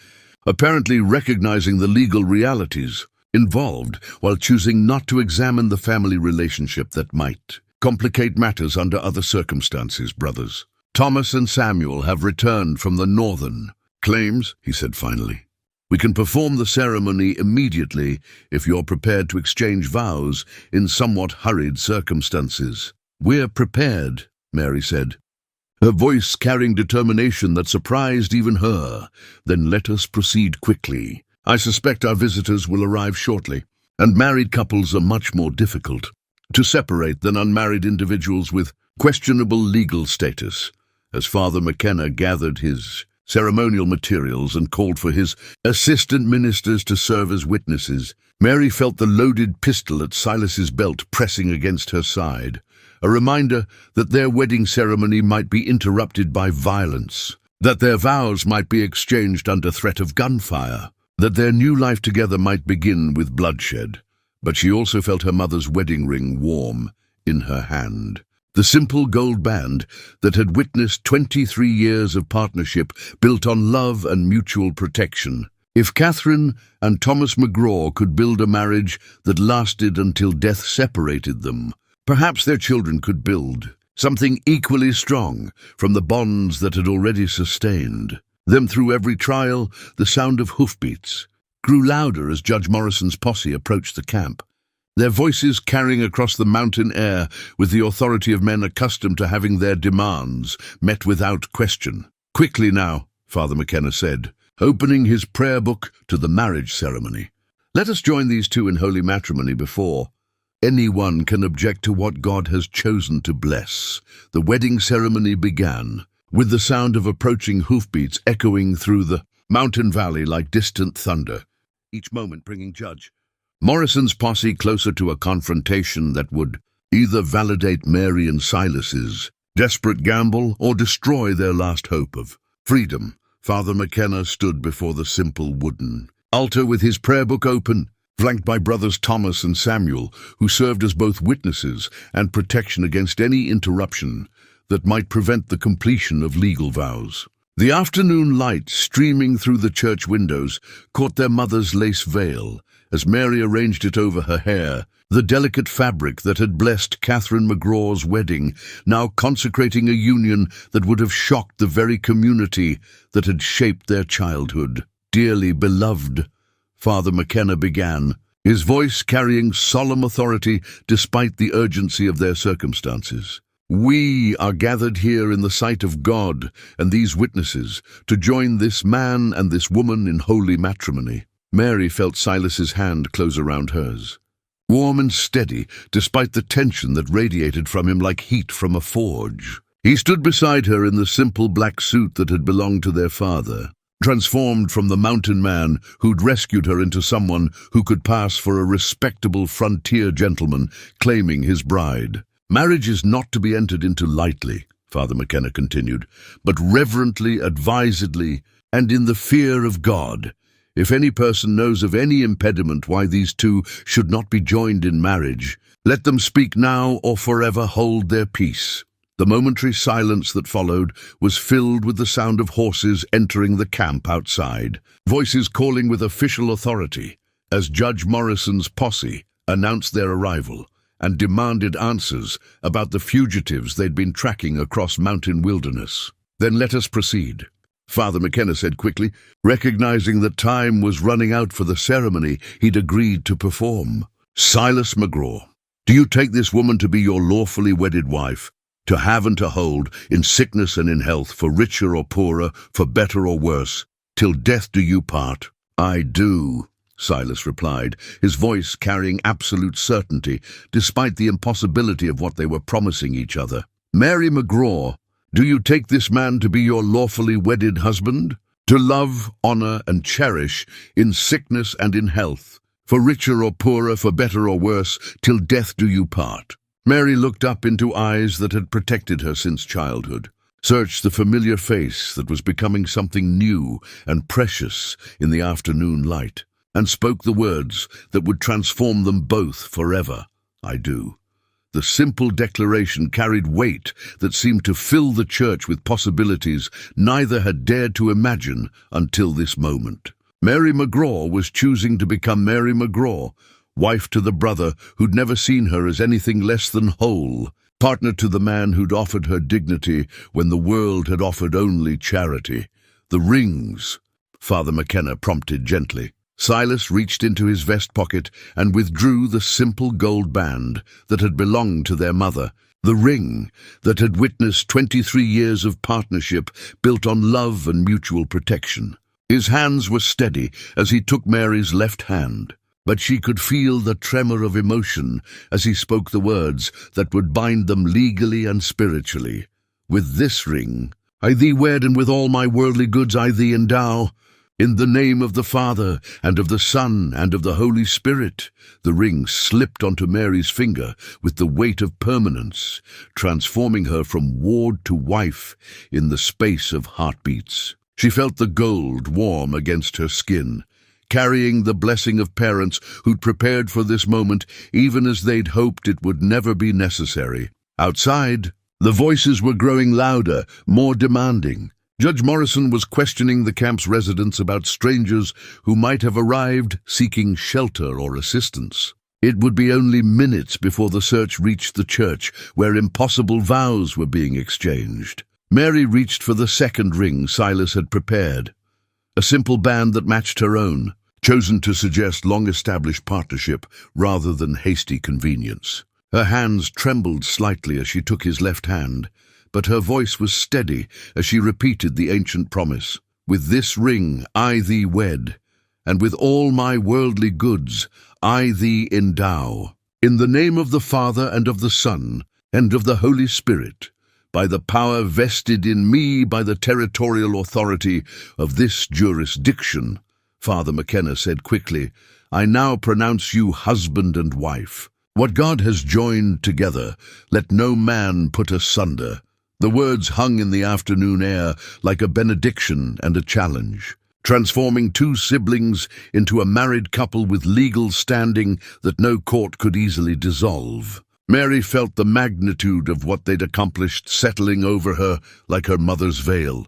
apparently recognizing the legal realities involved while choosing not to examine the family relationship that might complicate matters under other circumstances, brothers. Thomas and Samuel have returned from the northern claims, he said finally. We can perform the ceremony immediately if you're prepared to exchange vows in somewhat hurried circumstances. We're prepared, Mary said, her voice carrying determination that surprised even her. Then let us proceed quickly. I suspect our visitors will arrive shortly, and married couples are much more difficult. to separate than unmarried individuals with questionable legal status. As Father McKenna gathered his ceremonial materials and called for his assistant ministers to serve as witnesses, Mary felt the loaded pistol at Silas's belt pressing against her side, a reminder that their wedding ceremony might be interrupted by violence, that their vows might be exchanged under threat of gunfire, that their new life together might begin with bloodshed. But she also felt her mother's wedding ring warm in her hand. The simple gold band that had witnessed 23 years of partnership built on love and mutual protection. If Catherine and Thomas McGraw could build a marriage that lasted until death separated them, perhaps their children could build something equally strong from the bonds that had already sustained them. Through every trial, the sound of hoofbeats grew louder as Judge Morrison's posse approached the camp, their voices carrying across the mountain air with the authority of men accustomed to having their demands met without question. "Quickly now," Father McKenna said, opening his prayer book to the marriage ceremony. "Let us join these two in holy matrimony before anyone can object to what God has chosen to bless." The wedding ceremony began, with the sound of approaching hoofbeats echoing through the mountain valley like distant thunder, each moment bringing Judge Morrison's posse closer to a confrontation that would either validate Mary and Silas's desperate gamble or destroy their last hope of freedom. Father McKenna stood before the simple wooden altar with his prayer book open, flanked by brothers Thomas and Samuel, who served as both witnesses and protection against any interruption that might prevent the completion of legal vows. The afternoon light streaming through the church windows caught their mother's lace veil as Mary arranged it over her hair, the delicate fabric that had blessed Catherine McGraw's wedding, now consecrating a union that would have shocked the very community that had shaped their childhood. "Dearly beloved," Father McKenna began, his voice carrying solemn authority despite the urgency of their circumstances. "We are gathered here in the sight of God and these witnesses to join this man and this woman in holy matrimony." Mary felt Silas's hand close around hers, warm and steady despite the tension that radiated from him like heat from a forge. He stood beside her in the simple black suit that had belonged to their father, transformed from the mountain man who'd rescued her into someone who could pass for a respectable frontier gentleman claiming his bride. "Marriage is not to be entered into lightly," Father McKenna continued, "but reverently, advisedly, and in the fear of God. If any person knows of any impediment why these two should not be joined in marriage, let them speak now or forever hold their peace." The momentary silence that followed was filled with the sound of horses entering the camp outside, voices calling with official authority as Judge Morrison's posse announced their arrival and demanded answers about the fugitives they'd been tracking across mountain wilderness. "Then let us proceed," Father McKenna said quickly, recognizing that time was running out for the ceremony he'd agreed to perform. "Silas McGraw, do you take this woman to be your lawfully wedded wife, to have and to hold, in sickness and in health, for richer or poorer, for better or worse, till death do you part?" "I do," Silas replied, his voice carrying absolute certainty, despite the impossibility of what they were promising each other. "Mary McGraw, do you take this man to be your lawfully wedded husband, to love, honor, and cherish in sickness and in health, for richer or poorer, for better or worse, till death do you part?" Mary looked up into eyes that had protected her since childhood, searched the familiar face that was becoming something new and precious in the afternoon light, and spoke the words that would transform them both forever. "I do." The simple declaration carried weight that seemed to fill the church with possibilities neither had dared to imagine until this moment. Mary McGraw was choosing to become Mary McGraw, wife to the brother who'd never seen her as anything less than whole, partner to the man who'd offered her dignity when the world had offered only charity. "The rings," Father McKenna prompted gently. Silas reached into his vest pocket and withdrew the simple gold band that had belonged to their mother, the ring that had witnessed 23 years of partnership built on love and mutual protection. His hands were steady as he took Mary's left hand, but she could feel the tremor of emotion as he spoke the words that would bind them legally and spiritually. "With this ring, I thee wed, and with all my worldly goods I thee endow. In the name of the Father, and of the Son, and of the Holy Spirit." The ring slipped onto Mary's finger with the weight of permanence, transforming her from ward to wife in the space of heartbeats. She felt the gold warm against her skin, carrying the blessing of parents who'd prepared for this moment even as they'd hoped it would never be necessary. Outside, the voices were growing louder, more demanding. Judge Morrison was questioning the camp's residents about strangers who might have arrived seeking shelter or assistance. It would be only minutes before the search reached the church, where impossible vows were being exchanged. Mary reached for the second ring Silas had prepared, a simple band that matched her own, chosen to suggest long-established partnership rather than hasty convenience. Her hands trembled slightly as she took his left hand, but her voice was steady as she repeated the ancient promise. "With this ring I thee wed, and with all my worldly goods I thee endow. In the name of the Father, and of the Son, and of the Holy Spirit, by the power vested in me by the territorial authority of this jurisdiction," Father McKenna said quickly, "I now pronounce you husband and wife. What God has joined together, let no man put asunder." The words hung in the afternoon air like a benediction and a challenge, transforming two siblings into a married couple with legal standing that no court could easily dissolve. Mary felt the magnitude of what they'd accomplished settling over her like her mother's veil,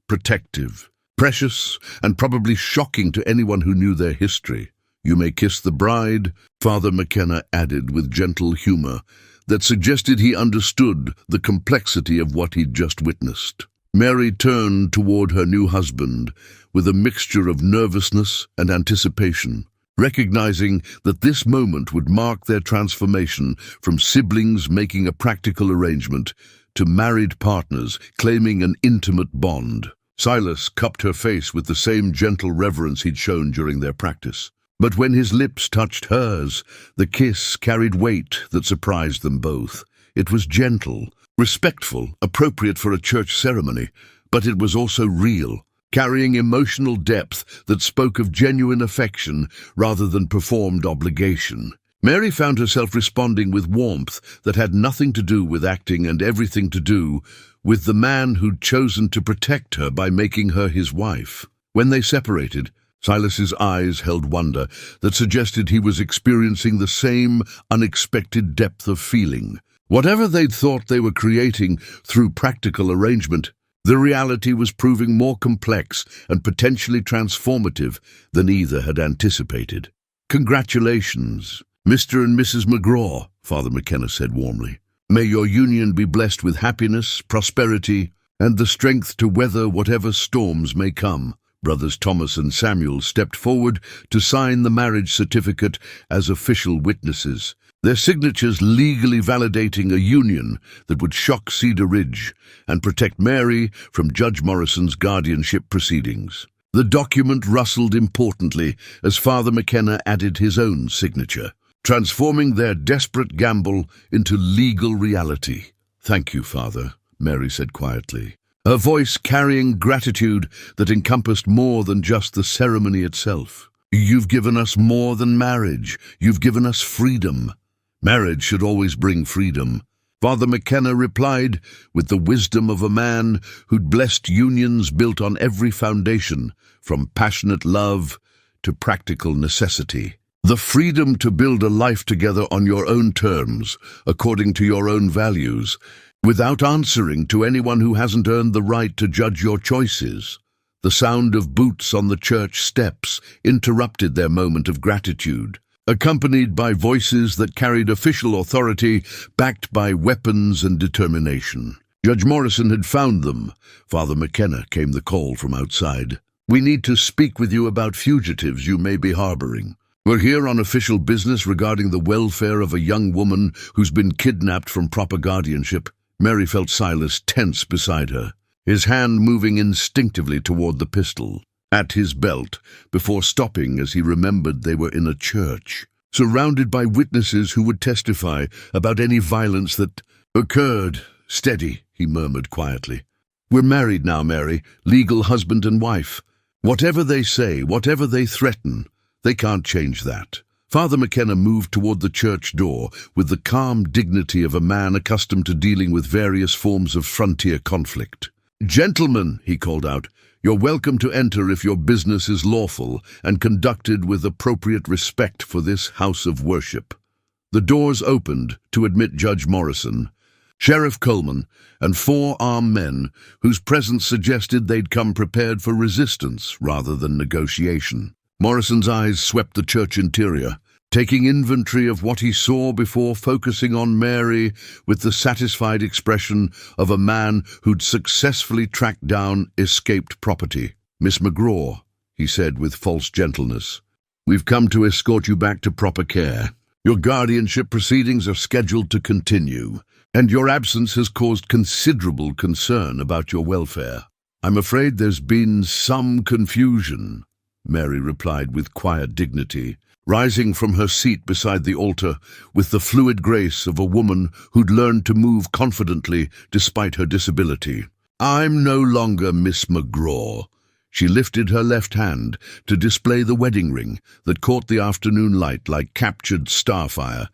protective, precious, and probably shocking to anyone who knew their history. "You may kiss the bride," Father McKenna added with gentle humor that suggested he understood the complexity of what he'd just witnessed. Mary turned toward her new husband with a mixture of nervousness and anticipation, recognizing that this moment would mark their transformation from siblings making a practical arrangement to married partners claiming an intimate bond. Silas cupped her face with the same gentle reverence he'd shown during their practice. But when his lips touched hers, the kiss carried weight that surprised them both. It was gentle, respectful, appropriate for a church ceremony, but it was also real, carrying emotional depth that spoke of genuine affection rather than performed obligation. Mary found herself responding with warmth that had nothing to do with acting and everything to do with the man who'd chosen to protect her by making her his wife. When they separated, Silas's eyes held wonder that suggested he was experiencing the same unexpected depth of feeling. Whatever they'd thought they were creating through practical arrangement, the reality was proving more complex and potentially transformative than either had anticipated. "Congratulations, Mr. and Mrs. McGraw," Father McKenna said warmly. "May your union be blessed with happiness, prosperity, and the strength to weather whatever storms may come." Brothers Thomas and Samuel stepped forward to sign the marriage certificate as official witnesses, their signatures legally validating a union that would shock Cedar Ridge and protect Mary from Judge Morrison's guardianship proceedings. The document rustled importantly as Father McKenna added his own signature, transforming their desperate gamble into legal reality. "Thank you, Father," Mary said quietly, her voice carrying gratitude that encompassed more than just the ceremony itself. "You've given us more than marriage. You've given us freedom. Marriage should always bring freedom." Father McKenna replied with the wisdom of a man who'd blessed unions built on every foundation, from passionate love to practical necessity. "The freedom to build a life together on your own terms, according to your own values, without answering to anyone who hasn't earned the right to judge your choices." The sound of boots on the church steps interrupted their moment of gratitude, accompanied by voices that carried official authority backed by weapons and determination. Judge Morrison had found them. Father McKenna came the call from outside. "We need to speak with you about fugitives you may be harboring. We're here on official business regarding the welfare of a young woman who's been kidnapped from proper guardianship." Mary felt Silas tense beside her, his hand moving instinctively toward the pistol. at his belt before stopping as he remembered they were in a church, surrounded by witnesses who would testify about any violence that occurred. "Steady," he murmured quietly. "We're married now, Mary, legal husband and wife. Whatever they say, whatever they threaten, they can't change that." Father McKenna moved toward the church door with the calm dignity of a man accustomed to dealing with various forms of frontier conflict. "Gentlemen," he called out, "you're welcome to enter if your business is lawful and conducted with appropriate respect for this house of worship." The doors opened to admit Judge Morrison, Sheriff Coleman, and 4 armed men whose presence suggested they'd come prepared for resistance rather than negotiation. Morrison's eyes swept the church interior, taking inventory of what he saw before focusing on Mary with the satisfied expression of a man who'd successfully tracked down escaped property. "Miss McGraw," he said with false gentleness, "we've come to escort you back to proper care. Your guardianship proceedings are scheduled to continue, and your absence has caused considerable concern about your welfare." "I'm afraid there's been some confusion," Mary replied with quiet dignity, rising from her seat beside the altar with the fluid grace of a woman who'd learned to move confidently despite her disability. "I'm no longer Miss McGraw." She lifted her left hand to display the wedding ring that caught the afternoon light like captured starfire,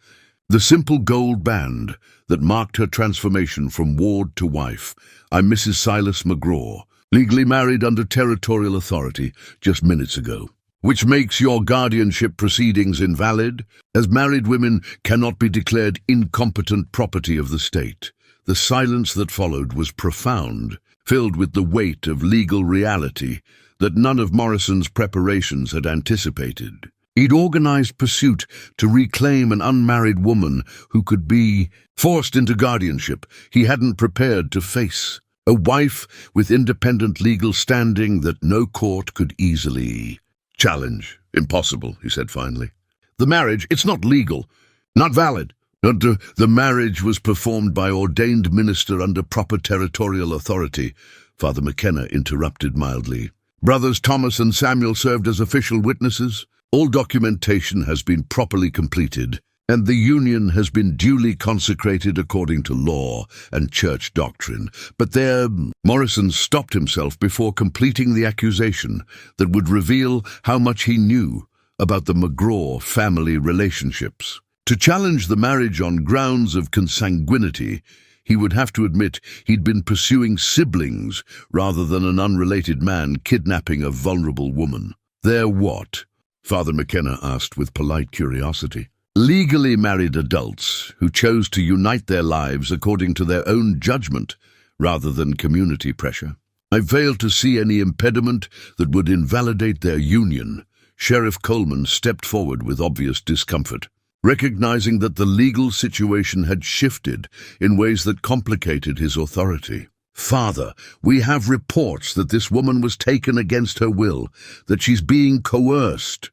the simple gold band that marked her transformation from ward to wife. "I'm Mrs. Silas McGraw, legally married under territorial authority just minutes ago." "Which makes your guardianship proceedings invalid, as married women cannot be declared incompetent property of the state." The silence that followed was profound, filled with the weight of legal reality that none of Morrison's preparations had anticipated. He'd organized pursuit to reclaim an unmarried woman who could be forced into guardianship he hadn't prepared to face. A wife with independent legal standing that no court could easily challenge. "Impossible," he said finally. "The marriage, it's not legal, not valid. The marriage was performed by ordained minister under proper territorial authority," Father McKenna interrupted mildly. "Brothers Thomas and Samuel served as official witnesses. All documentation has been properly completed, and the union has been duly consecrated according to law and church doctrine." But there, Morrison stopped himself before completing the accusation that would reveal how much he knew about the McGraw family relationships. To challenge the marriage on grounds of consanguinity, he would have to admit he'd been pursuing siblings rather than an unrelated man kidnapping a vulnerable woman. "They're what?" Father McKenna asked with polite curiosity. "Legally married adults who chose to unite their lives according to their own judgment rather than community pressure. I fail to see any impediment that would invalidate their union." Sheriff Coleman stepped forward with obvious discomfort, recognizing that the legal situation had shifted in ways that complicated his authority. "Father, we have reports that this woman was taken against her will, that she's being coerced."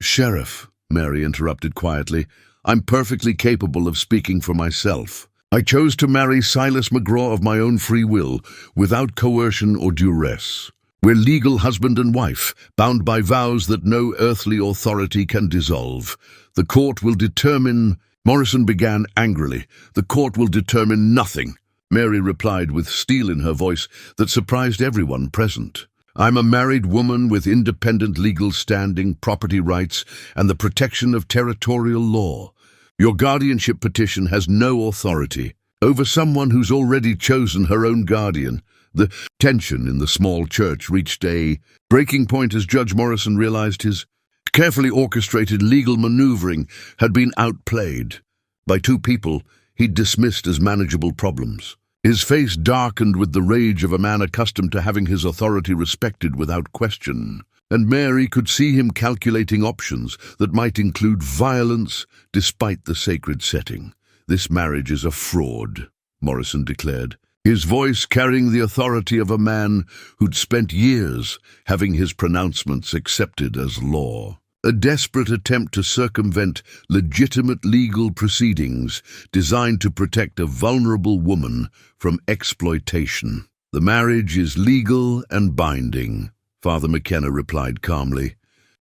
"Sheriff," Mary interrupted quietly, "I'm perfectly capable of speaking for myself. I chose to marry Silas McGraw of my own free will, without coercion or duress. We're legal husband and wife, bound by vows that no earthly authority can dissolve. The court will determine—" Morrison began angrily. "The court will determine nothing," Mary replied with steel in her voice that surprised everyone present. "I'm a married woman with independent legal standing, property rights, and the protection of territorial law. Your guardianship petition has no authority over someone who's already chosen her own guardian." The tension in the small church reached a breaking point as Judge Morrison realized his carefully orchestrated legal maneuvering had been outplayed by 2 people he'd dismissed as manageable problems. His face darkened with the rage of a man accustomed to having his authority respected without question, and Mary could see him calculating options that might include violence despite the sacred setting. "This marriage is a fraud," Morrison declared, his voice carrying the authority of a man who'd spent years having his pronouncements accepted as law. A desperate attempt to circumvent legitimate legal proceedings designed to protect a vulnerable woman from exploitation. "The marriage is legal and binding," Father McKenna replied calmly,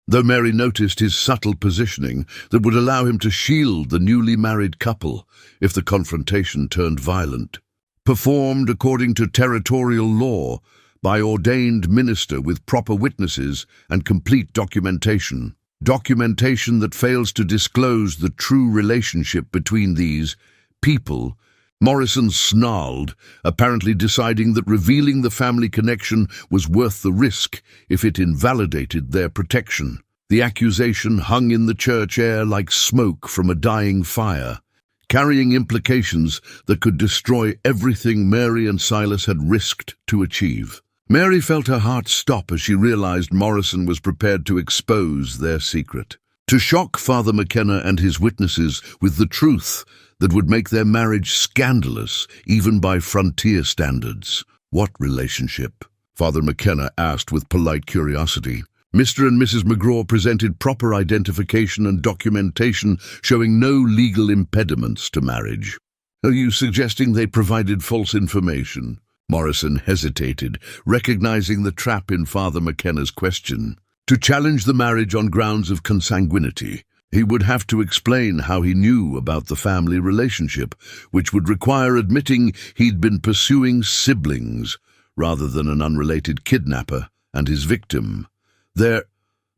though Mary noticed his subtle positioning that would allow him to shield the newly married couple if the confrontation turned violent. Performed according to territorial law by ordained minister with proper witnesses and complete documentation. Documentation that fails to disclose the true relationship between these people. Morrison snarled, apparently deciding that revealing the family connection was worth the risk if it invalidated their protection. The accusation hung in the church air like smoke from a dying fire, carrying implications that could destroy everything Mary and Silas had risked to achieve. Mary felt her heart stop as she realized Morrison was prepared to expose their secret, to shock Father McKenna and his witnesses with the truth that would make their marriage scandalous, even by frontier standards. What relationship? Father McKenna asked with polite curiosity. Mr. and Mrs. McGraw presented proper identification and documentation showing no legal impediments to marriage. Are you suggesting they provided false information? Morrison hesitated, recognizing the trap in Father McKenna's question. To challenge the marriage on grounds of consanguinity, he would have to explain how he knew about the family relationship, which would require admitting he'd been pursuing siblings rather than an unrelated kidnapper and his victim.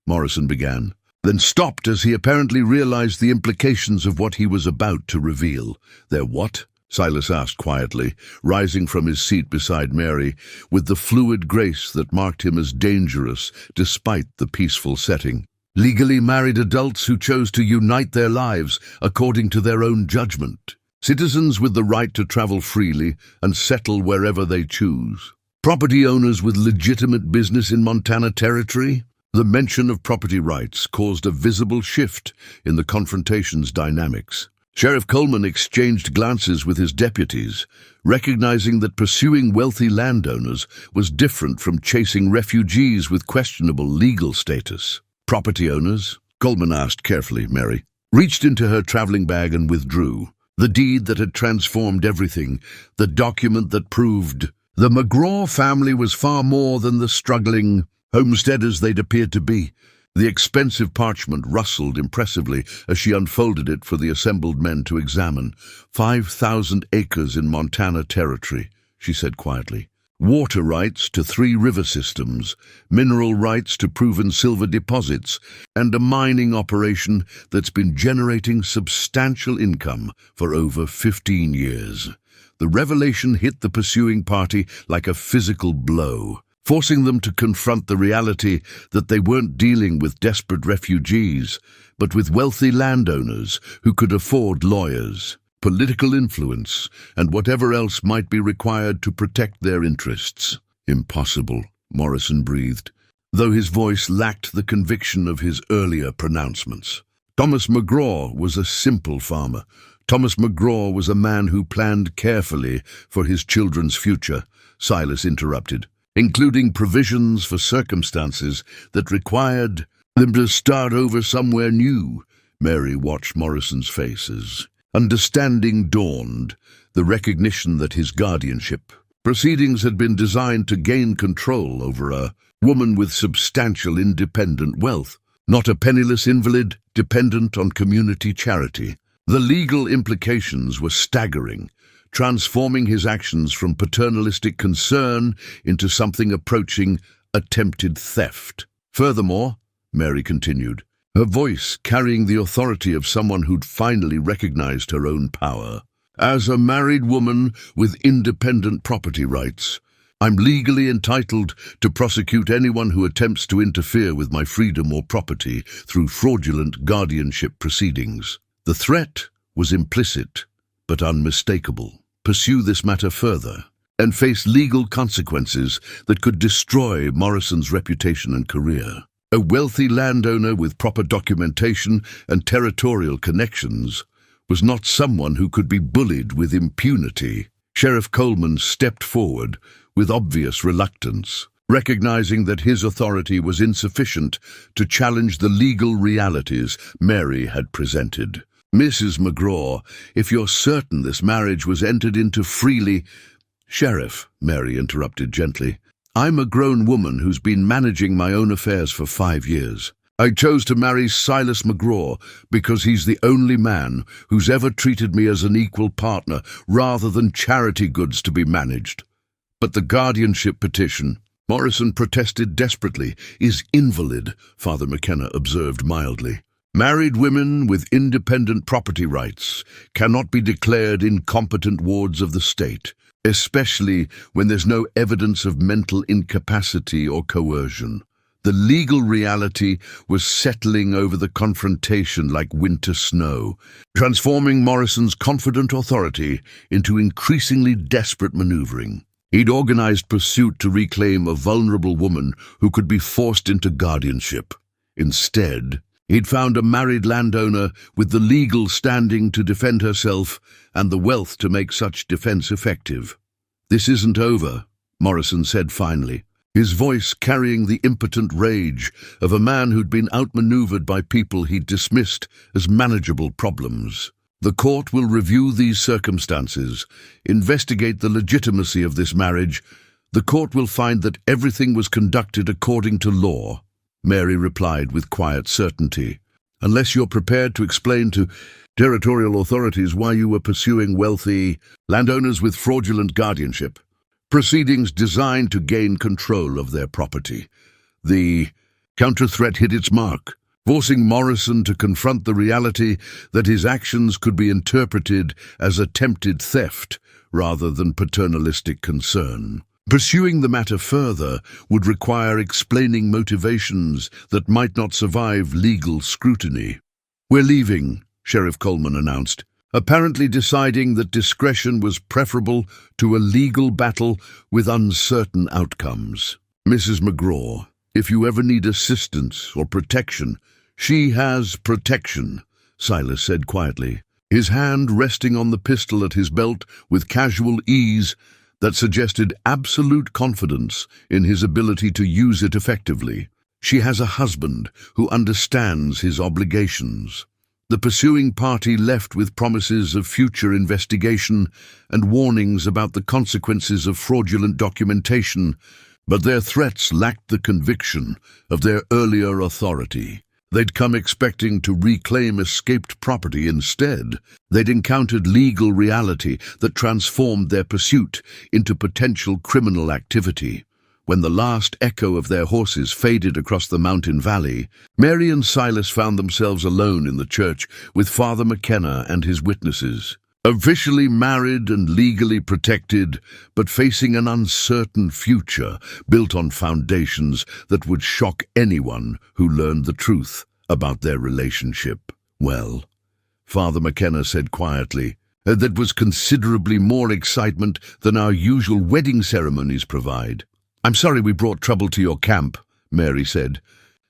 Morrison began, then stopped as he apparently realized the implications of what he was about to reveal. Their what? Silas asked quietly, rising from his seat beside Mary, with the fluid grace that marked him as dangerous despite the peaceful setting. Legally married adults who chose to unite their lives according to their own judgment. Citizens with the right to travel freely and settle wherever they choose. Property owners with legitimate business in Montana Territory. The mention of property rights caused a visible shift in the confrontation's dynamics. Sheriff Coleman exchanged glances with his deputies, recognizing that pursuing wealthy landowners was different from chasing refugees with questionable legal status. Property owners? Coleman asked carefully. Mary reached into her traveling bag and withdrew. The deed that had transformed everything, the document that proved the McGraw family was far more than the struggling homesteaders they'd appeared to be. The expensive parchment rustled impressively as she unfolded it for the assembled men to examine. 5,000 acres in Montana Territory, she said quietly. Water rights to 3 river systems, mineral rights to proven silver deposits, and a mining operation that's been generating substantial income for over 15 years. The revelation hit the pursuing party like a physical blow, forcing them to confront the reality that they weren't dealing with desperate refugees, but with wealthy landowners who could afford lawyers, political influence, and whatever else might be required to protect their interests. Impossible, Morrison breathed, though his voice lacked the conviction of his earlier pronouncements. Thomas McGraw was a simple farmer. Thomas McGraw was a man who planned carefully for his children's future, Silas interrupted, including provisions for circumstances that required them to start over somewhere new. Mary watched Morrison's face as understanding dawned, the recognition that his guardianship proceedings had been designed to gain control over a woman with substantial independent wealth, not a penniless invalid dependent on community charity. The legal implications were staggering, transforming his actions from paternalistic concern into something approaching attempted theft. Furthermore, Mary continued, her voice carrying the authority of someone who'd finally recognized her own power. As a married woman with independent property rights, I'm legally entitled to prosecute anyone who attempts to interfere with my freedom or property through fraudulent guardianship proceedings. The threat was implicit, but unmistakable. Pursue this matter further and face legal consequences that could destroy Morrison's reputation and career. A wealthy landowner with proper documentation and territorial connections was not someone who could be bullied with impunity. Sheriff Coleman stepped forward with obvious reluctance, recognizing that his authority was insufficient to challenge the legal realities Mary had presented. Mrs. McGraw, if you're certain this marriage was entered into freely— Sheriff, Mary interrupted gently, I'm a grown woman who's been managing my own affairs for 5 years. I chose to marry Silas McGraw because he's the only man who's ever treated me as an equal partner rather than charity goods to be managed. But the guardianship petition, Morrison protested desperately, is invalid, Father McKenna observed mildly. Married women with independent property rights cannot be declared incompetent wards of the state, especially when there's no evidence of mental incapacity or coercion. The legal reality was settling over the confrontation like winter snow, transforming Morrison's confident authority into increasingly desperate maneuvering. He'd organized pursuit to reclaim a vulnerable woman who could be forced into guardianship. Instead, he'd found a married landowner with the legal standing to defend herself and the wealth to make such defense effective. "This isn't over," Morrison said finally, his voice carrying the impotent rage of a man who'd been outmaneuvered by people he'd dismissed as manageable problems. "The court will review these circumstances, investigate the legitimacy of this marriage. The court will find that everything was conducted according to law," Mary replied with quiet certainty, "unless you're prepared to explain to territorial authorities why you were pursuing wealthy landowners with fraudulent guardianship. Proceedings designed to gain control of their property." The counter-threat hit its mark, forcing Morrison to confront the reality that his actions could be interpreted as attempted theft rather than paternalistic concern. Pursuing the matter further would require explaining motivations that might not survive legal scrutiny. "We're leaving," Sheriff Coleman announced, apparently deciding that discretion was preferable to a legal battle with uncertain outcomes. "Mrs. McGraw, if you ever need assistance or protection, she has protection," Silas said quietly, his hand resting on the pistol at his belt with casual ease that suggested absolute confidence in his ability to use it effectively. "She has a husband who understands his obligations." The pursuing party left with promises of future investigation and warnings about the consequences of fraudulent documentation, but their threats lacked the conviction of their earlier authority. They'd come expecting to reclaim escaped property. Instead, they'd encountered legal reality that transformed their pursuit into potential criminal activity. When the last echo of their horses faded across the mountain valley, Mary and Silas found themselves alone in the church with Father McKenna and his witnesses. Officially married and legally protected, but facing an uncertain future built on foundations that would shock anyone who learned the truth about their relationship. "Well," Father McKenna said quietly, "that was considerably more excitement than our usual wedding ceremonies provide." "I'm sorry we brought trouble to your camp," Mary said,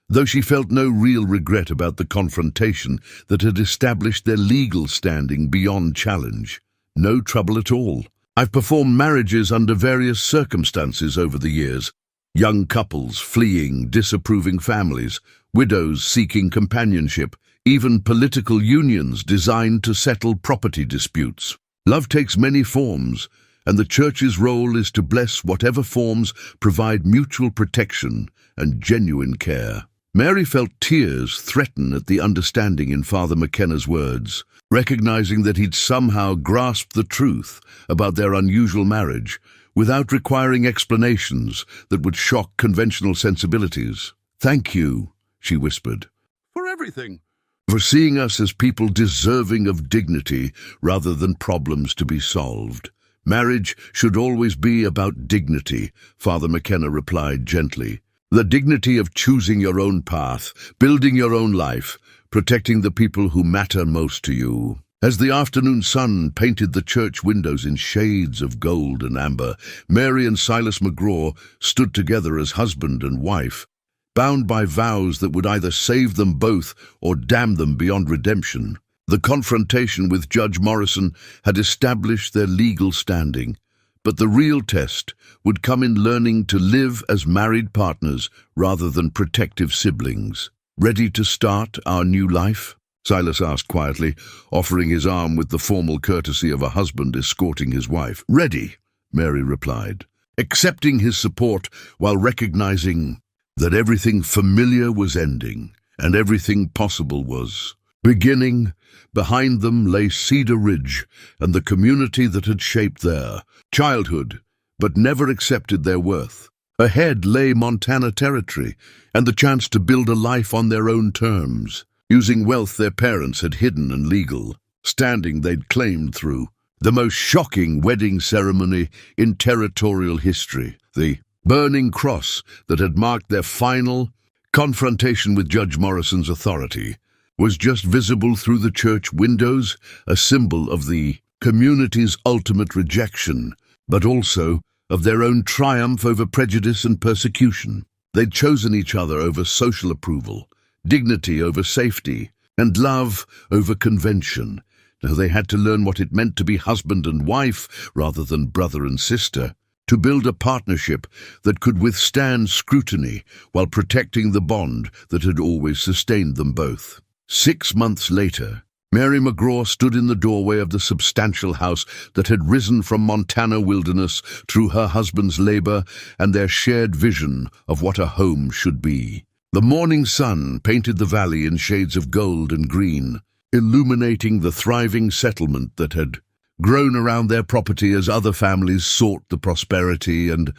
though she felt no real regret about the confrontation that had established their legal standing beyond challenge. "No trouble at all. I've performed marriages under various circumstances over the years. Young couples fleeing disapproving families, widows seeking companionship, even political unions designed to settle property disputes. Love takes many forms, and the Church's role is to bless whatever forms provide mutual protection and genuine care." Mary felt tears threaten at the understanding in Father McKenna's words, recognizing that he'd somehow grasped the truth about their unusual marriage without requiring explanations that would shock conventional sensibilities. "Thank you," she whispered, "for everything. For seeing us as people deserving of dignity rather than problems to be solved." "Marriage should always be about dignity," Father McKenna replied gently. "The dignity of choosing your own path, building your own life, protecting the people who matter most to you." As the afternoon sun painted the church windows in shades of gold and amber, Mary and Silas McGraw stood together as husband and wife, bound by vows that would either save them both or damn them beyond redemption. The confrontation with Judge Morrison had established their legal standing, but the real test would come in learning to live as married partners rather than protective siblings. "Ready to start our new life?" Silas asked quietly, offering his arm with the formal courtesy of a husband escorting his wife. "Ready," Mary replied. accepting his support while recognizing that everything familiar was ending and everything possible was beginning. Behind them lay Cedar Ridge and the community that had shaped their childhood but never accepted their worth. Ahead lay Montana Territory and the chance to build a life on their own terms, using wealth their parents had hidden and legal standing they'd claimed through the most shocking wedding ceremony in territorial history, the burning cross that had marked their final confrontation with Judge Morrison's authority, was just visible through the church windows, a symbol of the community's ultimate rejection, but also of their own triumph over prejudice and persecution. They'd chosen each other over social approval, dignity over safety, and love over convention. Now they had to learn what it meant to be husband and wife rather than brother and sister, to build a partnership that could withstand scrutiny while protecting the bond that had always sustained them both. 6 months later, Mary McGraw stood in the doorway of the substantial house that had risen from Montana wilderness through her husband's labor and their shared vision of what a home should be. The morning sun painted the valley in shades of gold and green, illuminating the thriving settlement that had grown around their property as other families sought the prosperity and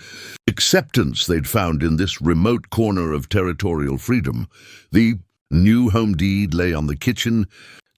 acceptance they'd found in this remote corner of territorial freedom. The new home deed lay on the kitchen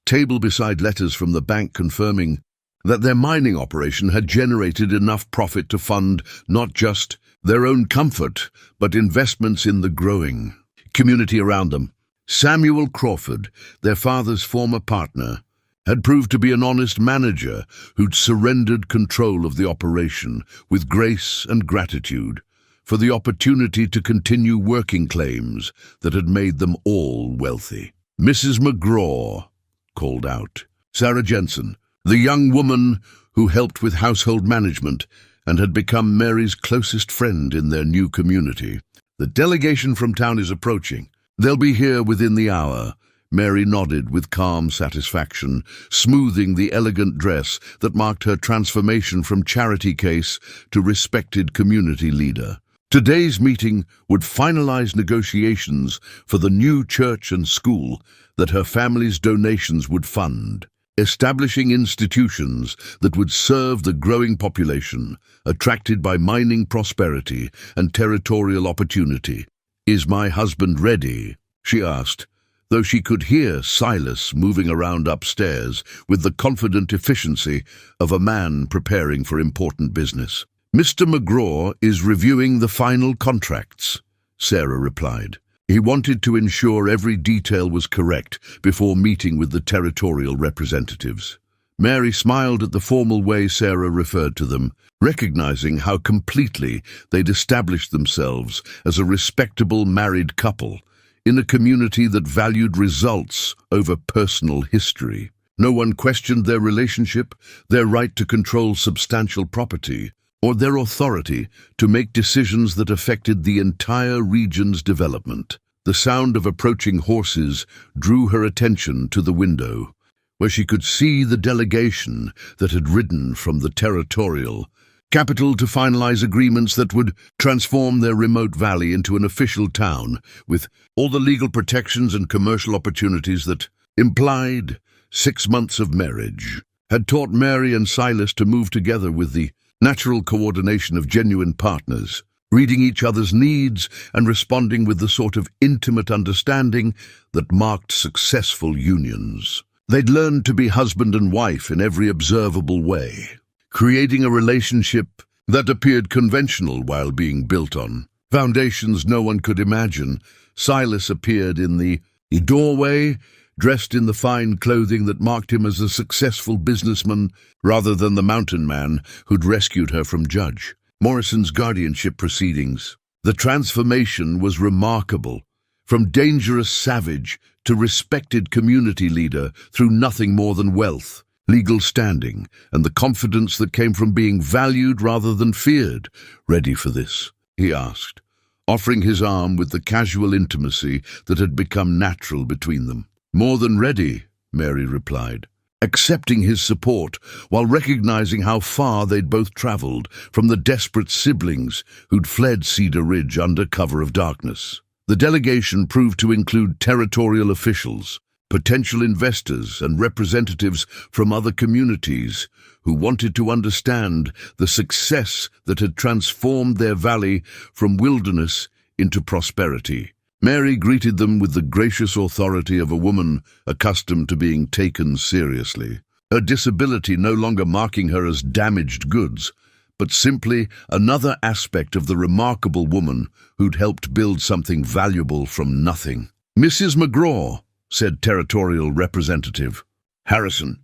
table beside letters from the bank confirming that their mining operation had generated enough profit to fund not just their own comfort, but investments in the growing community around them. Samuel Crawford, their father's former partner, had proved to be an honest manager who'd surrendered control of the operation with grace and gratitude for the opportunity to continue working claims that had made them all wealthy. Mrs. McGraw called out. Sarah Jensen, the young woman who helped with household management and had become Mary's closest friend in their new community. The delegation from town is approaching. They'll be here within the hour. Mary nodded with calm satisfaction, smoothing the elegant dress that marked her transformation from charity case to respected community leader. Today's meeting would finalize negotiations for the new church and school that her family's donations would fund, establishing institutions that would serve the growing population, attracted by mining prosperity and territorial opportunity. "Is my husband ready?" she asked, though she could hear Silas moving around upstairs with the confident efficiency of a man preparing for important business. "Mr. McGraw is reviewing the final contracts," Sarah replied. He wanted to ensure every detail was correct before meeting with the territorial representatives. Mary smiled at the formal way Sarah referred to them, recognizing how completely they'd established themselves as a respectable married couple in a community that valued results over personal history. No one questioned their relationship, their right to control substantial property, or their authority to make decisions that affected the entire region's development. The sound of approaching horses drew her attention to the window, where she could see the delegation that had ridden from the territorial capital to finalize agreements that would transform their remote valley into an official town, with all the legal protections and commercial opportunities that implied. 6 months of marriage had taught Mary and Silas to move together with the natural coordination of genuine partners, reading each other's needs and responding with the sort of intimate understanding that marked successful unions. They'd learned to be husband and wife in every observable way, creating a relationship that appeared conventional while being built on foundations no one could imagine. Silas appeared in the doorway, dressed in the fine clothing that marked him as a successful businessman rather than the mountain man who'd rescued her from Judge Morrison's guardianship proceedings. The transformation was remarkable, from dangerous savage to respected community leader through nothing more than wealth, legal standing, and the confidence that came from being valued rather than feared. "Ready for this?" he asked, offering his arm with the casual intimacy that had become natural between them. "More than ready," Mary replied. accepting his support while recognizing how far they'd both traveled from the desperate siblings who'd fled Cedar Ridge under cover of darkness. The delegation proved to include territorial officials, potential investors, and representatives from other communities who wanted to understand the success that had transformed their valley from wilderness into prosperity. Mary greeted them with the gracious authority of a woman accustomed to being taken seriously, her disability no longer marking her as damaged goods, but simply another aspect of the remarkable woman who'd helped build something valuable from nothing. "Mrs. McGraw," said Territorial Representative Harrison,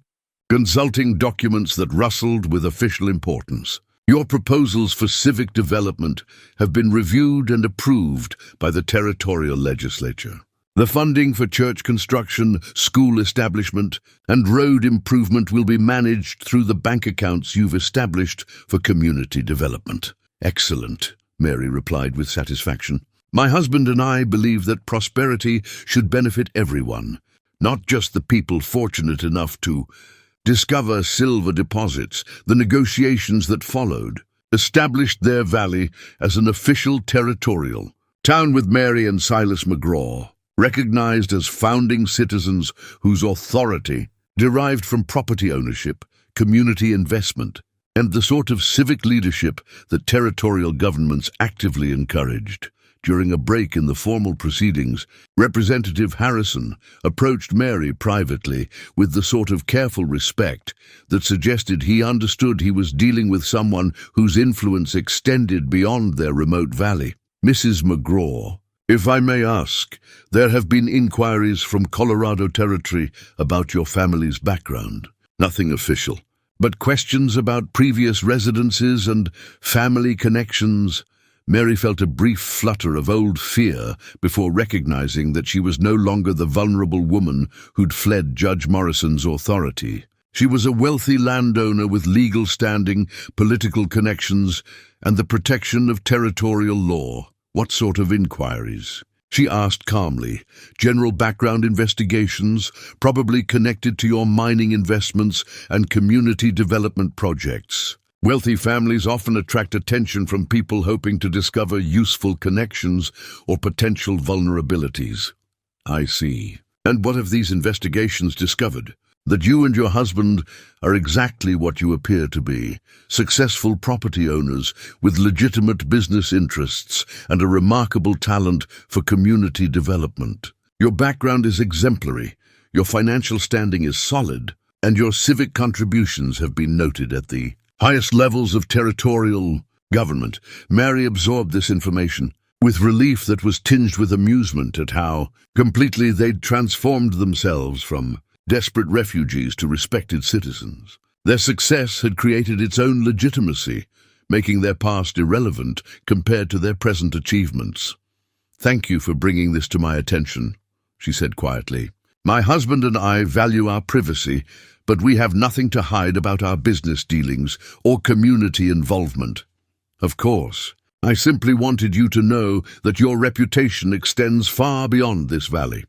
consulting documents that rustled with official importance. "Your proposals for civic development have been reviewed and approved by the Territorial Legislature. The funding for church construction, school establishment, and road improvement will be managed through the bank accounts you've established for community development." "Excellent," Mary replied with satisfaction. "My husband and I believe that prosperity should benefit everyone, not just the people fortunate enough to discover silver deposits." The negotiations that followed established their valley as an official territorial town with Mary and Silas McGraw, recognized as founding citizens whose authority derived from property ownership, community investment, and the sort of civic leadership that territorial governments actively encouraged. During a break in the formal proceedings, Representative Harrison approached Mary privately with the sort of careful respect that suggested he understood he was dealing with someone whose influence extended beyond their remote valley. "Mrs. McGraw, if I may ask, there have been inquiries from Colorado Territory about your family's background. Nothing official, but questions about previous residences and family connections." Mary felt a brief flutter of old fear before recognizing that she was no longer the vulnerable woman who'd fled Judge Morrison's authority. She was a wealthy landowner with legal standing, political connections, and the protection of territorial law. "What sort of inquiries?" she asked calmly. "General background investigations, probably connected to your mining investments and community development projects. Wealthy families often attract attention from people hoping to discover useful connections or potential vulnerabilities." "I see. And what have these investigations discovered?" "That you and your husband are exactly what you appear to be, successful property owners with legitimate business interests and a remarkable talent for community development. Your background is exemplary, your financial standing is solid, and your civic contributions have been noted at the highest levels of territorial government." Mary absorbed this information with relief that was tinged with amusement at how completely they'd transformed themselves from desperate refugees to respected citizens. Their success had created its own legitimacy, making their past irrelevant compared to their present achievements. "Thank you for bringing this to my attention," she said quietly. "My husband and I value our privacy, but we have nothing to hide about our business dealings or community involvement. Of course, I simply wanted you to know that your reputation extends far beyond this valley.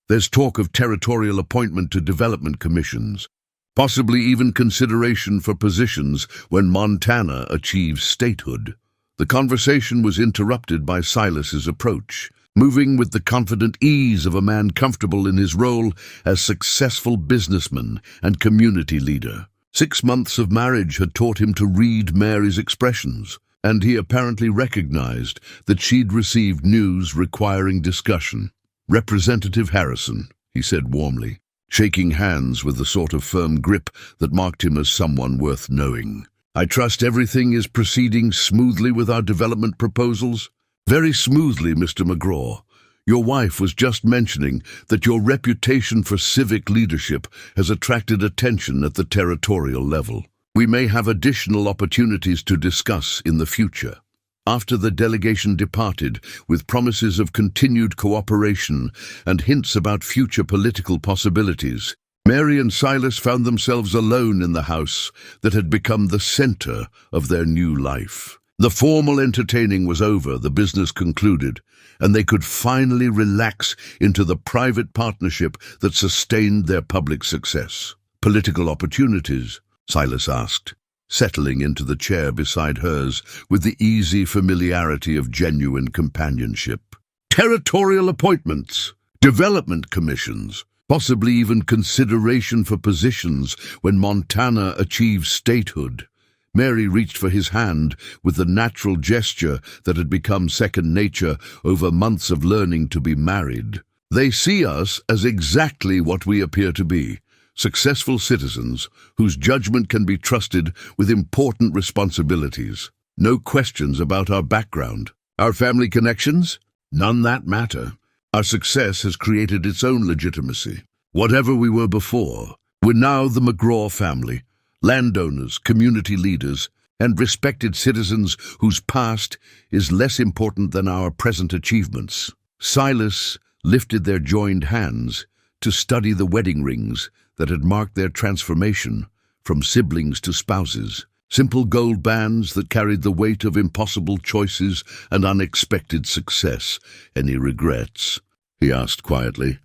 There's talk of territorial appointment to development commissions, possibly even consideration for positions when Montana achieves statehood." The conversation was interrupted by Silas's approach, moving with the confident ease of a man comfortable in his role as successful businessman and community leader. 6 months of marriage had taught him to read Mary's expressions, and he apparently recognized that she'd received news requiring discussion. "Representative Harrison," he said warmly, shaking hands with the sort of firm grip that marked him as someone worth knowing. "I trust everything is proceeding smoothly with our development proposals?" "Very smoothly, Mr. McGraw. Your wife was just mentioning that your reputation for civic leadership has attracted attention at the territorial level. We may have additional opportunities to discuss in the future." After the delegation departed, with promises of continued cooperation and hints about future political possibilities, Mary and Silas found themselves alone in the house that had become the center of their new life. The formal entertaining was over, the business concluded, and they could finally relax into the private partnership that sustained their public success. political opportunities? Silas asked, settling into the chair beside hers with the easy familiarity of genuine companionship. Territorial appointments, development commissions, possibly even consideration for positions when Montana achieves statehood. Mary reached for his hand with the natural gesture that had become second nature over months of learning to be married. They see us as exactly what we appear to be, successful citizens whose judgment can be trusted with important responsibilities. No questions about our background. Our family connections? None that matter. Our success has created its own legitimacy. Whatever we were before, we're now the McGraw family, landowners, community leaders, and respected citizens whose past is less important than our present achievements. Silas lifted their joined hands to study the wedding rings that had marked their transformation from siblings to spouses, simple gold bands that carried the weight of impossible choices and unexpected success. Any regrets? He asked quietly.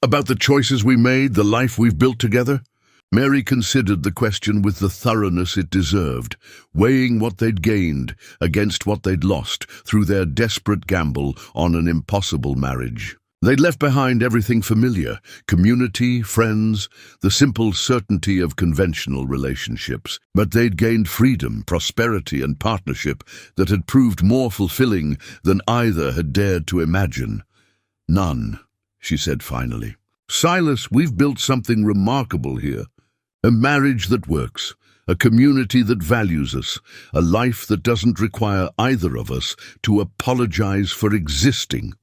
About the choices we made, the life we've built together? Mary considered the question with the thoroughness it deserved, weighing what they'd gained against what they'd lost through their desperate gamble on an impossible marriage. They'd left behind everything familiar, community, friends, the simple certainty of conventional relationships. But they'd gained freedom, prosperity, and partnership that had proved more fulfilling than either had dared to imagine. None, she said finally. Silas, we've built something remarkable here. A marriage that works, a community that values us, a life that doesn't require either of us to apologize for existing.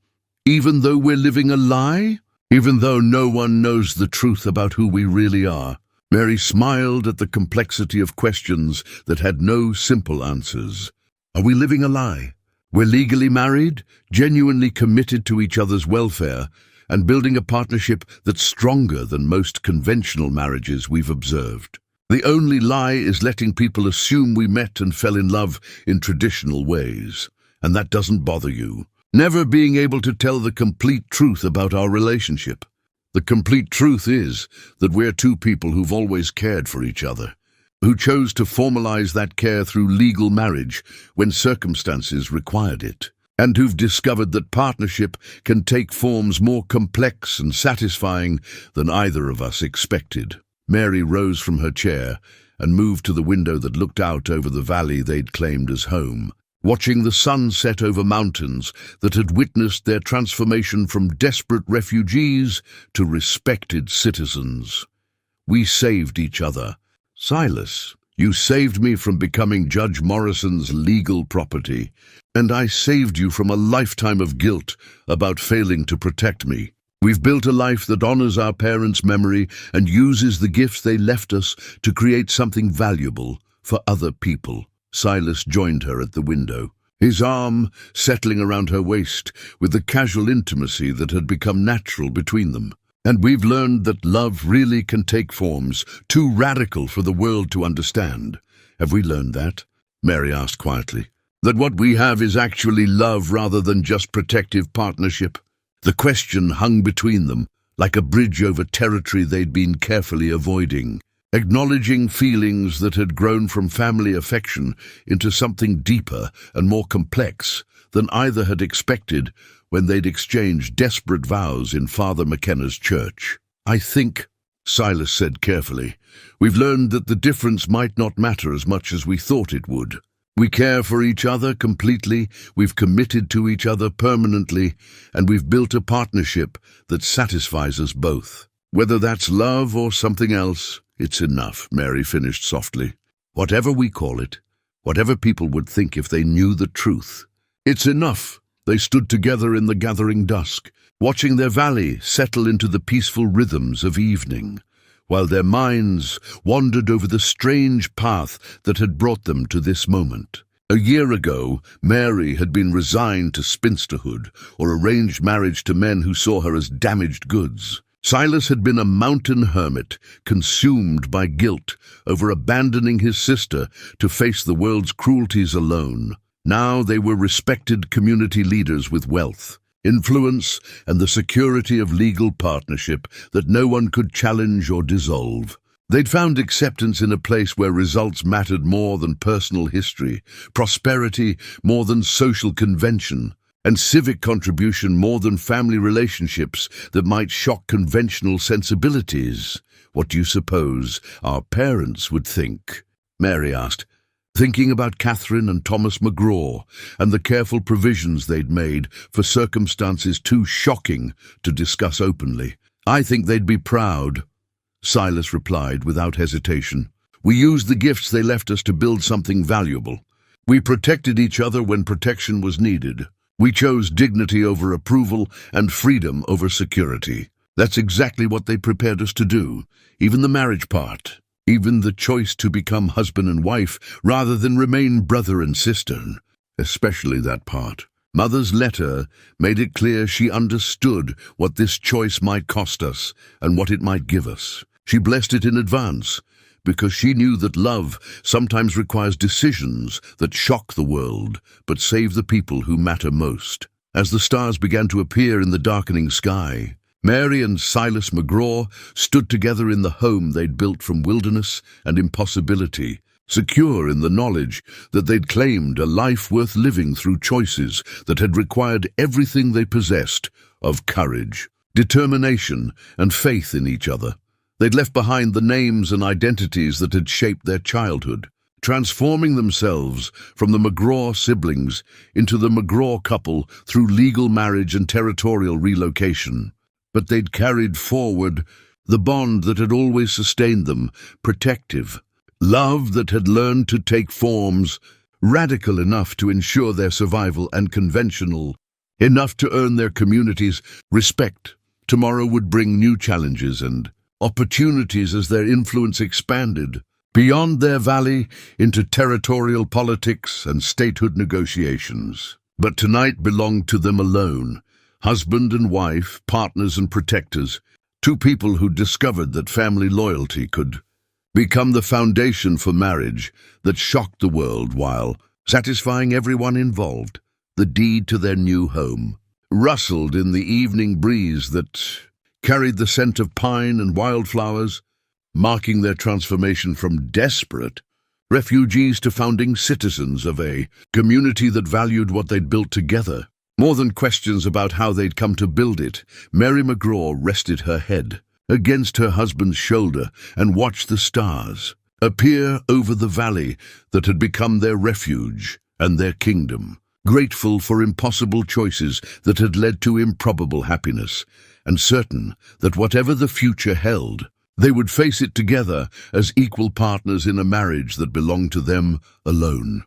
Even though we're living a lie? Even though no one knows the truth about who we really are? Mary smiled at the complexity of questions that had no simple answers. Are we living a lie? We're legally married, genuinely committed to each other's welfare, and building a partnership that's stronger than most conventional marriages we've observed. The only lie is letting people assume we met and fell in love in traditional ways, and that doesn't bother you. Never being able to tell the complete truth about our relationship. The complete truth is that we're two people who've always cared for each other, who chose to formalize that care through legal marriage when circumstances required it, and who've discovered that partnership can take forms more complex and satisfying than either of us expected. Mary rose from her chair and moved to the window that looked out over the valley they'd claimed as home, watching the sun set over mountains that had witnessed their transformation from desperate refugees to respected citizens. We saved each other. Silas, you saved me from becoming Judge Morrison's legal property, and I saved you from a lifetime of guilt about failing to protect me. We've built a life that honors our parents' memory and uses the gifts they left us to create something valuable for other people. Silas joined her at the window, his arm settling around her waist with the casual intimacy that had become natural between them. And we've learned that love really can take forms too radical for the world to understand. Have we learned that? Mary asked quietly. That what we have is actually love rather than just protective partnership? The question hung between them, like a bridge over territory they'd been carefully avoiding, acknowledging feelings that had grown from family affection into something deeper and more complex than either had expected when they'd exchanged desperate vows in Father McKenna's church. I think, Silas said carefully, we've learned that the difference might not matter as much as we thought it would. We care for each other completely, we've committed to each other permanently, and we've built a partnership that satisfies us both. Whether that's love or something else, it's enough, Mary finished softly. Whatever we call it, whatever people would think if they knew the truth, it's enough. They stood together in the gathering dusk, watching their valley settle into the peaceful rhythms of evening, while their minds wandered over the strange path that had brought them to this moment. A year ago, Mary had been resigned to spinsterhood or arranged marriage to men who saw her as damaged goods. Silas had been a mountain hermit, consumed by guilt over abandoning his sister to face the world's cruelties alone. Now they were respected community leaders with wealth, influence, and the security of legal partnership that no one could challenge or dissolve. They'd found acceptance in a place where results mattered more than personal history, prosperity more than social convention, and civic contribution more than family relationships that might shock conventional sensibilities. "What do you suppose our parents would think?" Mary asked, thinking about Catherine and Thomas McGraw and the careful provisions they'd made for circumstances too shocking to discuss openly. "I think they'd be proud," Silas replied without hesitation. "We used the gifts they left us to build something valuable. We protected each other when protection was needed. We chose dignity over approval and freedom over security. That's exactly what they prepared us to do, even the marriage part, even the choice to become husband and wife rather than remain brother and sister, especially that part. Mother's letter made it clear she understood what this choice might cost us and what it might give us. She blessed it in advance, because she knew that love sometimes requires decisions that shock the world, but save the people who matter most. As the stars began to appear in the darkening sky, Mary and Silas McGraw stood together in the home they'd built from wilderness and impossibility, secure in the knowledge that they'd claimed a life worth living through choices that had required everything they possessed of courage, determination, and faith in each other. They'd left behind the names and identities that had shaped their childhood, transforming themselves from the McGraw siblings into the McGraw couple through legal marriage and territorial relocation. But they'd carried forward the bond that had always sustained them, protective, love that had learned to take forms radical enough to ensure their survival and conventional enough to earn their community's respect. Tomorrow would bring new challenges and opportunities as their influence expanded beyond their valley into territorial politics and statehood negotiations. But tonight belonged to them alone, husband and wife, partners and protectors, two people who discovered that family loyalty could become the foundation for marriage that shocked the world while satisfying everyone involved. The deed to their new home rustled in the evening breeze that carried the scent of pine and wildflowers, marking their transformation from desperate refugees to founding citizens of a community that valued what they'd built together. More than questions about how they'd come to build it, Mary McGraw rested her head against her husband's shoulder and watched the stars appear over the valley that had become their refuge and their kingdom, grateful for impossible choices that had led to improbable happiness, and certain that whatever the future held, they would face it together as equal partners in a marriage that belonged to them alone.